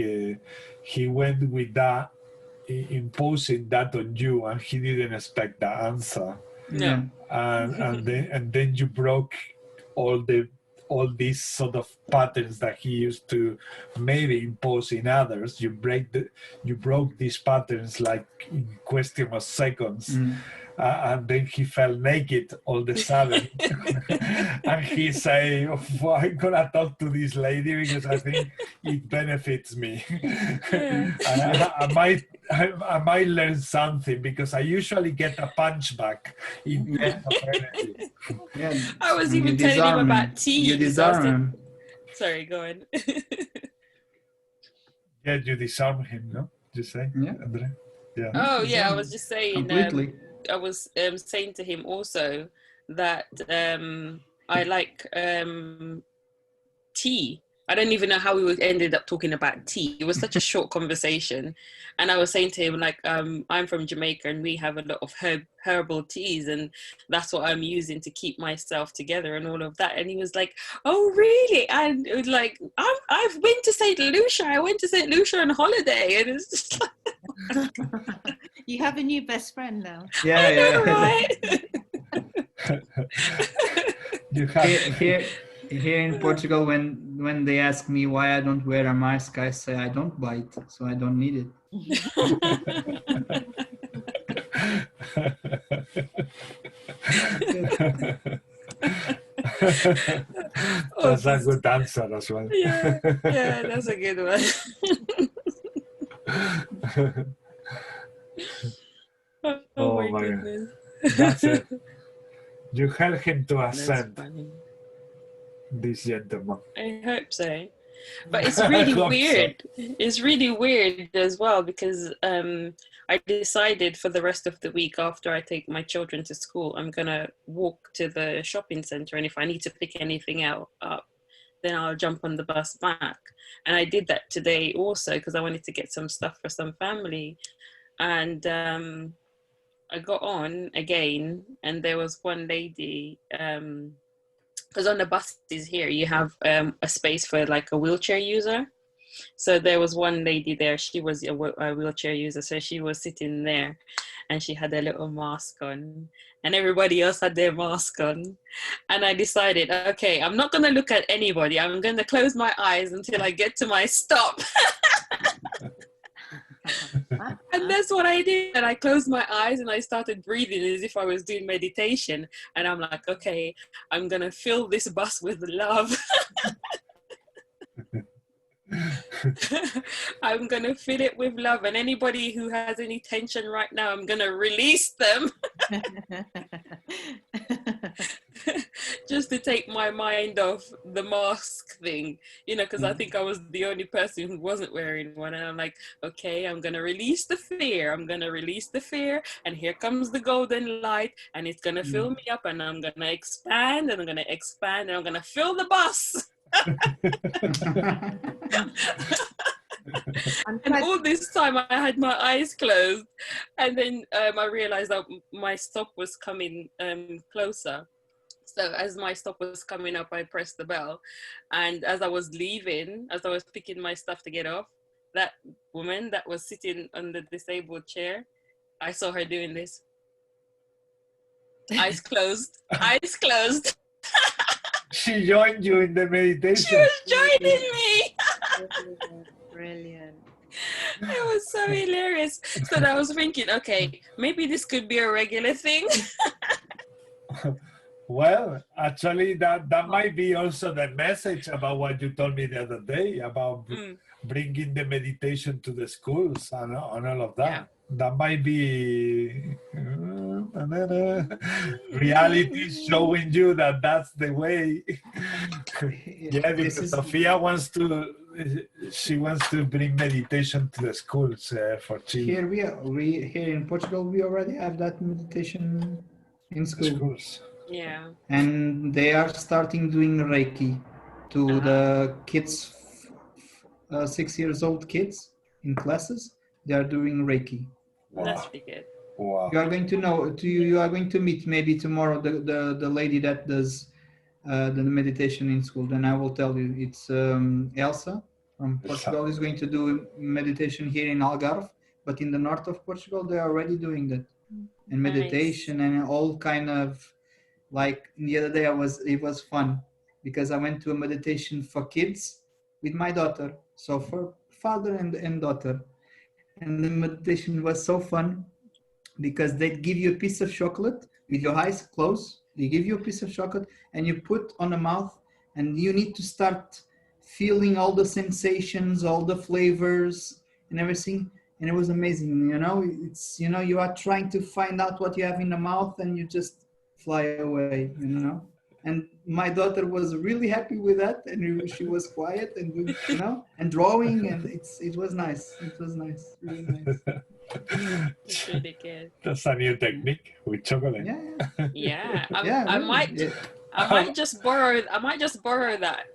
he went with that, imposing that on you, and he didn't expect the answer. No. And then you broke all these sort of patterns that he used to maybe impose in others. You broke these patterns like in question of seconds. And then he felt naked all of a sudden. And he say, "Oh, I'm gonna talk to this lady because I think it benefits me." I might learn something, because I usually get a punch back in terms of energy. I was even telling him about tea. You disarm him. Sorry, go on. Yeah, you disarm him, no? You say, Andre? Yeah. Oh, yeah, I was just saying. Completely. I was saying to him also that I like tea. I don't even know how we ended up talking about tea. It was such a short conversation. And I was saying to him, like, I'm from Jamaica and we have a lot of herbal teas, and that's what I'm using to keep myself together and all of that. And he was like, "Oh, really?" And it was like, I've been to St. Lucia. I went to St. Lucia on holiday. And it's just like... You have a new best friend now. Yeah, I know, right? Here in Portugal, when they ask me why I don't wear a mask, I say I don't bite, so I don't need it. That's a good answer as well. Yeah, yeah, that's a good one. Oh my God. That's it. You help him to That's ascend, funny. this gentleman. I hope so. But it's really hope so. weird. It's really weird as well because I decided for the rest of the week after I take my children to school, I'm going to walk to the shopping center, and if I need to pick anything up, then I'll jump on the bus back. And I did that today also because I wanted to get some stuff for some family. And I got on again, and there was one lady, because on the buses here, you have a space for like a wheelchair user. So there was one lady there, she was a wheelchair user. So she was sitting there and she had a little mask on, and everybody else had their mask on. And I decided, okay, I'm not going to look at anybody. I'm going to close my eyes until I get to my stop. And that's what I did. And I closed my eyes and I started breathing as if I was doing meditation. And I'm like, okay, I'm going to fill this bus with love. I'm going to fill it with love. And anybody who has any tension right now, I'm going to release them. Just to take my mind off the mask thing, you know, because I think I was the only person who wasn't wearing one. And I'm like, okay, I'm going to release the fear. I'm going to release the fear. And here comes the golden light. And it's going to fill me up. And I'm going to expand. And I'm going to expand. And I'm going to fill the bus. And all this time I had my eyes closed. And then I realized that my stop was coming closer. So as my stop was coming up, I pressed the bell. And as I was leaving, as I was picking my stuff to get off, that woman that was sitting on the disabled chair, I saw her doing this. Eyes closed, eyes closed. She joined you in the meditation. She was joining me. Brilliant. It was so hilarious. So I was thinking, okay, maybe this could be a regular thing. Well, actually, that might be also the message about what you told me the other day about bringing the meditation to the schools and all of that. Yeah. That might be reality showing you that that's the way. Yeah, because Sophia wants to bring meditation to the schools for children. Here in Portugal, we already have that meditation in schools. Yeah. And they are starting doing Reiki to the kids, 6 years old kids in classes. They are doing Reiki. Wow. That's pretty good. Wow. You are going to know. You are going to meet maybe tomorrow the lady that does the meditation in school. Then I will tell you. It's Elsa from Portugal is going to do meditation here in Algarve, but in the north of Portugal they are already doing that, and meditation and all kind of. Like the other day, it was fun because I went to a meditation for kids with my daughter. So for father and daughter, and the meditation was so fun because they give you a piece of chocolate with your eyes closed. They give you a piece of chocolate and you put on the mouth, and you need to start feeling all the sensations, all the flavors and everything. And it was amazing. You know, it's, you know, you are trying to find out what you have in the mouth and you just fly away, you know. And my daughter was really happy with that, and she was quiet and, you know, and drawing, and it was nice. It was nice, really nice. It's really good. That's a new technique with chocolate. Yeah. I might just borrow that.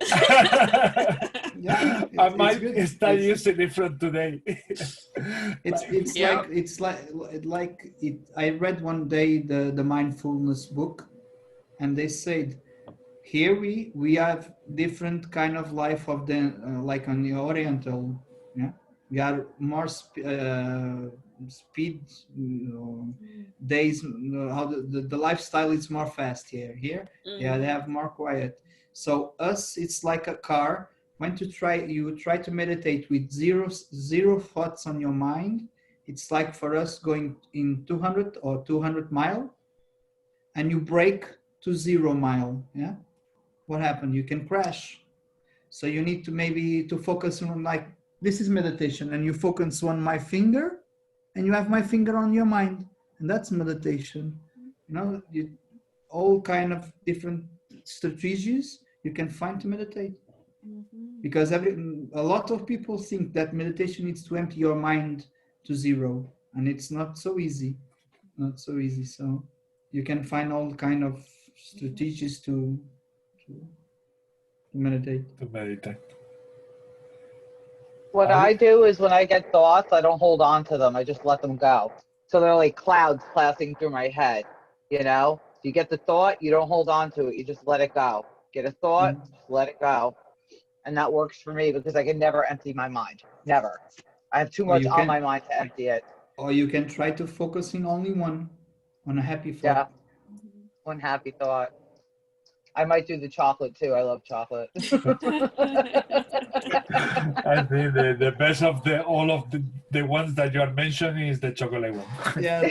Yeah, I might start using it from today. I read one day the mindfulness book, and they said here we have different kind of life of the like on the Oriental, yeah, we are more speed days, how the lifestyle is more fast here. Yeah, they have more quiet. So us, it's like a car. When you try to meditate with zero thoughts on your mind, It's like for us going in 200 or 200 mile, and you break to 0 mile. Yeah, what happened? You can crash. So you need to maybe to focus on, like, this is meditation, and you focus on my finger, and you have my finger on your mind, and that's meditation. You know, all kind of different strategies you can find to meditate. Because a lot of people think that meditation needs to empty your mind to 0, and it's not so easy. Not so easy. So you can find all kind of strategies to meditate. To meditate. What I do is when I get thoughts, I don't hold on to them. I just let them go. So they're like clouds passing through my head, you know? You get the thought, you don't hold on to it. You just let it go. Get a thought, just let it go. And that works for me because I can never empty my mind. Never. I have too much on my mind to empty it. Or you can try to focus in only one, on a happy thought. Yeah. One happy thought. I might do the chocolate too. I love chocolate. I think the best of all of the ones that you are mentioning is the chocolate one. Yeah,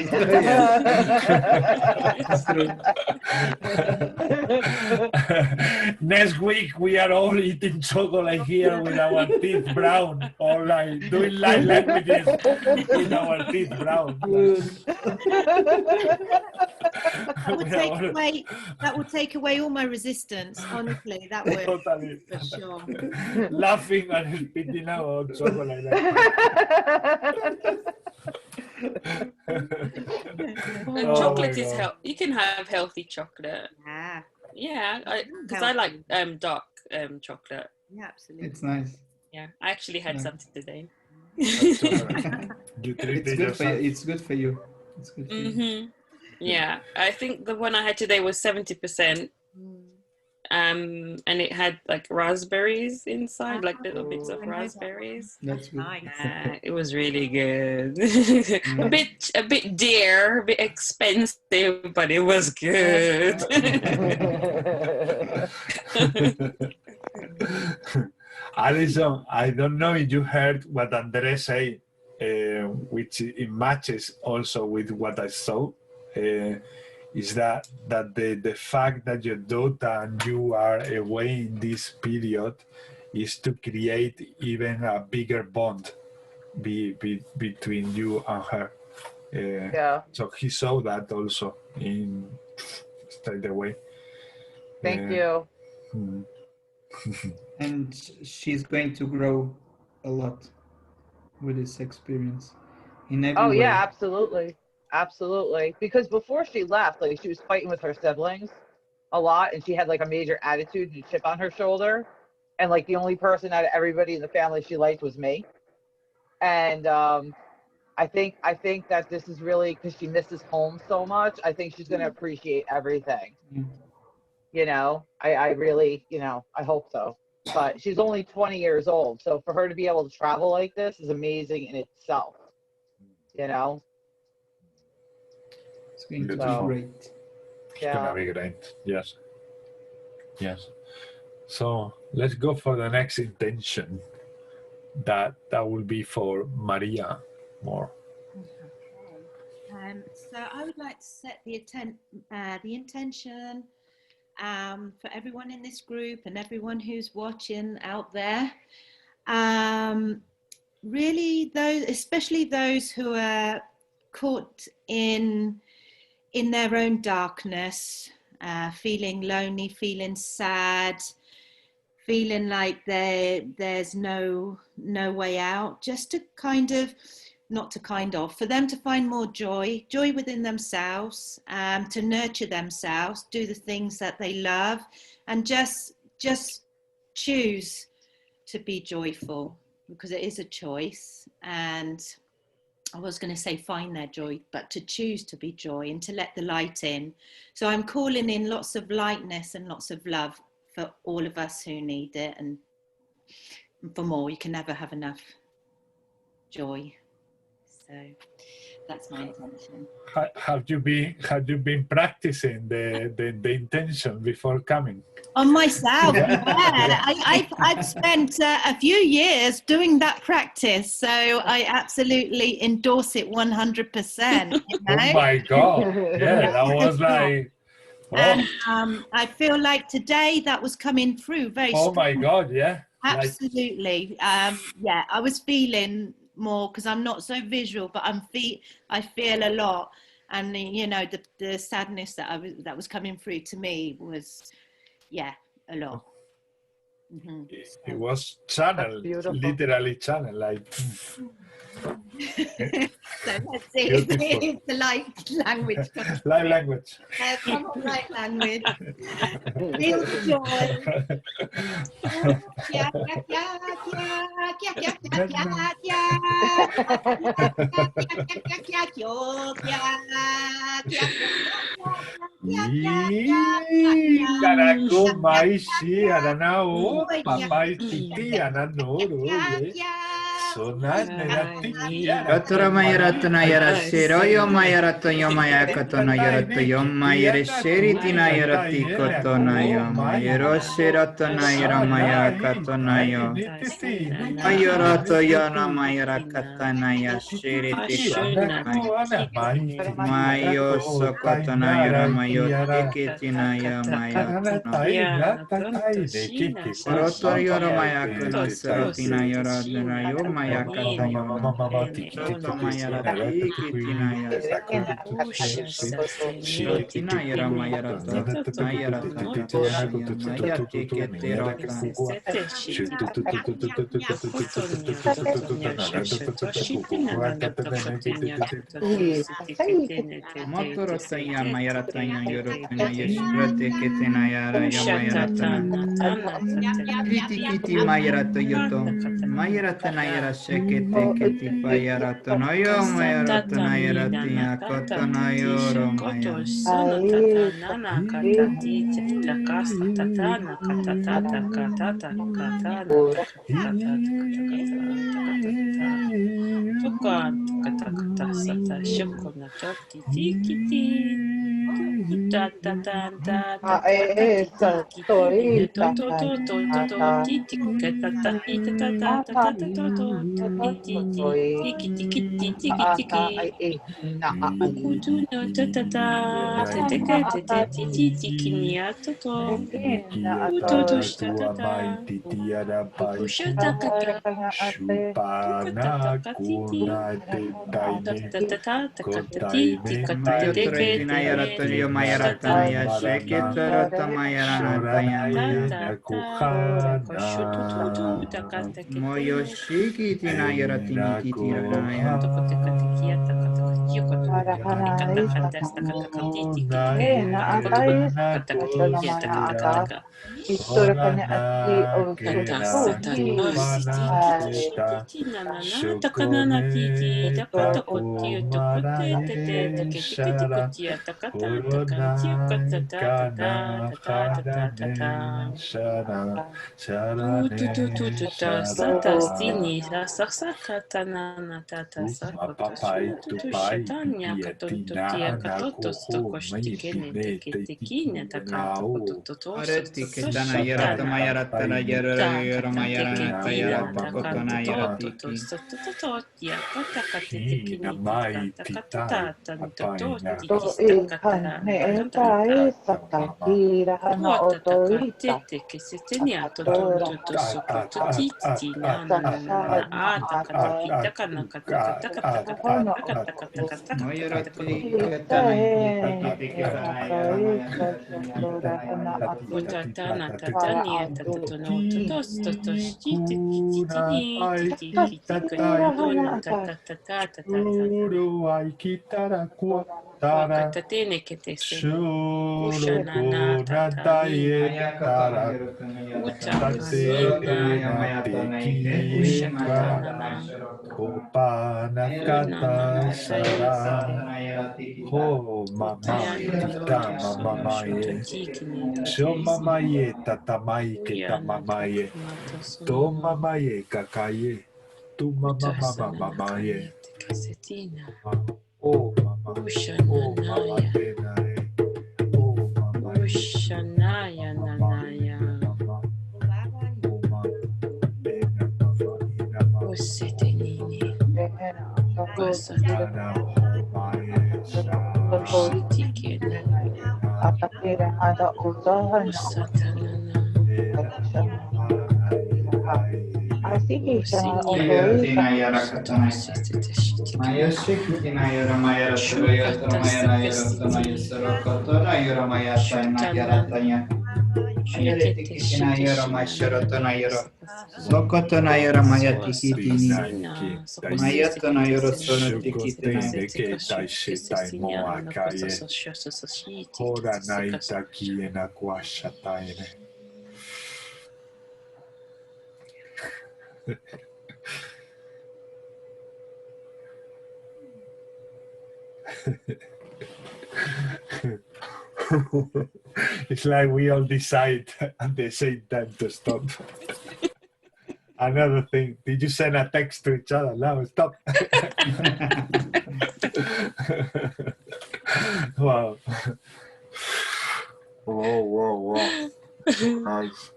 that's true. Next week we are all eating chocolate here with our teeth brown, or like doing light languages with our teeth brown. That would take away all my resistance, honestly, that would. Totally. For sure. Laughing and speaking about chocolate. Chocolate is healthy. You can have healthy chocolate. Yeah, because I like dark chocolate. Yeah, absolutely. It's nice. Yeah, I actually had some today. It's good for you. It's good for you. It's good for you. Yeah, I think the one I had today was 70%. And it had like raspberries inside, like little bits of raspberries. That's good. Nice. It was really good. a bit dear, a bit expensive, but it was good. Alison, I don't know if you heard what Andres said, which it matches also with what I saw. Is that the fact that your daughter and you are away in this period is to create even a bigger bond between you and her. Yeah. So he saw that also in straight away. Thank you. And she's going to grow a lot with this experience in every way. Yeah, absolutely. Absolutely. Because before she left, like, she was fighting with her siblings a lot, and she had like a major attitude and a chip on her shoulder. And like the only person out of everybody in the family she liked was me. And I think that this is really because she misses home so much. I think she's going to appreciate everything. You know, I really, you know, I hope so. But she's only 20 years old. So for her to be able to travel like this is amazing in itself. You know? It's going to be great. It's gonna be great. Yes. Yes. So let's go for the next intention. That will be for Maria more. Okay. So I would like to set the intention for everyone in this group and everyone who's watching out there. Really, especially those who are caught in their own darkness, feeling lonely, feeling sad, feeling like there's no way out, just to for them to find more joy within themselves, to nurture themselves, do the things that they love, and just choose to be joyful, because it is a choice. And I was going to say find their joy, but to choose to be joy and to let the light in. So I'm calling in lots of lightness and lots of love for all of us who need it, and for more. You can never have enough joy. So That's my intention. Have you been practicing the intention before coming? On myself, Yeah. yeah. I've spent a few years doing that practice, so I absolutely endorse it 100%. You know? Oh my God! Yeah, that was like, oh, And I feel like today that was coming through very oh my strong. God! Yeah, like, Absolutely. Yeah, I was feeling more because I'm not so visual, but I feel a lot, and you know the sadness that was coming through to me was, yeah, a lot. Mm-hmm. it was channel, literally channel, like. So let's see if the light language comes. Light language. Come on, light language. Feel the joy. Yeah, yeah, yeah, yeah, yeah, yeah, yeah, Caraco, maishi, aranao, papai, titi, ananoro, Ratara Mayaratana Yarashiro, Yomayarato Yomayakatona Yarato Yomayarishiritina Yarati Kotona Yomayaroshiratona Yaramayakatona Yo Mayarato Yana Mayarakatana Yashiriti Mayo Sokotona Yaramayo Tikitina Yamayatona Roto Yoromayakuna Seratina Yoradana Yomayakata Mayaratonayo, Mayaratonayaratia, Cotonayoro, Oh, mama, tita, mamaye. Sho mamaye, tatamaye, ketamamaye. To mamaye, kakaye. Tu mama, mamaye. Oh, mama. Oh, mama. Oh, mama. Ushanaya Nanaya. Usitinini. Wasatana. Ushitikini. Usatanana. Sokotonayara Mayatihitini. Mayatonayara Sonotikite. It's like we all decide at the same time to stop. Another thing, did you send a text to each other? No, stop. Wow. Whoa. Nice.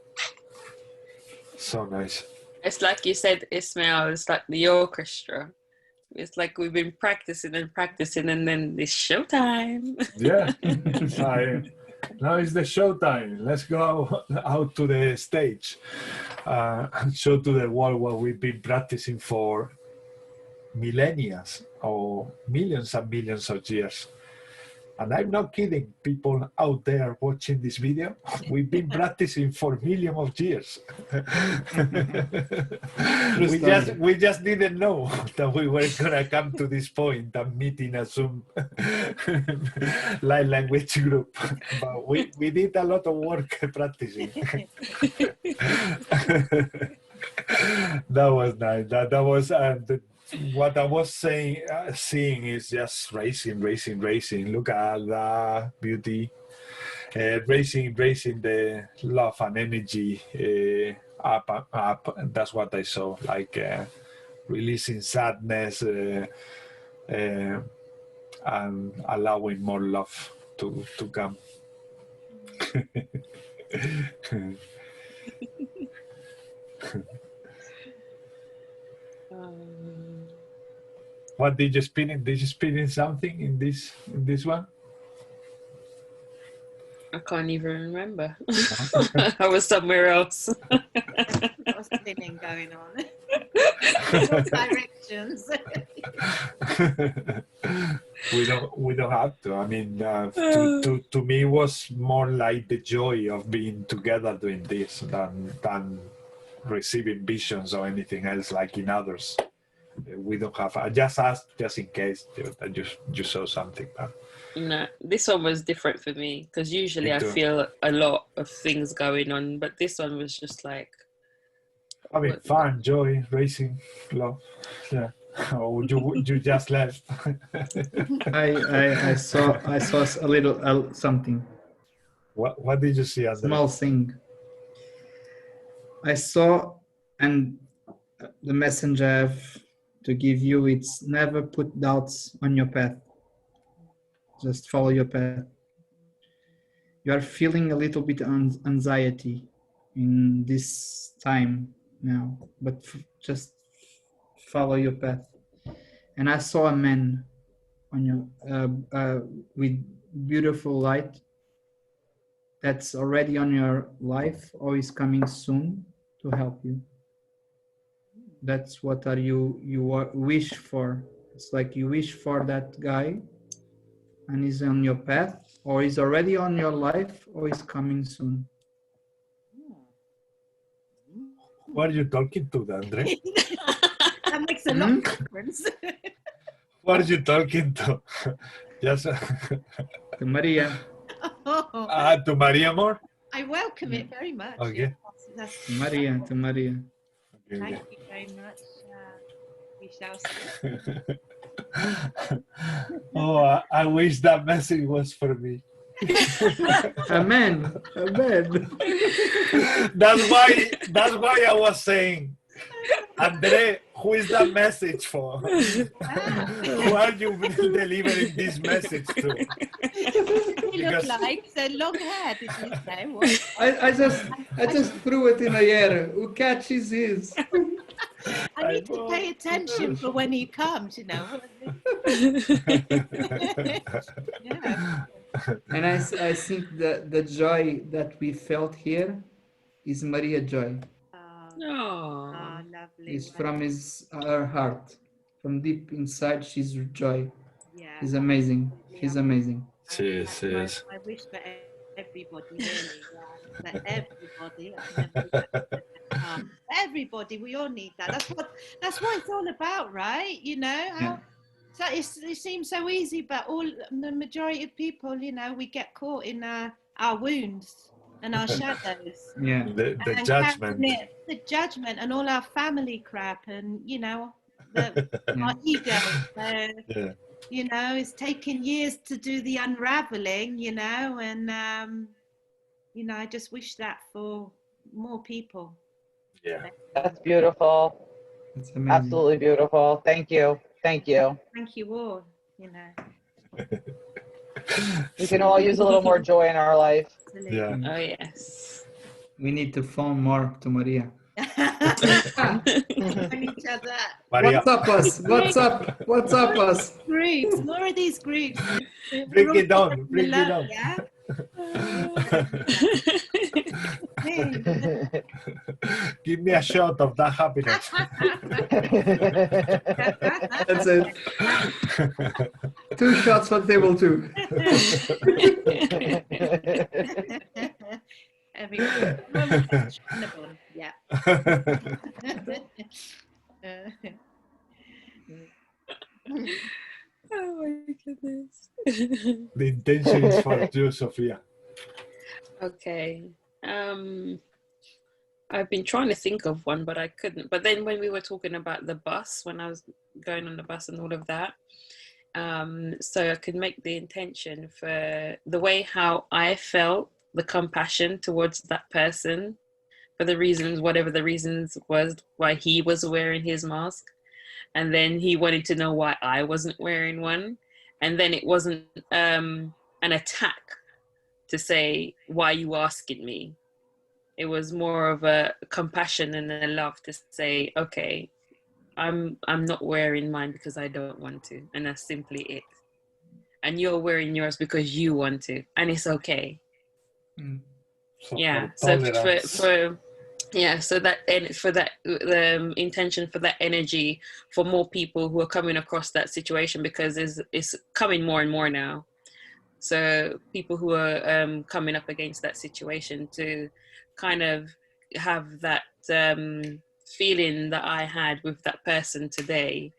So nice. It's like you said, Ismael, it's like the orchestra. It's like we've been practicing and then it's showtime. Yeah. Now it's the showtime. Let's go out to the stage and show to the world what we've been practicing for millennia or millions and millions of years. And I'm not kidding, people out there watching this video. We've been practicing for millions of years. we just didn't know that we were gonna come to this point and meet in a Zoom light language group. But we did a lot of work practicing. That was nice. That was what I was seeing is just racing. Look at the beauty. Racing the love and energy up. That's what I saw, like releasing sadness and allowing more love to come. What did you experience? Did you experience something in this one? I can't even remember. I was somewhere else. There was spinning going on. All directions. we don't have to. I mean, to me, it was more like the joy of being together doing this than receiving visions or anything else like in others. We don't have. I just asked just in case that you saw something. But no, this one was different for me because usually I feel a lot of things going on, but this one was just like having fun, joy, racing, love. Yeah. Or you just left. I saw a little something. What did you see? Andre? Small thing. I saw, and the message I have to give you, it's never put doubts on your path. Just follow your path. You are feeling a little bit anxiety in this time now, but just follow your path. And I saw a man on your with beautiful light that's already on your life or is coming soon to help you. That's what you wish for. It's like you wish for that guy and he's on your path, or he's already on your life, or he's coming soon. What are you talking to, Andre? That makes a lot of difference. What are you talking to? Just To Maria. To Maria more? I welcome it very much. Okay. To Maria. Okay, Thank you very much. We shall see. Oh, I wish that message was for me. Amen. That's why I was saying, Andre, Who is that message for? Who are you delivering this message to? He looked like so long hair, did you say? What? I just threw it in the air. Who catches his? I need to pay attention for when he comes, you know. Yeah. And I think that the joy that we felt here is Maria joy. Oh, lovely. It's from her heart. From deep inside, she's joy. Yeah. She's amazing. She's amazing. She is. I wish for everybody, really. For everybody. Everybody, we all need that. That's what it's all about, right? You know, how so it seems so easy, but the majority of people, you know, we get caught in our wounds and our shadows. Yeah. The judgment. The judgment and all our family crap, and you know, our ego. You know, it's taken years to do the unraveling. You know, and you know, I just wish that for more people. Yeah. That's beautiful. It's amazing. Absolutely beautiful. Thank you. Thank you. Thank you all. You know. We can all use a little more joy in our life. Absolutely. Yeah. Oh, yes. We need to phone more to Maria. On each other. Maria, What's up, us? What's up? What's up, us? Groups, more of these groups. bring it down. Bring it down. Yeah. Give me a shot of that happiness. That's it. 2 shots for table 2. Everyone. Yeah. Oh my goodness. The intention is for you, Sophia. Okay. I've been trying to think of one, but I couldn't. But then when we were talking about the bus, when I was going on the bus and all of that, so I could make the intention for the way how I felt, the compassion towards that person, for the reasons, whatever the reasons was, why he was wearing his mask. And then he wanted to know why I wasn't wearing one. And then it wasn't an attack to say, why are you asking me? It was more of a compassion and a love to say, okay, I'm not wearing mine because I don't want to. And that's simply it. And you're wearing yours because you want to. And it's okay. So Yeah. for So tolerance. so that, and for that, the intention for that energy for more people who are coming across that situation, because it's coming more and more now. So people who are coming up against that situation to kind of have that feeling that I had with that person today,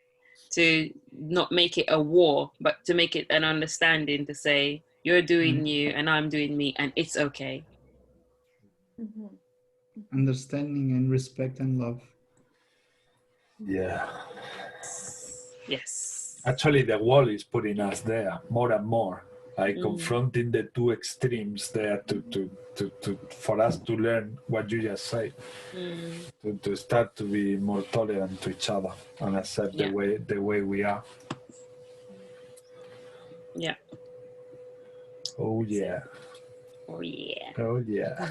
to not make it a war, but to make it an understanding, to say, you're doing you and I'm doing me, and it's okay. Understanding and respect and love. Yeah. Yes. Actually, the wall is putting us there more and more, like confronting the two extremes there to for us to learn what you just said, to start to be more tolerant to each other and accept the way we are. Yeah. Oh yeah. Oh yeah. Oh yeah.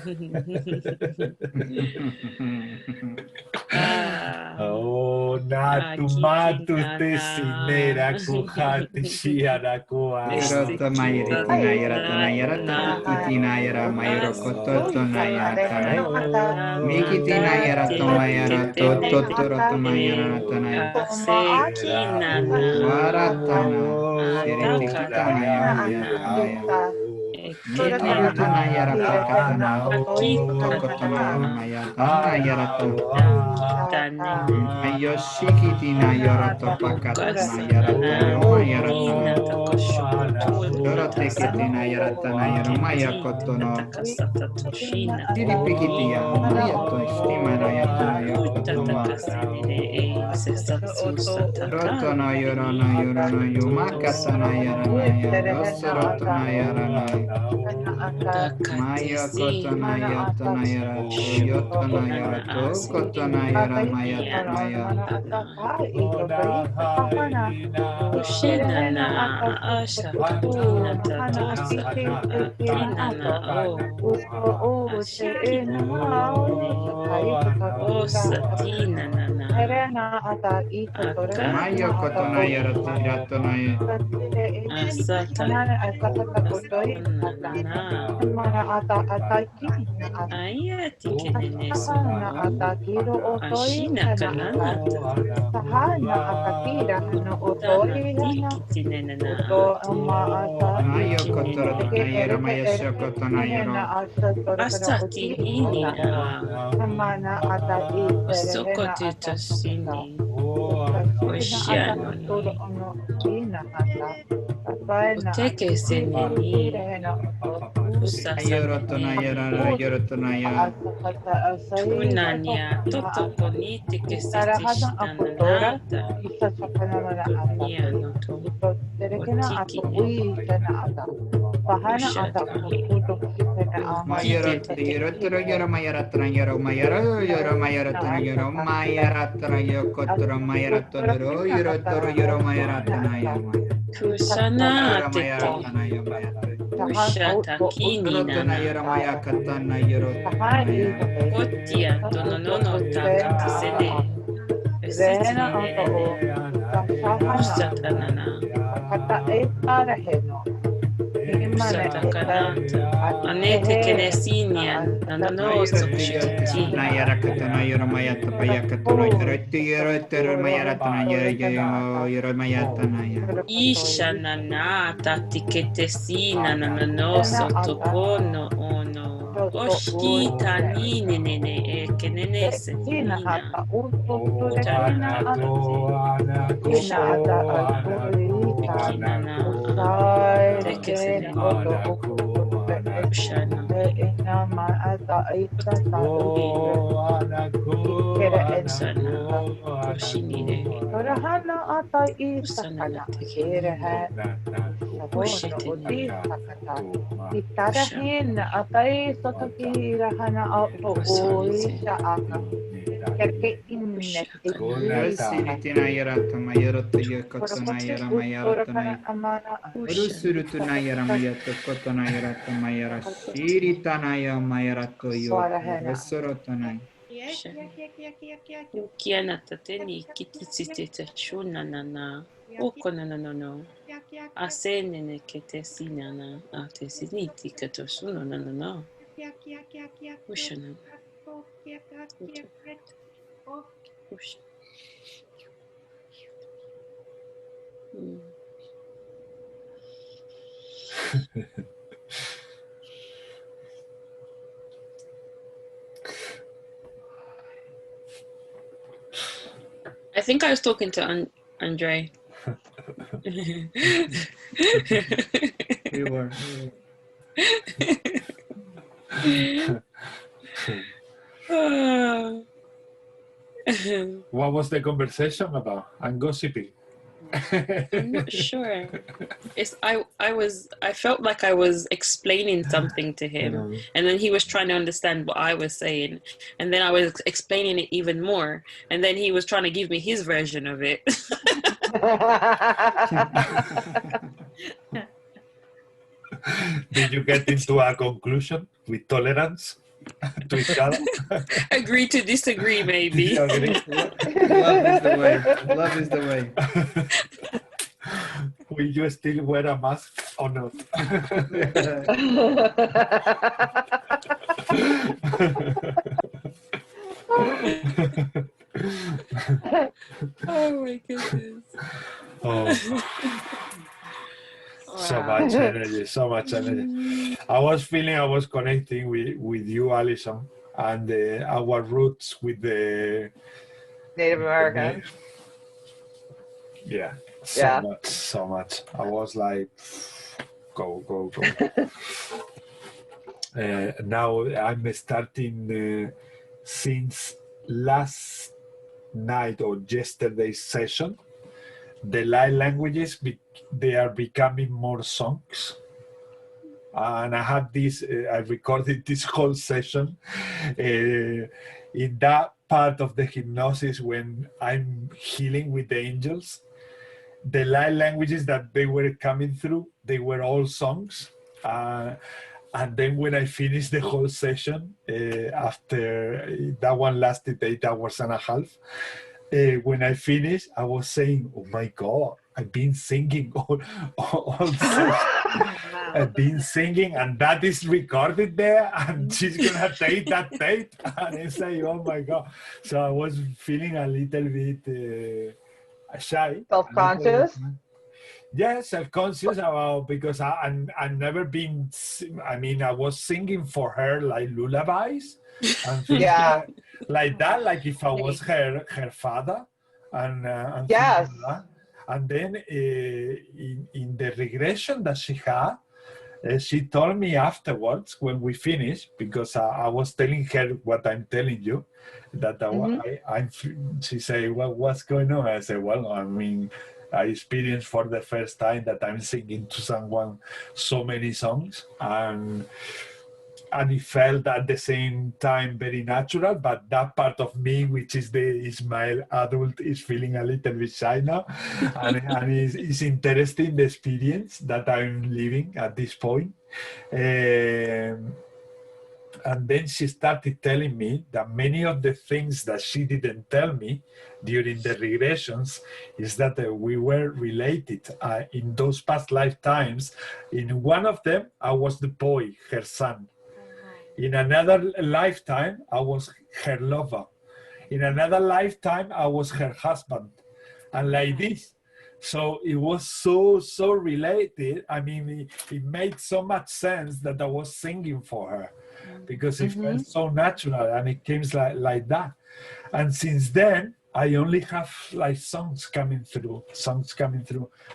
Oh natu te sinera kuhati shiara Yarata mayre tina yarata na yarata kiki tina yara mayro kototo na yarata na miki tina yarato mayarato totoro to mayarata na warata na siriti kita na yarata Kirutana yara pakatana, tokotana mayatana yarata. Ayoshikitina yarata pakatana yarata yoma yarata. Dorotekitina yaratana yaramaya kotono. Siripikitia, mayato ishtimana yatana yakotoma. Rotona yorona yorona yumakatana yarana yarosarotana yarana. Maya Kotanaya Tanayara Yotanayara To Kotanayara Maya Tanaya Ushenana asha katina tatosa akinana o ashikinana osatina nana Maya Kotanayara Tiratanaya asata nana ayati keneneso ashina kanana tana tiki tinenana Maya Kotanayara Maya Shakotanayara asati inina osokotita sini oshiano oteke seni usasa Yorotanayara Yorotanaya tunania toto konite ke sesishnanata dunia no to otiki Yara Mayaratana Yara Mayara Yara Mayaratana Yara Mayaratana Yokotra Mayaratonero Yorotoro Yara Mayaratana Yamaya kusana tete Mayaratana Yamaya ushata kini Rotana Yara Mayakatana Yorotana otia tononono takati sene esiti nene usatanana usatakanata anete kenesinian nanono sokushititi Nayara Katana Yara Mayata Payakatana Yara Mayaratana Yara Mayatana ishanana tatiketesina nanono sotokono ono oshita nini nene ekenene senina Kinana tekesene ushana usana oshinire usana na tekene ushitene ushana osonise Siritina Yaratama Yarata Yakotana Yara Mayaratana Urusurutuna Yara Mayata Kotana Yaratama Yara Shiritana Mayarato Yosorotana Kiana tateni kititsitete shuna nana oko no asenene ketesina na atesiniti ketosuno no ushana ush I think I was talking to Andre. We were. What was the conversation about? I'm gossiping. I'm not sure. I felt like I was explaining something to him, and then he was trying to understand what I was saying, and then I was explaining it even more, and then he was trying to give me his version of it. Did you get into a conclusion with tolerance to each other? Agree to disagree, maybe. Love is the way. Love is the way. Will you still wear a mask or not? Oh my goodness. Oh. So much energy, so much energy. I was feeling I was connecting with you, Alison, and our roots with the Native Americans. Yeah, Yeah. so much. I was like, go. Now I'm starting since last night or yesterday's session. The light languages, they are becoming more songs. And I had this, I recorded this whole session in that part of the hypnosis when I'm healing with the angels. The light languages that they were coming through, they were all songs. And then when I finished the whole session, after that one lasted 8 hours and a half, when I finished, I was saying, oh my God, I've been singing all session. Wow. I've been singing, and that is recorded there, and she's gonna take that tape. And it's like, oh my God. So I was feeling a little bit shy. Self-conscious? Yeah, self-conscious about, because I've never been, I mean, I was singing for her like lullabies and things Yeah. like that, like if I was her father, and Yes. things like that. And then in the regression that she had, she told me afterwards when we finished, because I was telling her what I'm telling you, that she said, well, what's going on? I said, well, I mean, I experienced for the first time that I'm singing to someone so many songs, and it felt at the same time very natural, but that part of me, which is the Ismael adult, is feeling a little bit shy now, and it's interesting the experience that I'm living at this point. And then she started telling me that many of the things that she didn't tell me during the regressions is that we were related in those past lifetimes. In one of them, I was the boy, her son. In another lifetime, I was her lover. In another lifetime, I was her husband. And like this. So it was so related. I mean, it made so much sense that I was singing for her, because it felt so natural, and it came like that. And since then, I only have like songs coming through.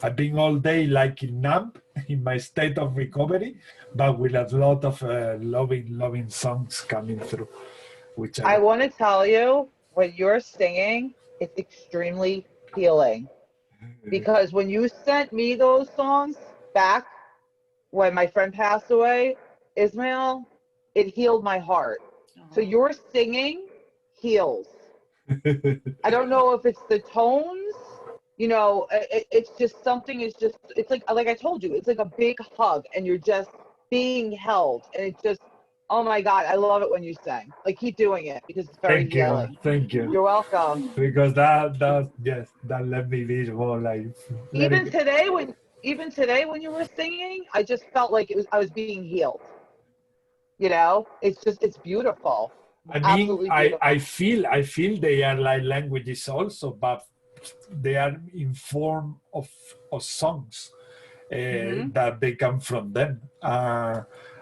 I've been all day like numb in my state of recovery, but with a lot of loving songs coming through. Which I want to tell you, when you're singing, it's extremely healing. Because when you sent me those songs back when my friend passed away, Ismael, it healed my heart. So your singing heals. I don't know if it's the tones, you know, it's just something is just, it's like I told you, it's like a big hug and you're just being held. And it's just, oh my God, I love it when you sing. Like, keep doing it because it's very healing. Thank you. You're welcome. Because that let me be more like. Even today when you were singing, I just felt like I was being healed. You know, it's beautiful. I mean, I feel they are like languages also, but they are in form of songs that they come from them.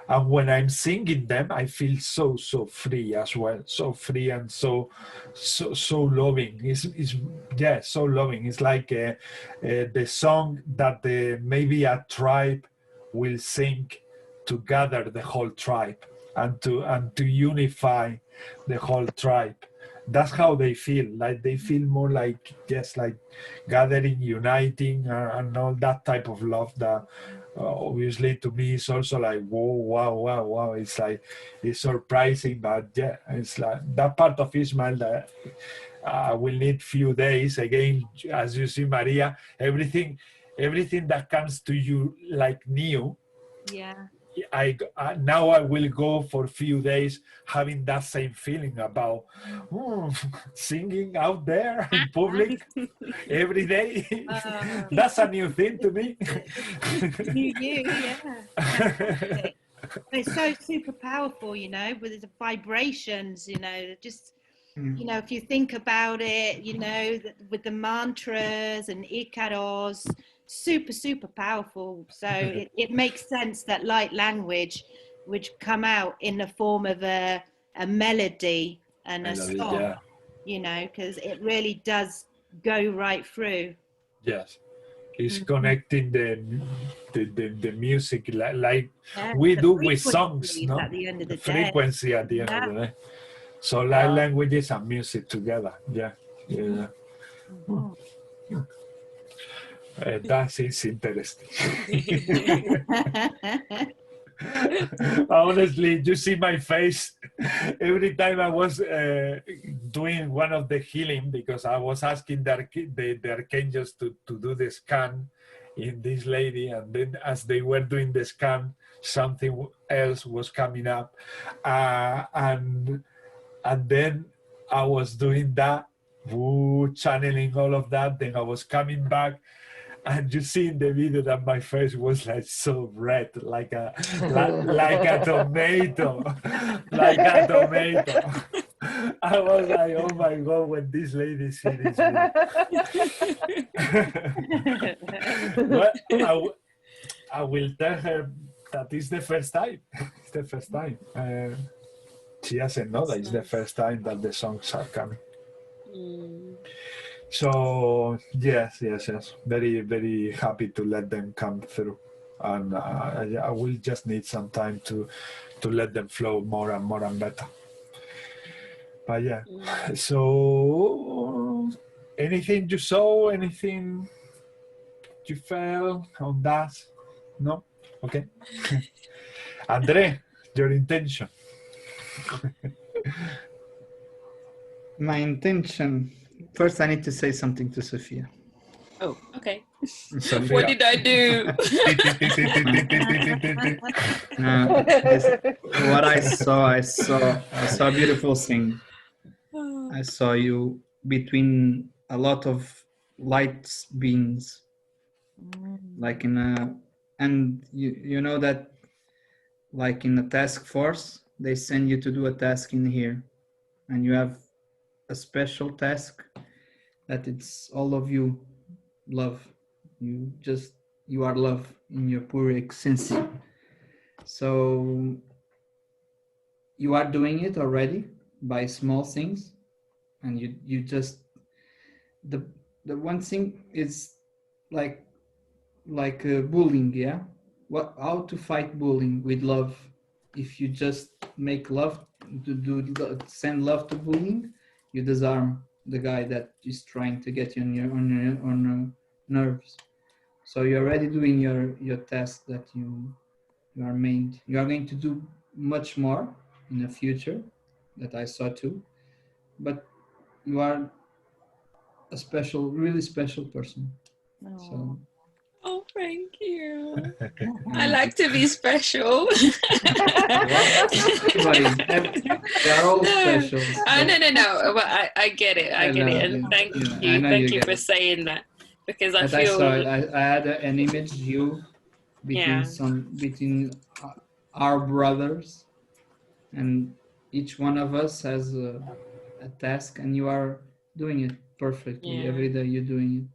And when I'm singing them, I feel so free as well, so free and so loving. It's so loving. It's like the song that maybe a tribe will sing to gather the whole tribe and to unify the whole tribe. That's how they feel. Like they feel more like just like gathering, uniting, and all that type of love that. Obviously to me it's also like wow, it's like it's surprising, but yeah, it's like that part of Ismael that will need few days. Again, as you see, Maria, everything that comes to you like new, now I will go for a few days having that same feeling about singing out there in public every day. That's a new thing to me. It's so super powerful, you know, with the vibrations, you know, just, you know, if you think about it, you know, with the mantras and ikaros, super powerful. So it makes sense that light language would come out in the form of a melody and a song, you know, because it really does go right through. Yes, it's connecting the music like we do with songs, no? At the end of the frequency at the end of the day. So light languages and music together. That is interesting. Honestly, you see my face every time I was doing one of the healing, because I was asking the archangels to do the scan in this lady, and then as they were doing the scan, something else was coming up, and then I was doing that, channeling all of that. Then I was coming back, and you see in the video that my face was like so red, like a tomato, like a tomato. I was like, oh my God, when this lady see this video. But I will tell her that it's the first time. It's the first time. She doesn't know that it's the first time that the songs are coming. So yes, very, very happy to let them come through, and I will just need some time to let them flow more and more and better. But yeah, so anything you saw, anything you felt on that? No? Okay. Andre, your intention. My intention. First, I need to say something to Sophia. Oh, okay. Sophia. What did I do? What I saw a beautiful thing. I saw you between a lot of light beings, like in a, and you know that, like in a task force, they send you to do a task in here, and you have a special task that it's all of you love. You are love in your pure essence. So you are doing it already by small things, and you just, the one thing is like bullying, yeah. How to fight bullying with love? If you just make love, send love to bullying, you disarm the guy that is trying to get you on your nerves. So you're already doing your task that you are made. You are going to do much more in the future, that I saw too. But you are a special, really special person. So. Oh, thank you. I like to be special. They're all special. No. But I get it. I get it. And thank you. Thank you for saying that. Because I feel... I had an image you between our brothers, and each one of us has a task, and you are doing it perfectly. Every day you're doing it.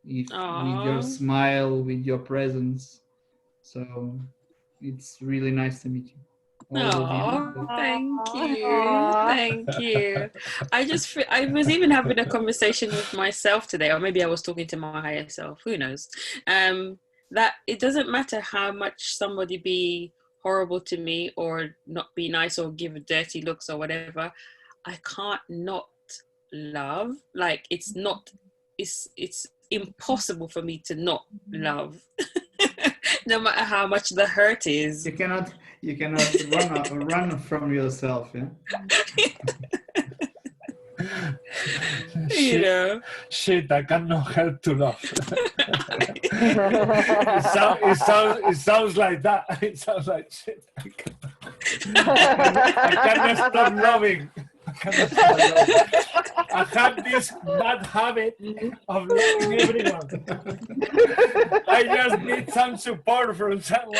With your smile, with your presence. So it's really nice to meet you. Thank you. I was even having a conversation with myself today, or maybe I was talking to my higher self, who knows, that it doesn't matter how much somebody be horrible to me or not be nice or give dirty looks or whatever, I can't not love. Like it's impossible for me to not love. No matter how much the hurt is. You cannot run from yourself, yeah? You know. Shit, I cannot help to love. It sounds like that. It sounds like shit. I cannot stop loving. I have this bad habit of loving everyone. I just need some support from someone.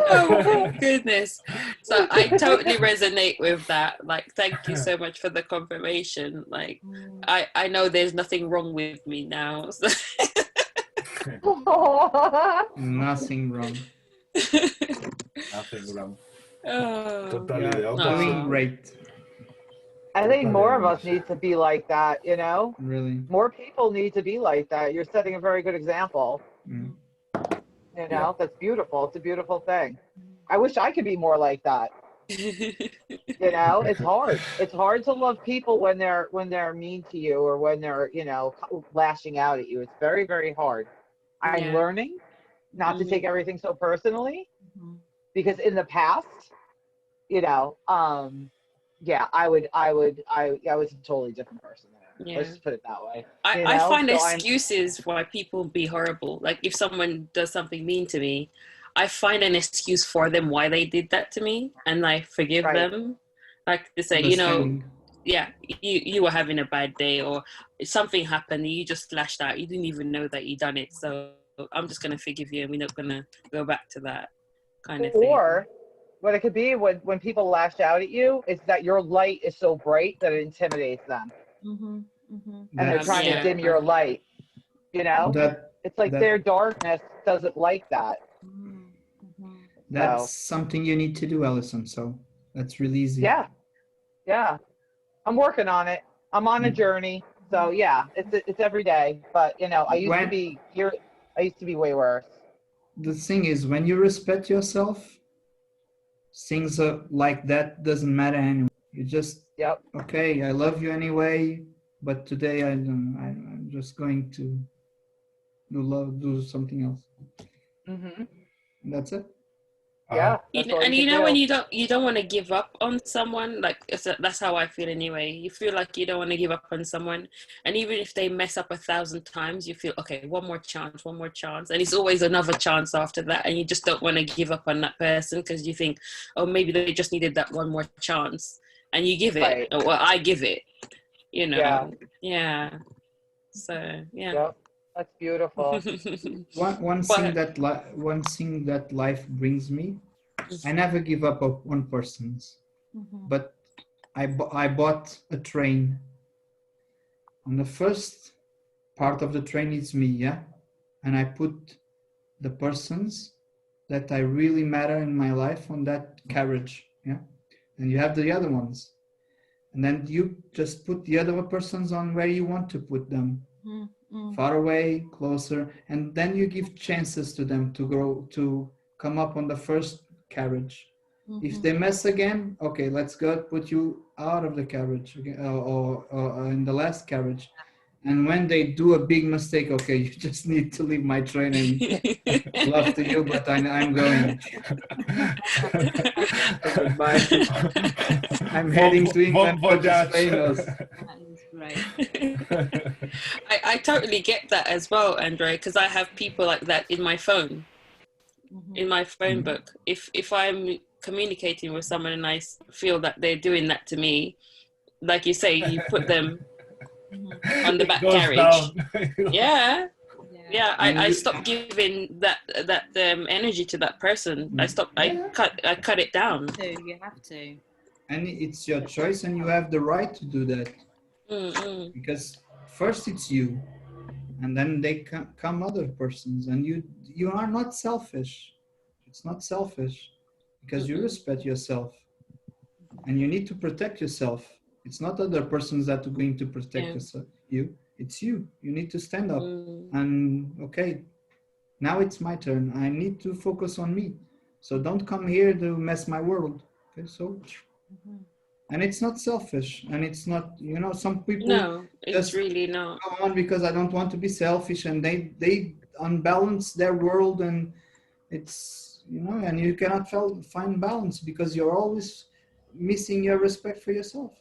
Oh my goodness. So I totally resonate with that. Like, thank you so much for the confirmation. Like, I know there's nothing wrong with me now. So. Nothing wrong. Nothing wrong. Totally doing great. I think more of us need to be like that, you know? Really? More people need to be like that. You're setting a very good example. You know, that's beautiful. It's a beautiful thing. I wish I could be more like that. You know, it's hard. It's hard to love people when they're mean to you or when they're, you know, lashing out at you. It's very, very hard. I'm Yeah. learning not to take everything so personally, Mhm. because in the past, you know, yeah, I was a totally different person there. Yeah. Let's just put it that way. You I know? find So excuses why people be horrible. Like if someone does something mean to me, I find an excuse for them why they did that to me, and I forgive Right. them. Like to say, you know, Understanding. yeah, you were having a bad day or something happened, you just lashed out. You didn't even know that you done it, so I'm just gonna forgive you, and we're not gonna go back to that kind of thing. Or what it could be when people lash out at you is that your light is so bright that it intimidates them, Mhm. Mhm. and they're trying yeah. to dim your light. You know, it's like that- their darkness doesn't like that. Mhm. Mhm. That's So, something you need to do, Alison. So that's really easy. yeah, yeah. I'm working on it. I'm on a journey. So yeah, it's every day. But you know, I used to be way worse. The thing is, when you respect yourself, things like that doesn't matter anymore. You just, Yep. okay, I love you anyway, but today I'm just going to do something else. Mm-hmm. And that's it. Yeah. That's all And you you can know do. when you don't want to give up on someone, like that's how I feel anyway. You feel like you don't want to give up on someone, and even if they mess up 1,000 times, you feel okay, one more chance, and it's always another chance after that, and you just don't want to give up on that person because you think, oh, maybe they just needed that one more chance, and you give it, Right. or well, I give it, you know, Yeah. So yeah. Yep. That's beautiful. One thing that life brings me, I never give up on one person's, but I bought a train, and the first part of the train is me, yeah, and I put the persons that I really matter in my life on that carriage, yeah, and you have the other ones, and then you just put the other persons on where you want to put them. Far away, closer, and then you give chances to them to grow, to come up on the first carriage. If they mess again, okay, let's go put you out of the carriage again, or in the last carriage. And when they do a big mistake, okay, you just need to leave my train, and love to you, but I'm going. Goodbye. I'm heading to England for the Spanos. Right. I totally get that as well, Andre, because I have people like that in my phone, in my phone book. If I'm communicating with someone and I feel that they're doing that to me, like you say, you put them on the back carriage. Yeah. I stopped giving that energy to that person. I cut it down. You have to. And it's your choice, and you have the right to do that. Because first it's you, and then they come other persons, and you are not selfish. It's not selfish, because you respect yourself, and you need to protect yourself. It's not other persons that are going to protect you. It's you. You need to stand up and okay, now it's my turn. I need to focus on me. So don't come here to mess my world. Okay, so. And it's not selfish, and it's not, you know, some people it's really not go on because I don't want to be selfish, and they unbalance their world, and it's, you know, and you cannot find balance because you're always missing your respect for yourself.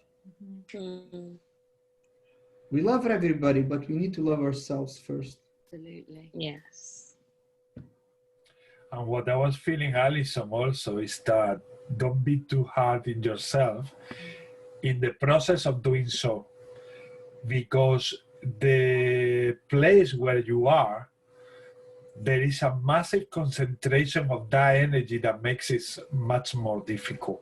We love everybody, but we need to love ourselves first. Absolutely. Yes. And what I was feeling, Alison, also is that don't be too hard on yourself in the process of doing so, because the place where you are, there is a massive concentration of that energy that makes it much more difficult.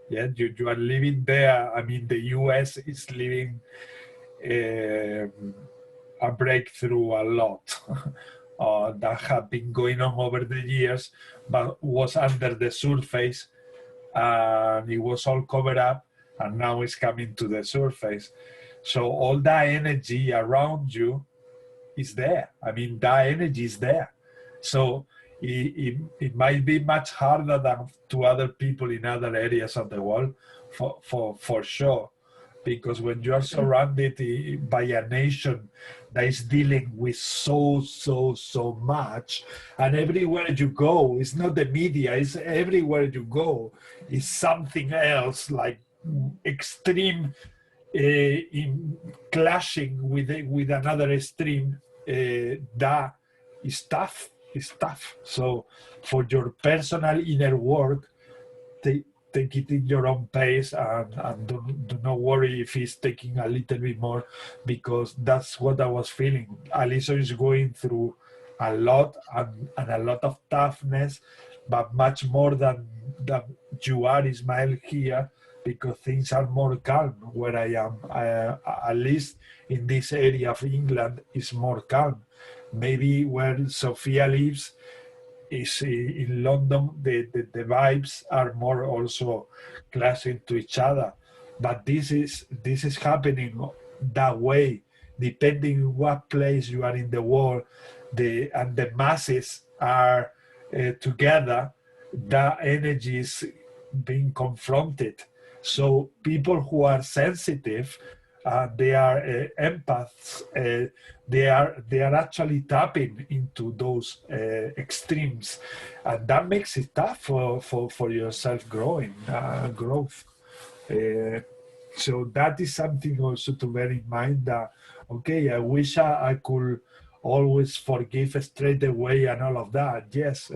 Yeah, you are living there. I mean, the US is living a breakthrough a lot. That have been going on over the years, but was under the surface, and it was all covered up, and now it's coming to the surface. So all that energy around you is there. I mean, that energy is there. So it might be much harder than to other people in other areas of the world, for sure. Because when you are surrounded by a nation that is dealing with so much, and everywhere you go, it's not the media, it's everywhere you go, it's something else, like extreme in clashing with another extreme, that is tough. It's tough. So for your personal inner work, take it in your own pace, and do not worry if it's taking a little bit more, because that's what I was feeling. Alison is going through a lot, and a lot of toughness, but much more than you are, Ismael, here, because things are more calm where I am. At least in this area of England, is more calm. Maybe where Sophia lives is in London, the vibes are more also clashing to each other. But this is happening that way, depending what place you are in the world, and the masses are together, that energy is being confronted. So people who are sensitive, they are empaths, they are actually tapping into those extremes, and that makes it tough for your growth. So that is something also to bear in mind, that okay, I wish I could always forgive straight away and all of that. Yes,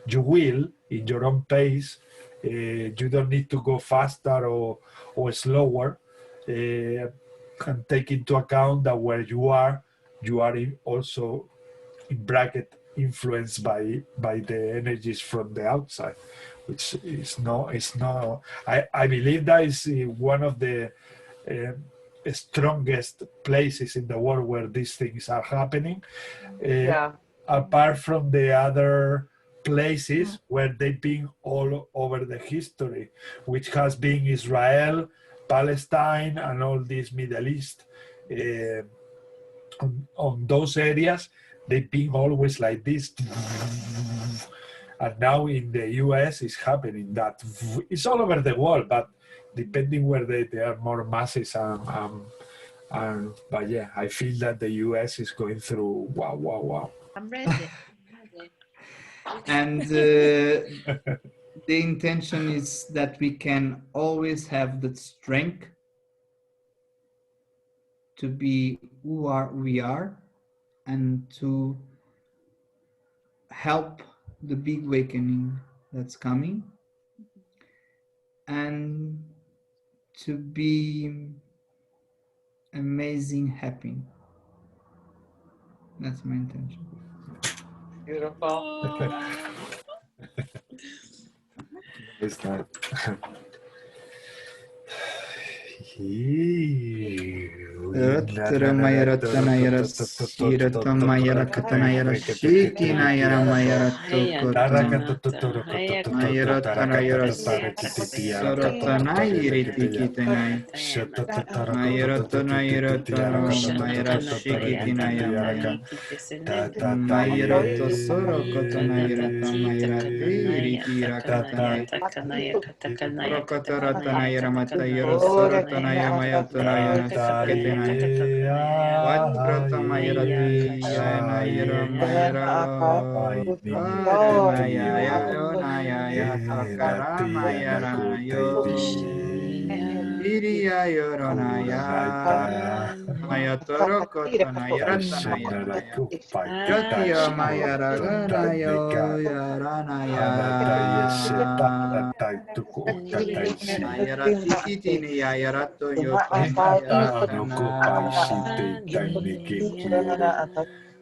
you will in your own pace. You don't need to go faster or slower. And take into account that where you are also in bracket influenced by the energies from the outside, which is not. I believe that is one of the strongest places in the world where these things are happening. Apart from the other places where they've been all over the history, which has been Israel, Palestine, and all this Middle East. On those areas, they've been always like this. And now in the US, it's happening that. It's all over the world, but depending where they are more masses. But yeah, I feel that the US is going through wow. I'm ready. And the intention is that we can always have the strength to be who we are, and to help the big awakening that's coming, and to be amazing happy. That's my intention. Beautiful. It's not.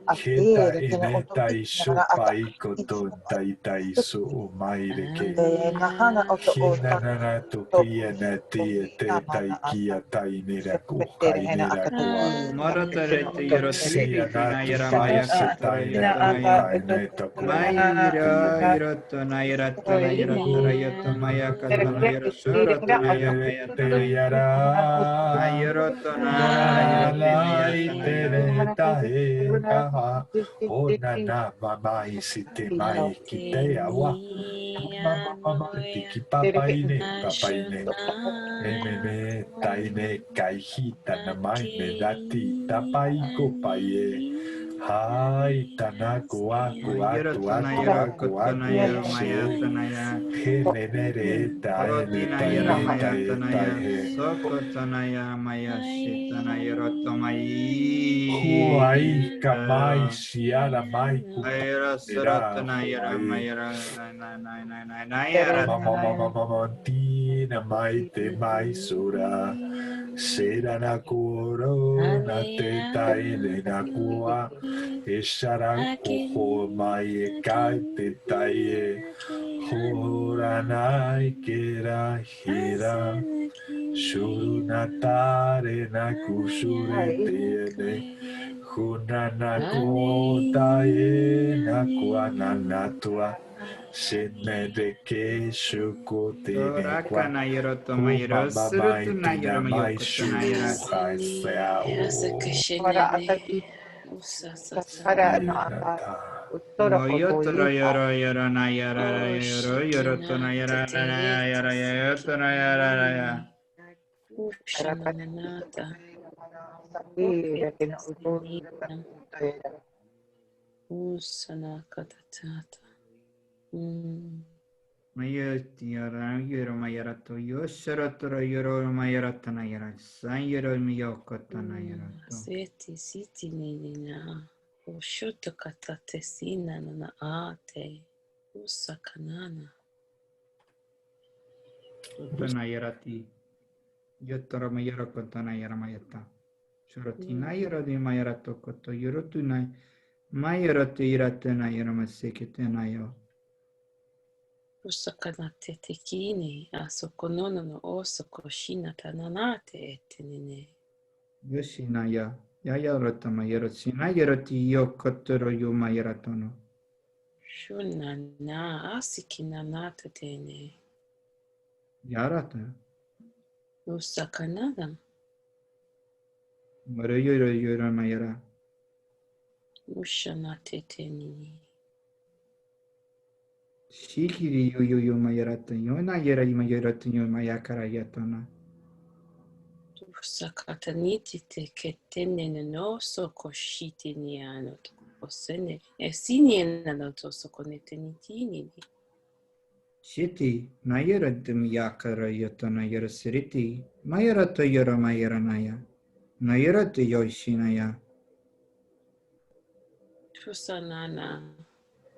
Heta ineta isopa ikotonta ita isu umaireke. Hinanana tukia nati eteta ikia tainera kuhainera kua. Sianatu paisetaina kuhaineta kuhainera. ha o na na mama isite mai kite awa mama mama tiki papa ine me taine kaihita na mai me dati tapai ko paie hai tanako aku atu aku aku aku he menere taine taine taine Sokotanaya Maya Shitanaya Rotomai Huai kamai siara mai Ayra kupera Sorotanaya Huai Mayra mama mama tina mai te mai sura sera na koro na te taine na kua e shara kuho mai e kai te taie hora nai kera hira shuru na tare na kusure tiene huna na kota e na kua na natua Shinme de ke shuko tine kwa Sorakanaya hu Rotomayra mama mai tina Surutunaya mai shuru Mayokotanaya hai sea nata Moyotoraya Yara Nayara Yorotonaya Yara Usana katatata. Mayatiyara Yoro Mayarato Yosharatara Yoro Mayaratana Yara San Yoro Miyokotana Yarato. Siti nina. Ushuto katate sina na ate. Usakanana. Utana Yarati Yotara Mayarokotana Yaramayata. Shuratina Yara de Mayarato Koto Yorotuna Mayarati Ratana Yaramasekitanayo. Usakanate tekini. Asokonono no osoko shina tananate etenine. Yoshinaya Yaya Rotama Yarotsina Yarati Yokotoro Yumayaratono. Shunana asikina nata tene. Yarata. Usakanana. Marayoro Yora Mayara. Ushanate tenini. Shikiri Yuyu Mayarata Yona Yara Mayarata Yumayakara Yatona. Sakataniti te ketene no soko shiti ni ano to osene esini na to soko netenitini. Shiti Nayara Dimyakara Yatona Yara Siriti Mayarata Yara Mayaranaya Nayarata Yoshinaya. Tusanana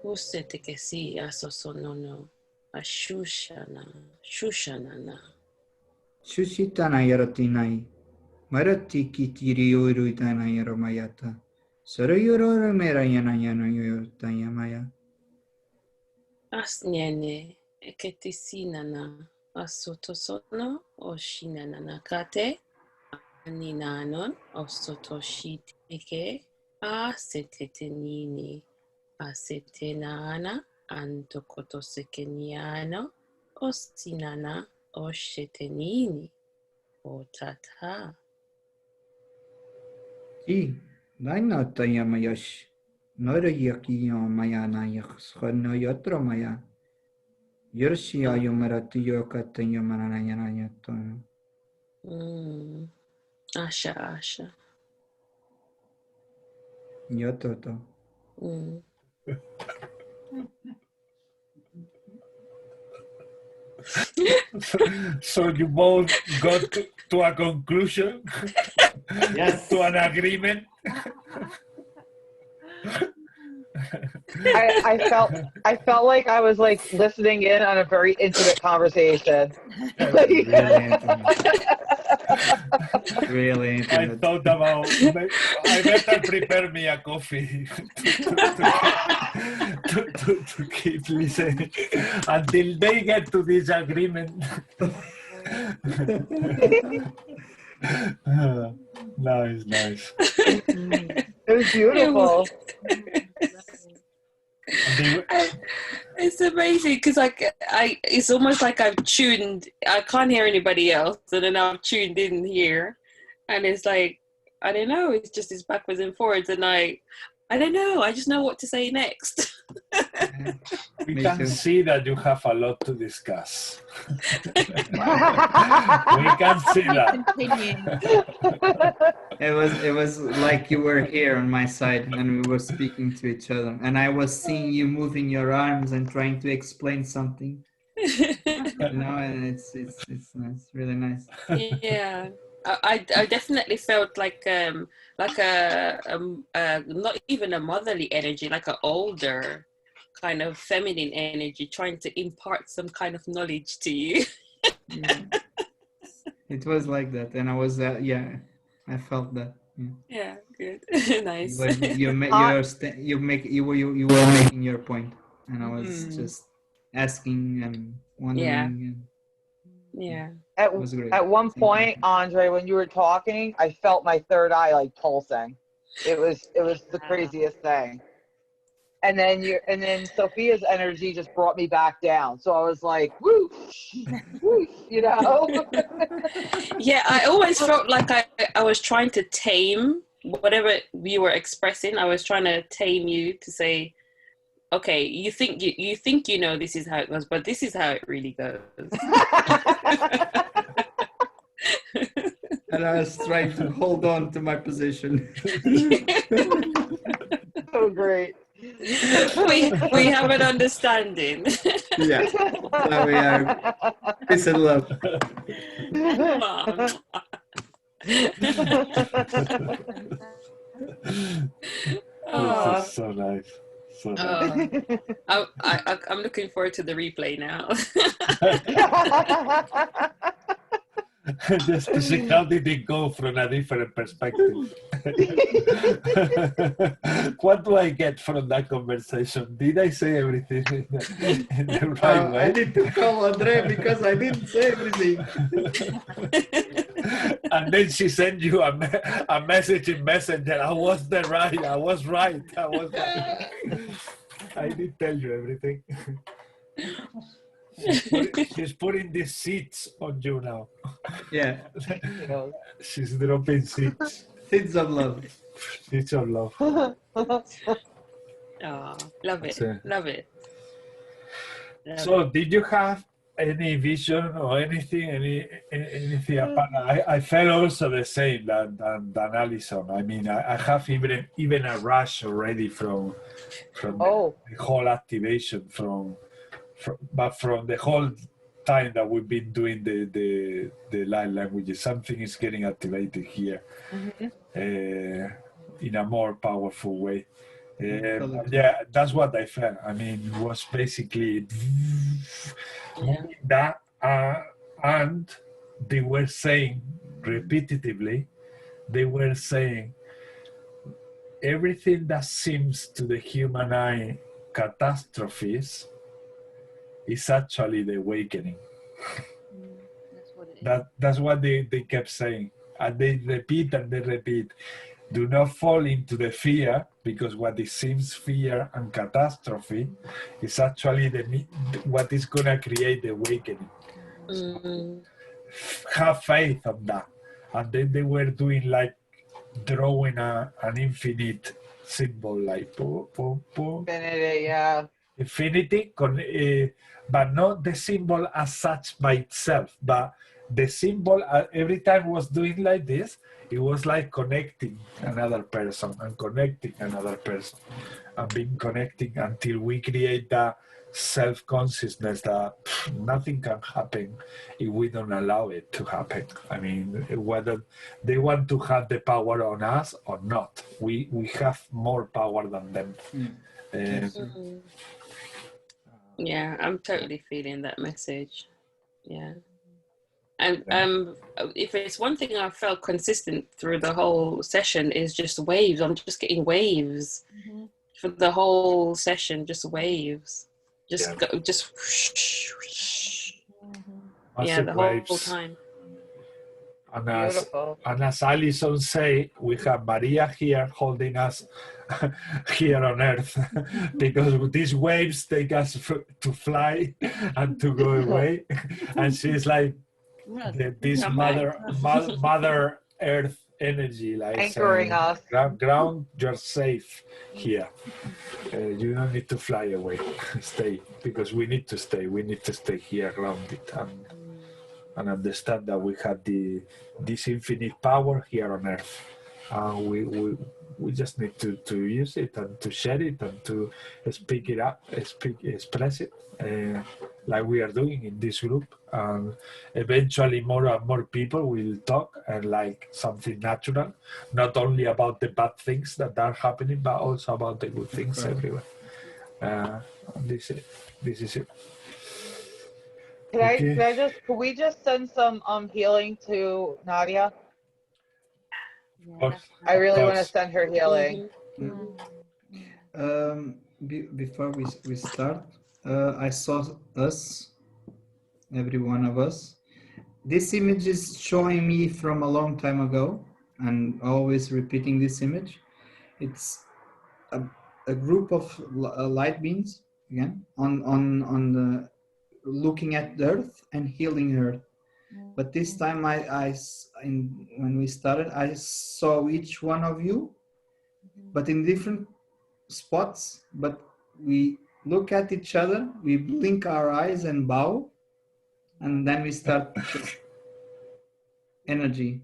usete kesi asosonono shushanana. Shushitana Yaratinai Marati Kitiri Urutana Yaramayata Sarayoro Merayana Yotayamaya. Asnyene eketisinana asotosono oshinana kate aninanon osotoshiti eke asetetenini asetenana antokotosekeniano osinana oshetenini otata. Si, Nainata Yamayash Norayaki Yamayana Yakhano Yatramaya Yershia Yumarati Yokata Yamanayanayaton. Asha. Yototo. So you both got to a conclusion? Yes. To an agreement? I felt like I was like listening in on a very intimate conversation. Really intimate. Really intimate. I thought about, I better prepare me a coffee to keep listening until they get to this agreement. Nice. It was beautiful. It's amazing because it's almost like I've tuned. I can't hear anybody else, and then I've tuned in here, and it's like I don't know. It's just backwards and forwards, and I I don't know. I just know what to say next. We Me can too. see that you have a lot to discuss. We can see that. Continue. It was like you were here on my side and we were speaking to each other, and I was seeing you moving your arms and trying to explain something. You know, and it's really nice. Yeah, I definitely felt like a not even a motherly energy, like an older kind of feminine energy, trying to impart some kind of knowledge to you. Yeah. It was like that, and I was yeah, I felt that. Yeah. Yeah, good, nice. You were making your point, and I was just asking and wondering. Yeah. At, It was great. at one Thank you. point, Andre, when you were talking, I felt my third eye like pulsing. It was the craziest thing. And then Sophia's energy just brought me back down. So I was like, whoosh, whoosh, you know? Yeah, I always felt like I was trying to tame whatever you were expressing. I was trying to tame you to say, okay, you think you know this is how it goes, but this is how it really goes. And I was trying to hold on to my position. So great. we have an understanding. Yeah, so we are peace and love. This is so nice. So nice. I'm looking forward to the replay now. Just to see how did it go from a different perspective. What do I get from that conversation? Did I say everything in the right way? I need to call Andre because I didn't say everything. And then she sent you a message in Messenger. I was right. I was right. I did tell you everything. She's putting these seeds on you now. Yeah, She's dropping seeds. seeds of love. Seeds of love. Oh, love it. That's it. Love it. So, did you have any vision or anything? Anything apart? I felt also the same than Alison. I mean, I have even a rush already from the whole activation but from the whole time that we've been doing the light languages, something is getting activated here in a more powerful way. Yeah, that's what I felt. I mean, it was basically that, and they were saying repetitively, everything that seems to the human eye catastrophes is actually the awakening. That's what they kept saying. And they repeat and they repeat. Do not fall into the fear, because what it seems fear and catastrophe is actually what is going to create the awakening. So have faith on that. And then they were doing like drawing an infinite symbol, like boom, boom, boom. Infinity, yeah. Infinity, but not the symbol as such by itself, but the symbol every time was doing like this, it was like connecting another person and connecting another person and being connecting until we create that self-consciousness that nothing can happen if we don't allow it to happen. I mean, whether they want to have the power on us or not, we have more power than them. Yeah, I'm totally feeling that message. Yeah. And if it's one thing I felt consistent through the whole session is just waves. I'm just getting waves for the whole session, just waves. Just whoosh, whoosh. Yeah, the whole time. And as Alison say, we have Maria here holding us here on Earth, because these waves take us to fly and to go away. And she's like this mother Earth energy, like Anchoring us. ground, you're safe here. You don't need to fly away. Stay, because we need to stay. We need to stay here grounded and understand that we have this infinite power here on earth. We just need to use it and to share it and to speak it up, express it, like we are doing in this group. And eventually more and more people will talk and like something natural, not only about the bad things that are happening, but also about the good things everywhere. This is it. Could we just send some healing to Nadia? Yeah. I really want to send her healing. Before we start, I saw us, every one of us. This image is showing me from a long time ago, and always repeating this image. It's a group of light beings, again, on the looking at the earth and healing earth. But this time when we started, I saw each one of you, but in different spots. But we look at each other, we blink our eyes and bow, and then we start energy.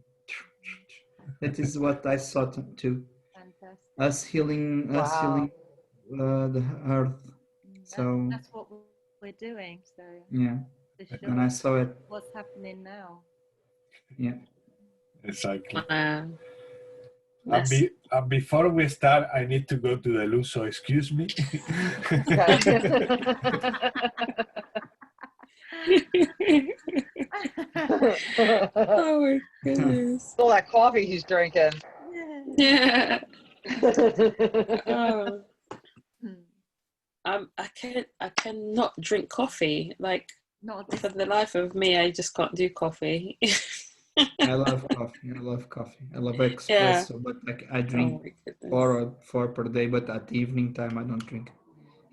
That is what I saw too. Fantastic. Us healing the earth. So that's what we're doing. So yeah, and I saw it. What's happening now? Yeah, exactly. Yes. And before we start, I need to go to the loo, so excuse me. Oh my goodness. All that coffee he's drinking. Yeah. Oh. I cannot drink coffee. Like, Not for the life of me, I just can't do coffee. I love coffee. I love coffee. I love espresso, but like I drink four per day. But at the evening time, I don't drink.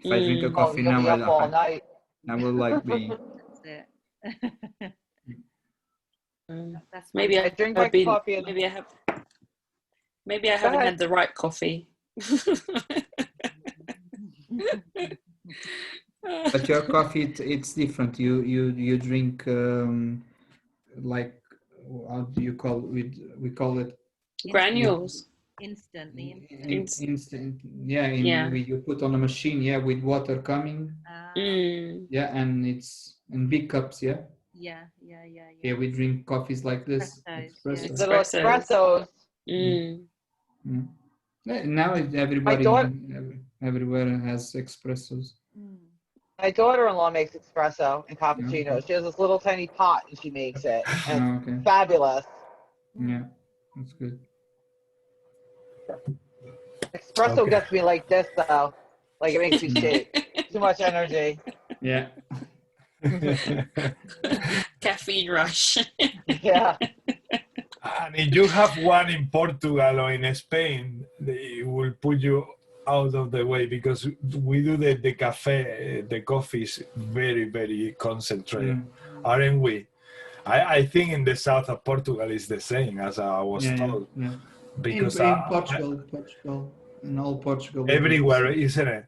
If I drink a coffee you'll now, be up all night. I will like be. That's it. That's Maybe I drink my coffee. Maybe I haven't had the right coffee. But your coffee, it's different. You drink like, how do you call it? We call it granules. Instantly. Instant. Yeah, you put on a machine. Yeah, with water coming. Yeah, and it's in big cups. Yeah. Yeah, we drink coffees like this. Espressos. Now everybody everywhere has espressos. My daughter-in-law makes espresso and cappuccino. She has this little tiny pot and she makes it. And it's fabulous. Yeah, that's good. Espresso gets me like this though. Like it makes me shake. Too much energy. Yeah. Caffeine rush. Yeah. And if you have one in Portugal or in Spain, they will put you out of the way, because we do the coffee is very, very concentrated, aren't we? I think in the south of Portugal is the same, as I was told. Yeah. Because in Portugal, in all Portugal. Everywhere, isn't it?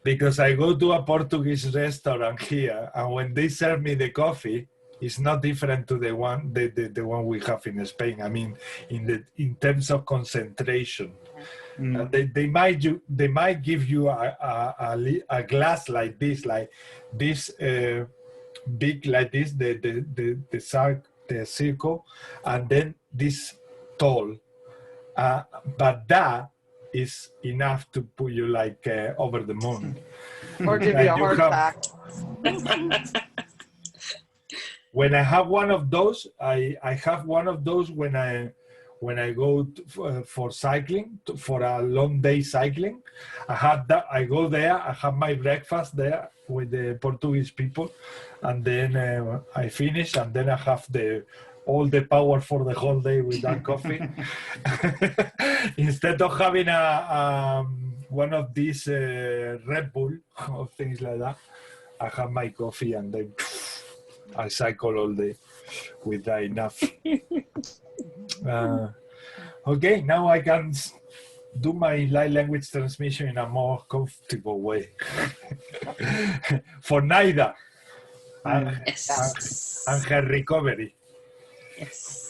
Because I go to a Portuguese restaurant here, and when they serve me the coffee, it's not different to the one we have in Spain. I mean, in terms of concentration, they might give you a glass like this big like this, the circle, and then this tall. But that is enough to put you like over the moon, or give you a heart attack. When I have one of those, I have one of those when I go for cycling, for a long day cycling. I have that. I go there. I have my breakfast there with the Portuguese people, and then I finish, and then I have all the power for the whole day with that coffee. Instead of having one of these Red Bull or things like that, I have my coffee and then I cycle all day with that enough. Okay, now I can do my light language transmission in a more comfortable way. For Naida and, Yes. and her recovery. Yes.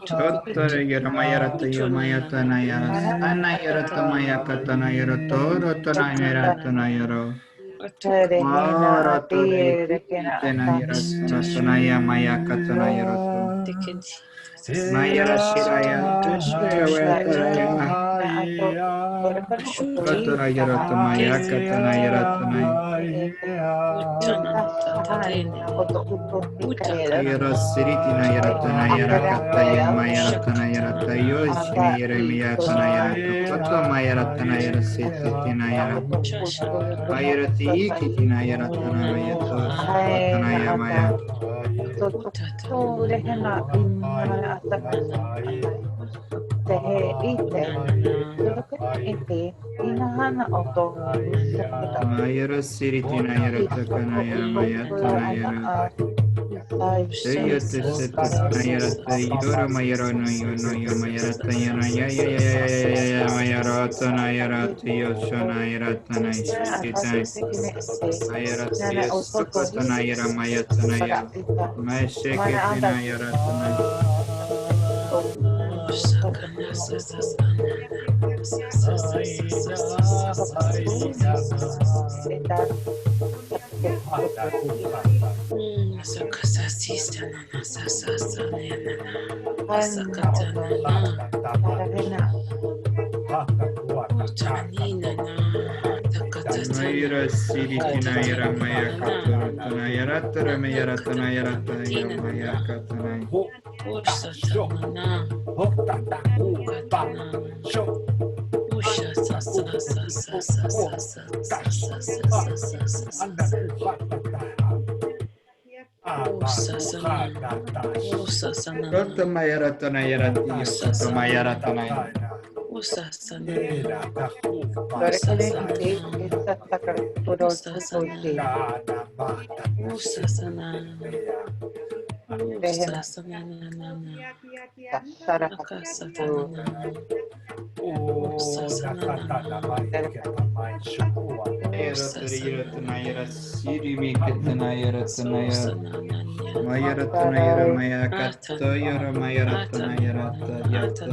Dottore Yaramayarata Yamayatana Yarasana Yaratama Yakatana Yarato Rotana Yaratana Yaro Maratore Kitena Yaratana Yamayakatana Yarato Mayara Shiraya Katana Yarata Mayakatana Yaratana Yara Siritina Yaratana Yarakata Yamayaratana Yarata Yoshimi Yeremiyatana Yarata Koto Mayaratana Yarasitina Yarata Mayarati Ikitina Yaratana Mayato Sakatana Yamaya Mayara Siritina Yaratakana Yamayatana Yarata Sayata Satana Yarata Yora Mayarano Yono Yamayarata Yana Mayaratana Yarata Yoshana Yaratana Shitan Ayarata Yasakatana Yaramayatana Yara Mashakatina Yaratana Mayra Siritina Yaramaya Katurutana Yaratara Mayaratana Yaratana Yamaya Katana Rata Mayaratana Yarati Yosuka Mayaratana Yaratana Yarasiri Katana Yaratana Mayaratana Yaramaya Kata Yaramayaratana Yarata Yata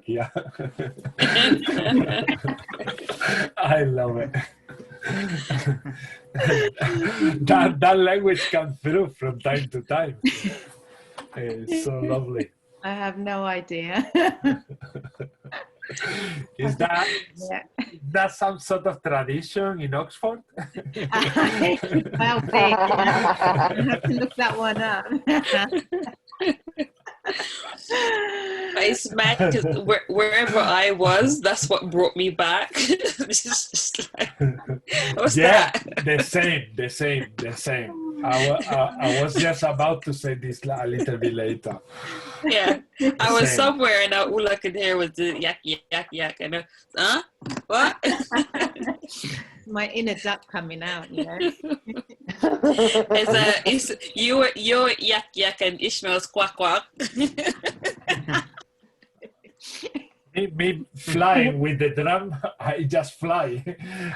Kia. I love it. that language comes through from time to time. It's so lovely. I have no idea. Is that Yeah. that some sort of tradition in Oxford? Well, big, yeah. I have to look that one up. It's mad because wherever I was, that's what brought me back. It's just like, what's Yeah, that? the same. I was just about to say this a little bit later. Yeah, I was Same. somewhere and all I could hear was the yak, yak, yak. And what? My inner duck coming out, you know. It's your yak, yak and Ismael's quack, quack. Me flying with the drum, I just fly,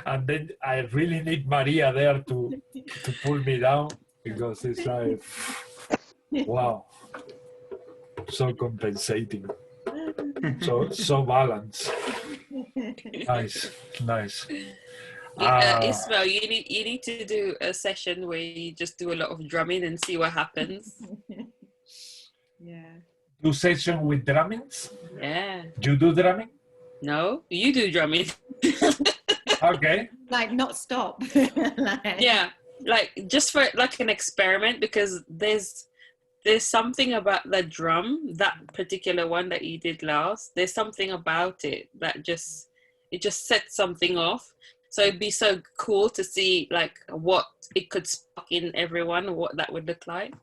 and then I really need Maria there to pull me down, because it's like, wow, so compensating, so balanced. Nice. Ismael, you need to do a session where you just do a lot of drumming and see what happens. Yeah. Do session with drummings? Yeah. You do drumming? No, you do drumming. Okay. Like not stop. Like, Yeah, like just for like an experiment, because there's something about the drum, that particular one that you did last. There's something about it that it just sets something off. So it'd be so cool to see like what it could spark in everyone, what that would look like.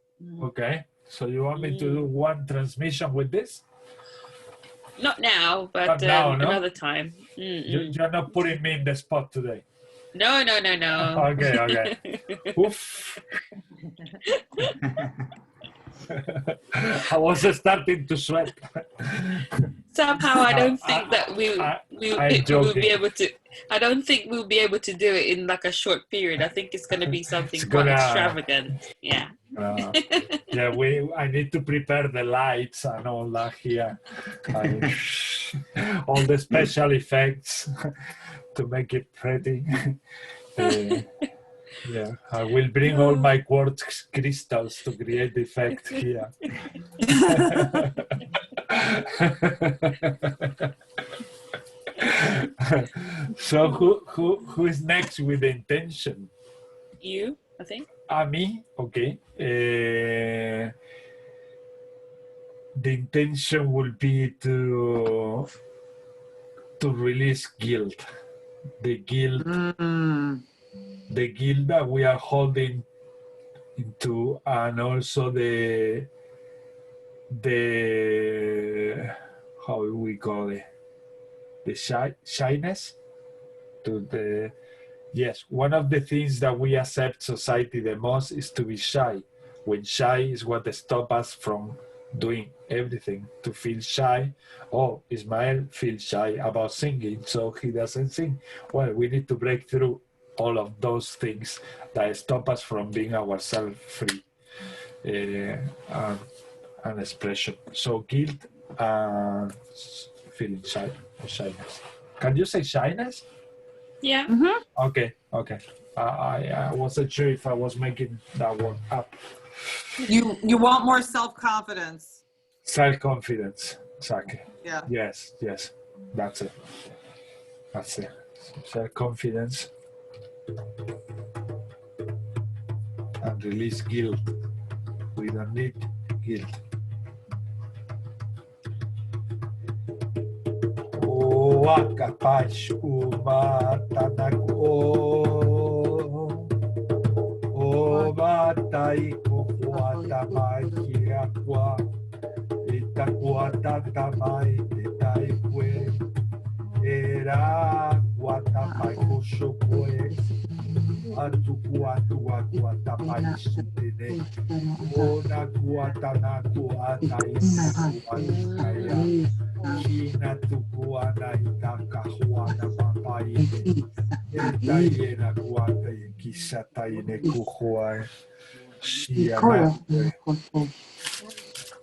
Okay. So you want me to do one transmission with this? Not now, but Not now, no? another time. You're not putting me in the spot today. No. Okay. Oof. I was starting to sweat. Somehow I don't think that we'll be able to. I don't think we'll be able to do it in like a short period. I think it's going to be something quite extravagant. Yeah. Yeah, I need to prepare the lights and all that here. All the special effects to make it pretty. Yeah, I will bring all my quartz crystals to create the effect here. So who is next with the intention? You, I think. Me? Okay. The intention will be to release guilt. The guilt that we are holding into, and also the how do we call it? The shyness to the. Yes, one of the things that we accept society the most is to be shy. When shy is what stops us from doing everything. To feel shy. Oh, Ismael feels shy about singing, so he doesn't sing. Well, we need to break through all of those things that stop us from being ourselves free and expression. So guilt and feeling shy or shyness. Can you say shyness? Yeah. Okay. I wasn't sure if I was making that one up. You want more self-confidence. Self-confidence, exactly. Yeah. Yes. That's it. Self-confidence and release guilt. We don't need guilt. Wakapash umatanako o matai kuata makiakwa itakua tatamai tetaikwe era guatapai kushokwe atukua tapai sutene ona guatana kuatai Kina tukuana itaka huana mapaine Etaiena kuata ikisataine kuhuae Shiana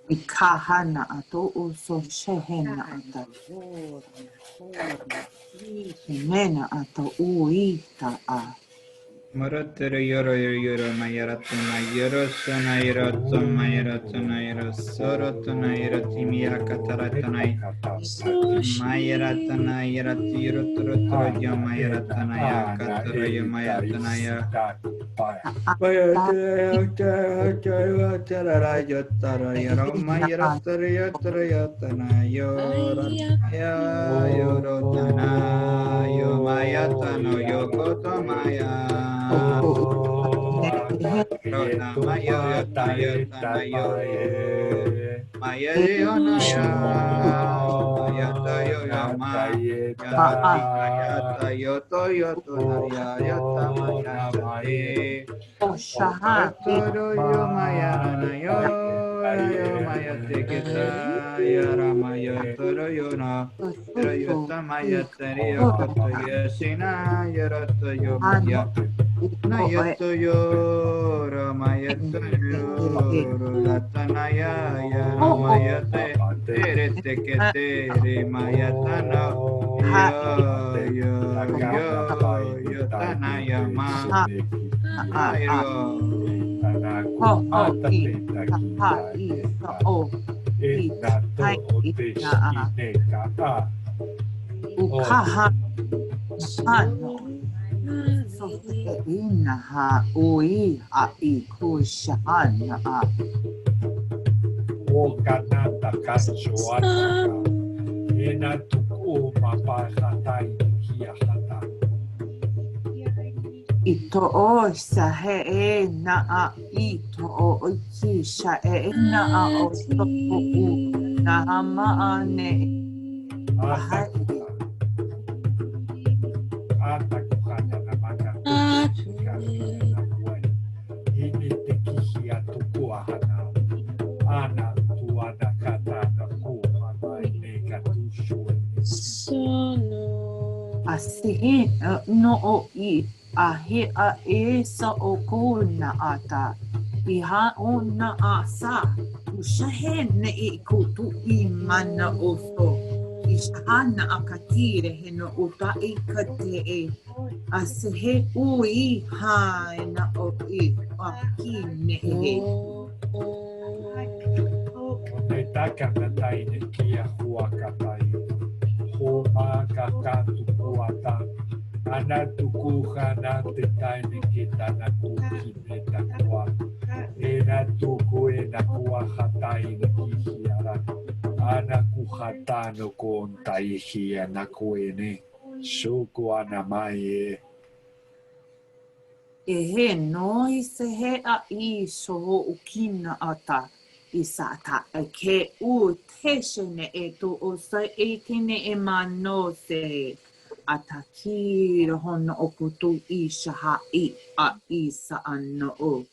Ikahana ato uso shehena ata Mena ato uita a Maratero yoro yoro mayaratuna yoro sana yoroto mayaratuna yoro sorotuna yoroti miyakataratanai mayaratana yarati yorotoro yamayaratana yakatara yamayatana ya mayatara yotara yoro mayaratara yotara yotana yorataya yorotana yomayatana yokoto maya Rona Maya Yotana Yotana Yo Maya Yonaya Mayata Yoyama Yanati Mayata Yoto Yotona Yata Maya Sate Yotoro Yomaya Nanayo Maya Teketa Yaramaya Toro Yona Yota Maya Tari Yokoto Yasina Yarata Yomaya Nayato yo Ramayato yo Ratanaya Yaramayate Terete Ketere Mayatana yo Tanaya Ma Ayo Inaha ui a ikushana a Okanata kachoataka. Enatuku mapahatai kiahata. ito o sa he e na a ito o ikisha e na a o so u na hama ane aha Atakuhata na maka. Ini tekihia tukuahana. Ana tuana kata na kuhana ineka tushu. asihi no o I ahi a e sa o ko na ata iha o na a sa ushahe ne I kutu I mana o so ishana akatire he no uta I kate e asihe ui ha na o I a ki ne he Netaka na taine kia huakatai. Homa kakatu kuata. Anatukuha na te taine kita na kuhimeta kua. Ena tuku ena kuahatai na kihiara. Ana kuhatano kon taihia na kuene. Shuku ana mai e he no I se he a I so ukina ata I sa ta e ke u teshene e to o sa e kene e mano se ata ki hono o kutu I shaha I a I sa ano o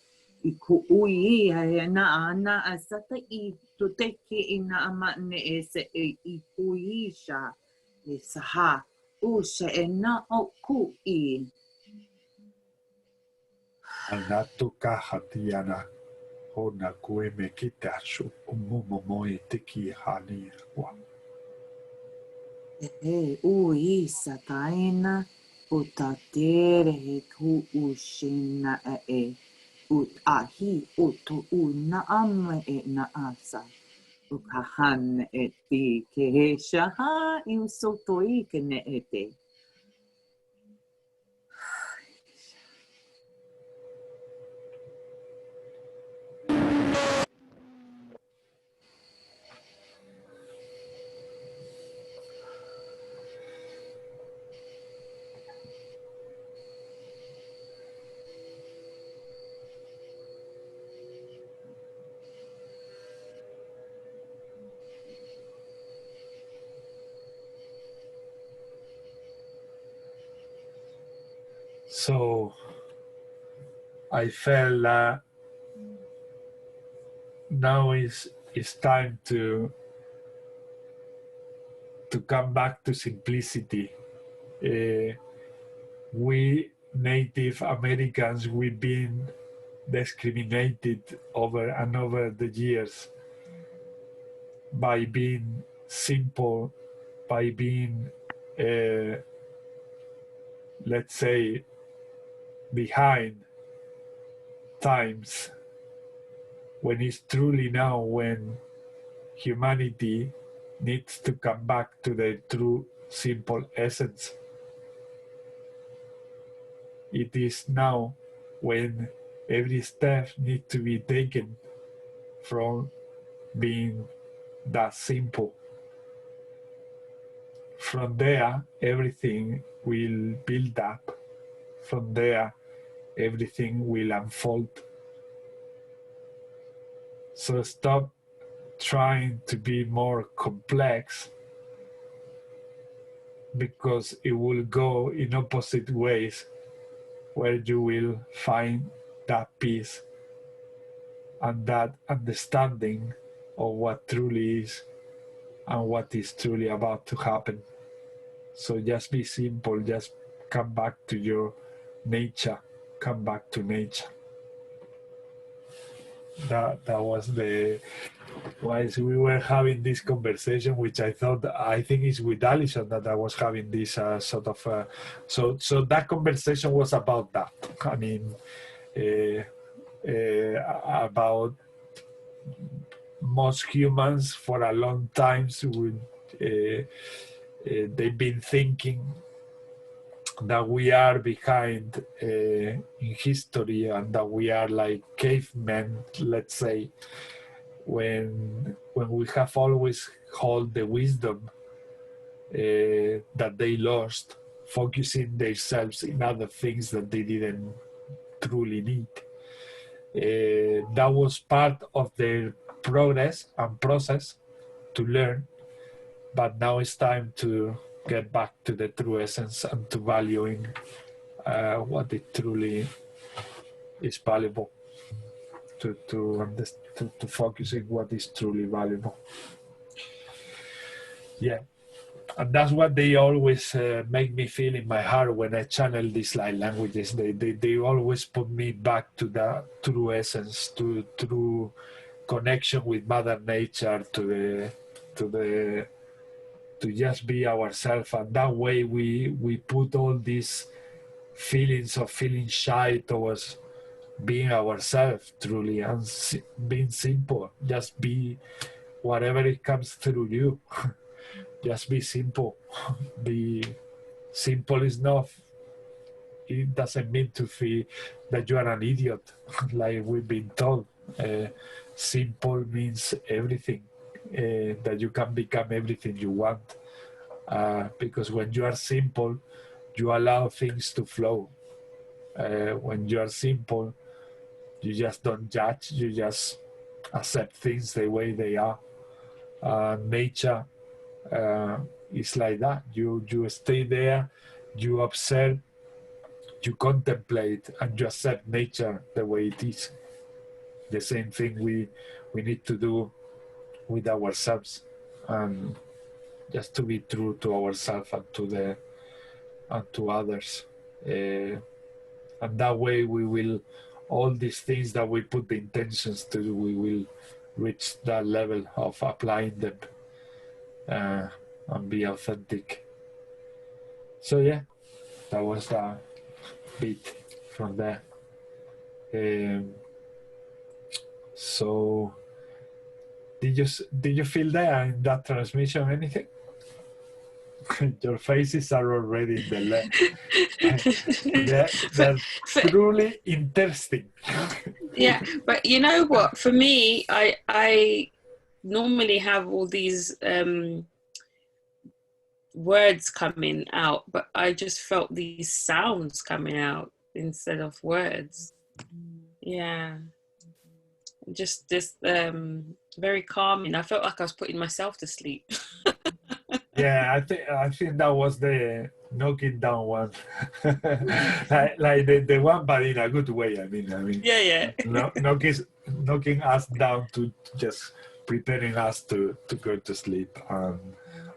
I ku ui I na ana a sata I to teke I na ama ne e se e I ku I sha e saha u se e na o ku I Anatuka hatiana. Hona kueme kitashu. Umumomo e teki hani wa. E ui sataina utatere he ku ushina e ut ahi utu una ama e na asa ukahan e ti ke he shaha I usoto I ke ne e te. So I felt now it's time to come back to simplicity. We Native Americans, we've been discriminated over and over the years by being simple, by being, let's say, behind times when it's truly now when humanity needs to come back to their true simple essence. It is now when every step needs to be taken from being that simple. From there, everything will build up. From there, everything will unfold. So stop trying to be more complex, because it will go in opposite ways, where you will find that peace and that understanding of what truly is and what is truly about to happen. So just be simple, just come back to your nature, come back to nature. That was the, whilst we were having this conversation, which I think is with Alison that I was having this sort of, so that conversation was about that. I mean, about most humans for a long time, they've been thinking that we are behind in history and that we are like cavemen, let's say, when we have always held the wisdom that they lost, focusing themselves in other things that they didn't truly need. That was part of their progress and process to learn, but now it's time to get back to the true essence and to valuing what it truly is valuable, to focusing what is truly valuable. Yeah, and that's what they always make me feel in my heart when I channel these light languages. They always put me back to the true essence, to true connection with Mother Nature, to just be ourselves, and that way we put all these feelings of feeling shy towards being ourselves truly, and being simple. Just be whatever it comes through you. Just be simple. Be simple is enough. It doesn't mean to feel that you are an idiot, like we've been told. Simple means everything. That you can become everything you want, because when you are simple, you allow things to flow. When you are simple, you just don't judge, you just accept things the way they are. Nature is like that. You stay there, you observe, you contemplate, and you accept nature the way it is. The same thing we need to do with ourselves, and just to be true to ourselves and to others, and that way we will, all these things that we put the intentions to do, we will reach that level of applying them and be authentic. So yeah, that was a bit from there. So did you feel there in that transmission anything? Your faces are already in the left. They're truly interesting. Yeah, but you know what? For me, I normally have all these words coming out, but I just felt these sounds coming out instead of words. Yeah, just this very calming. I felt like I was putting myself to sleep. Yeah, I think that was the knocking down one, like the one, but in a good way. I mean. Yeah. knocking us down to just preparing us to go to sleep.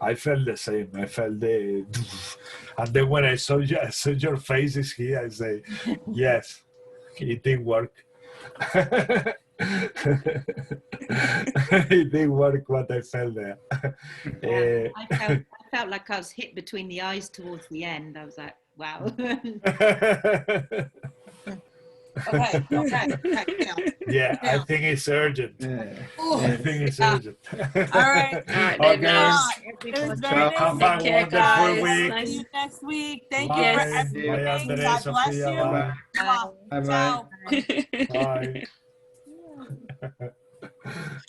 I felt the same. I felt the, and then when I saw your faces here, I say, yes, it did work. It did work what I felt there. I felt like I was hit between the eyes towards the end. I was like, wow. Okay, okay, okay. Yeah, I Yeah. think it's urgent. I think it's Yeah. urgent. All right. All right, Okay. then, guys. It was Ciao, very have nice a to meet you wonderful guys. week. See you next week. Thank Bye. you for Yes. Bye, everything. Andre, God bless Sophia. you. Bye. Bye bye. Ciao. Bye.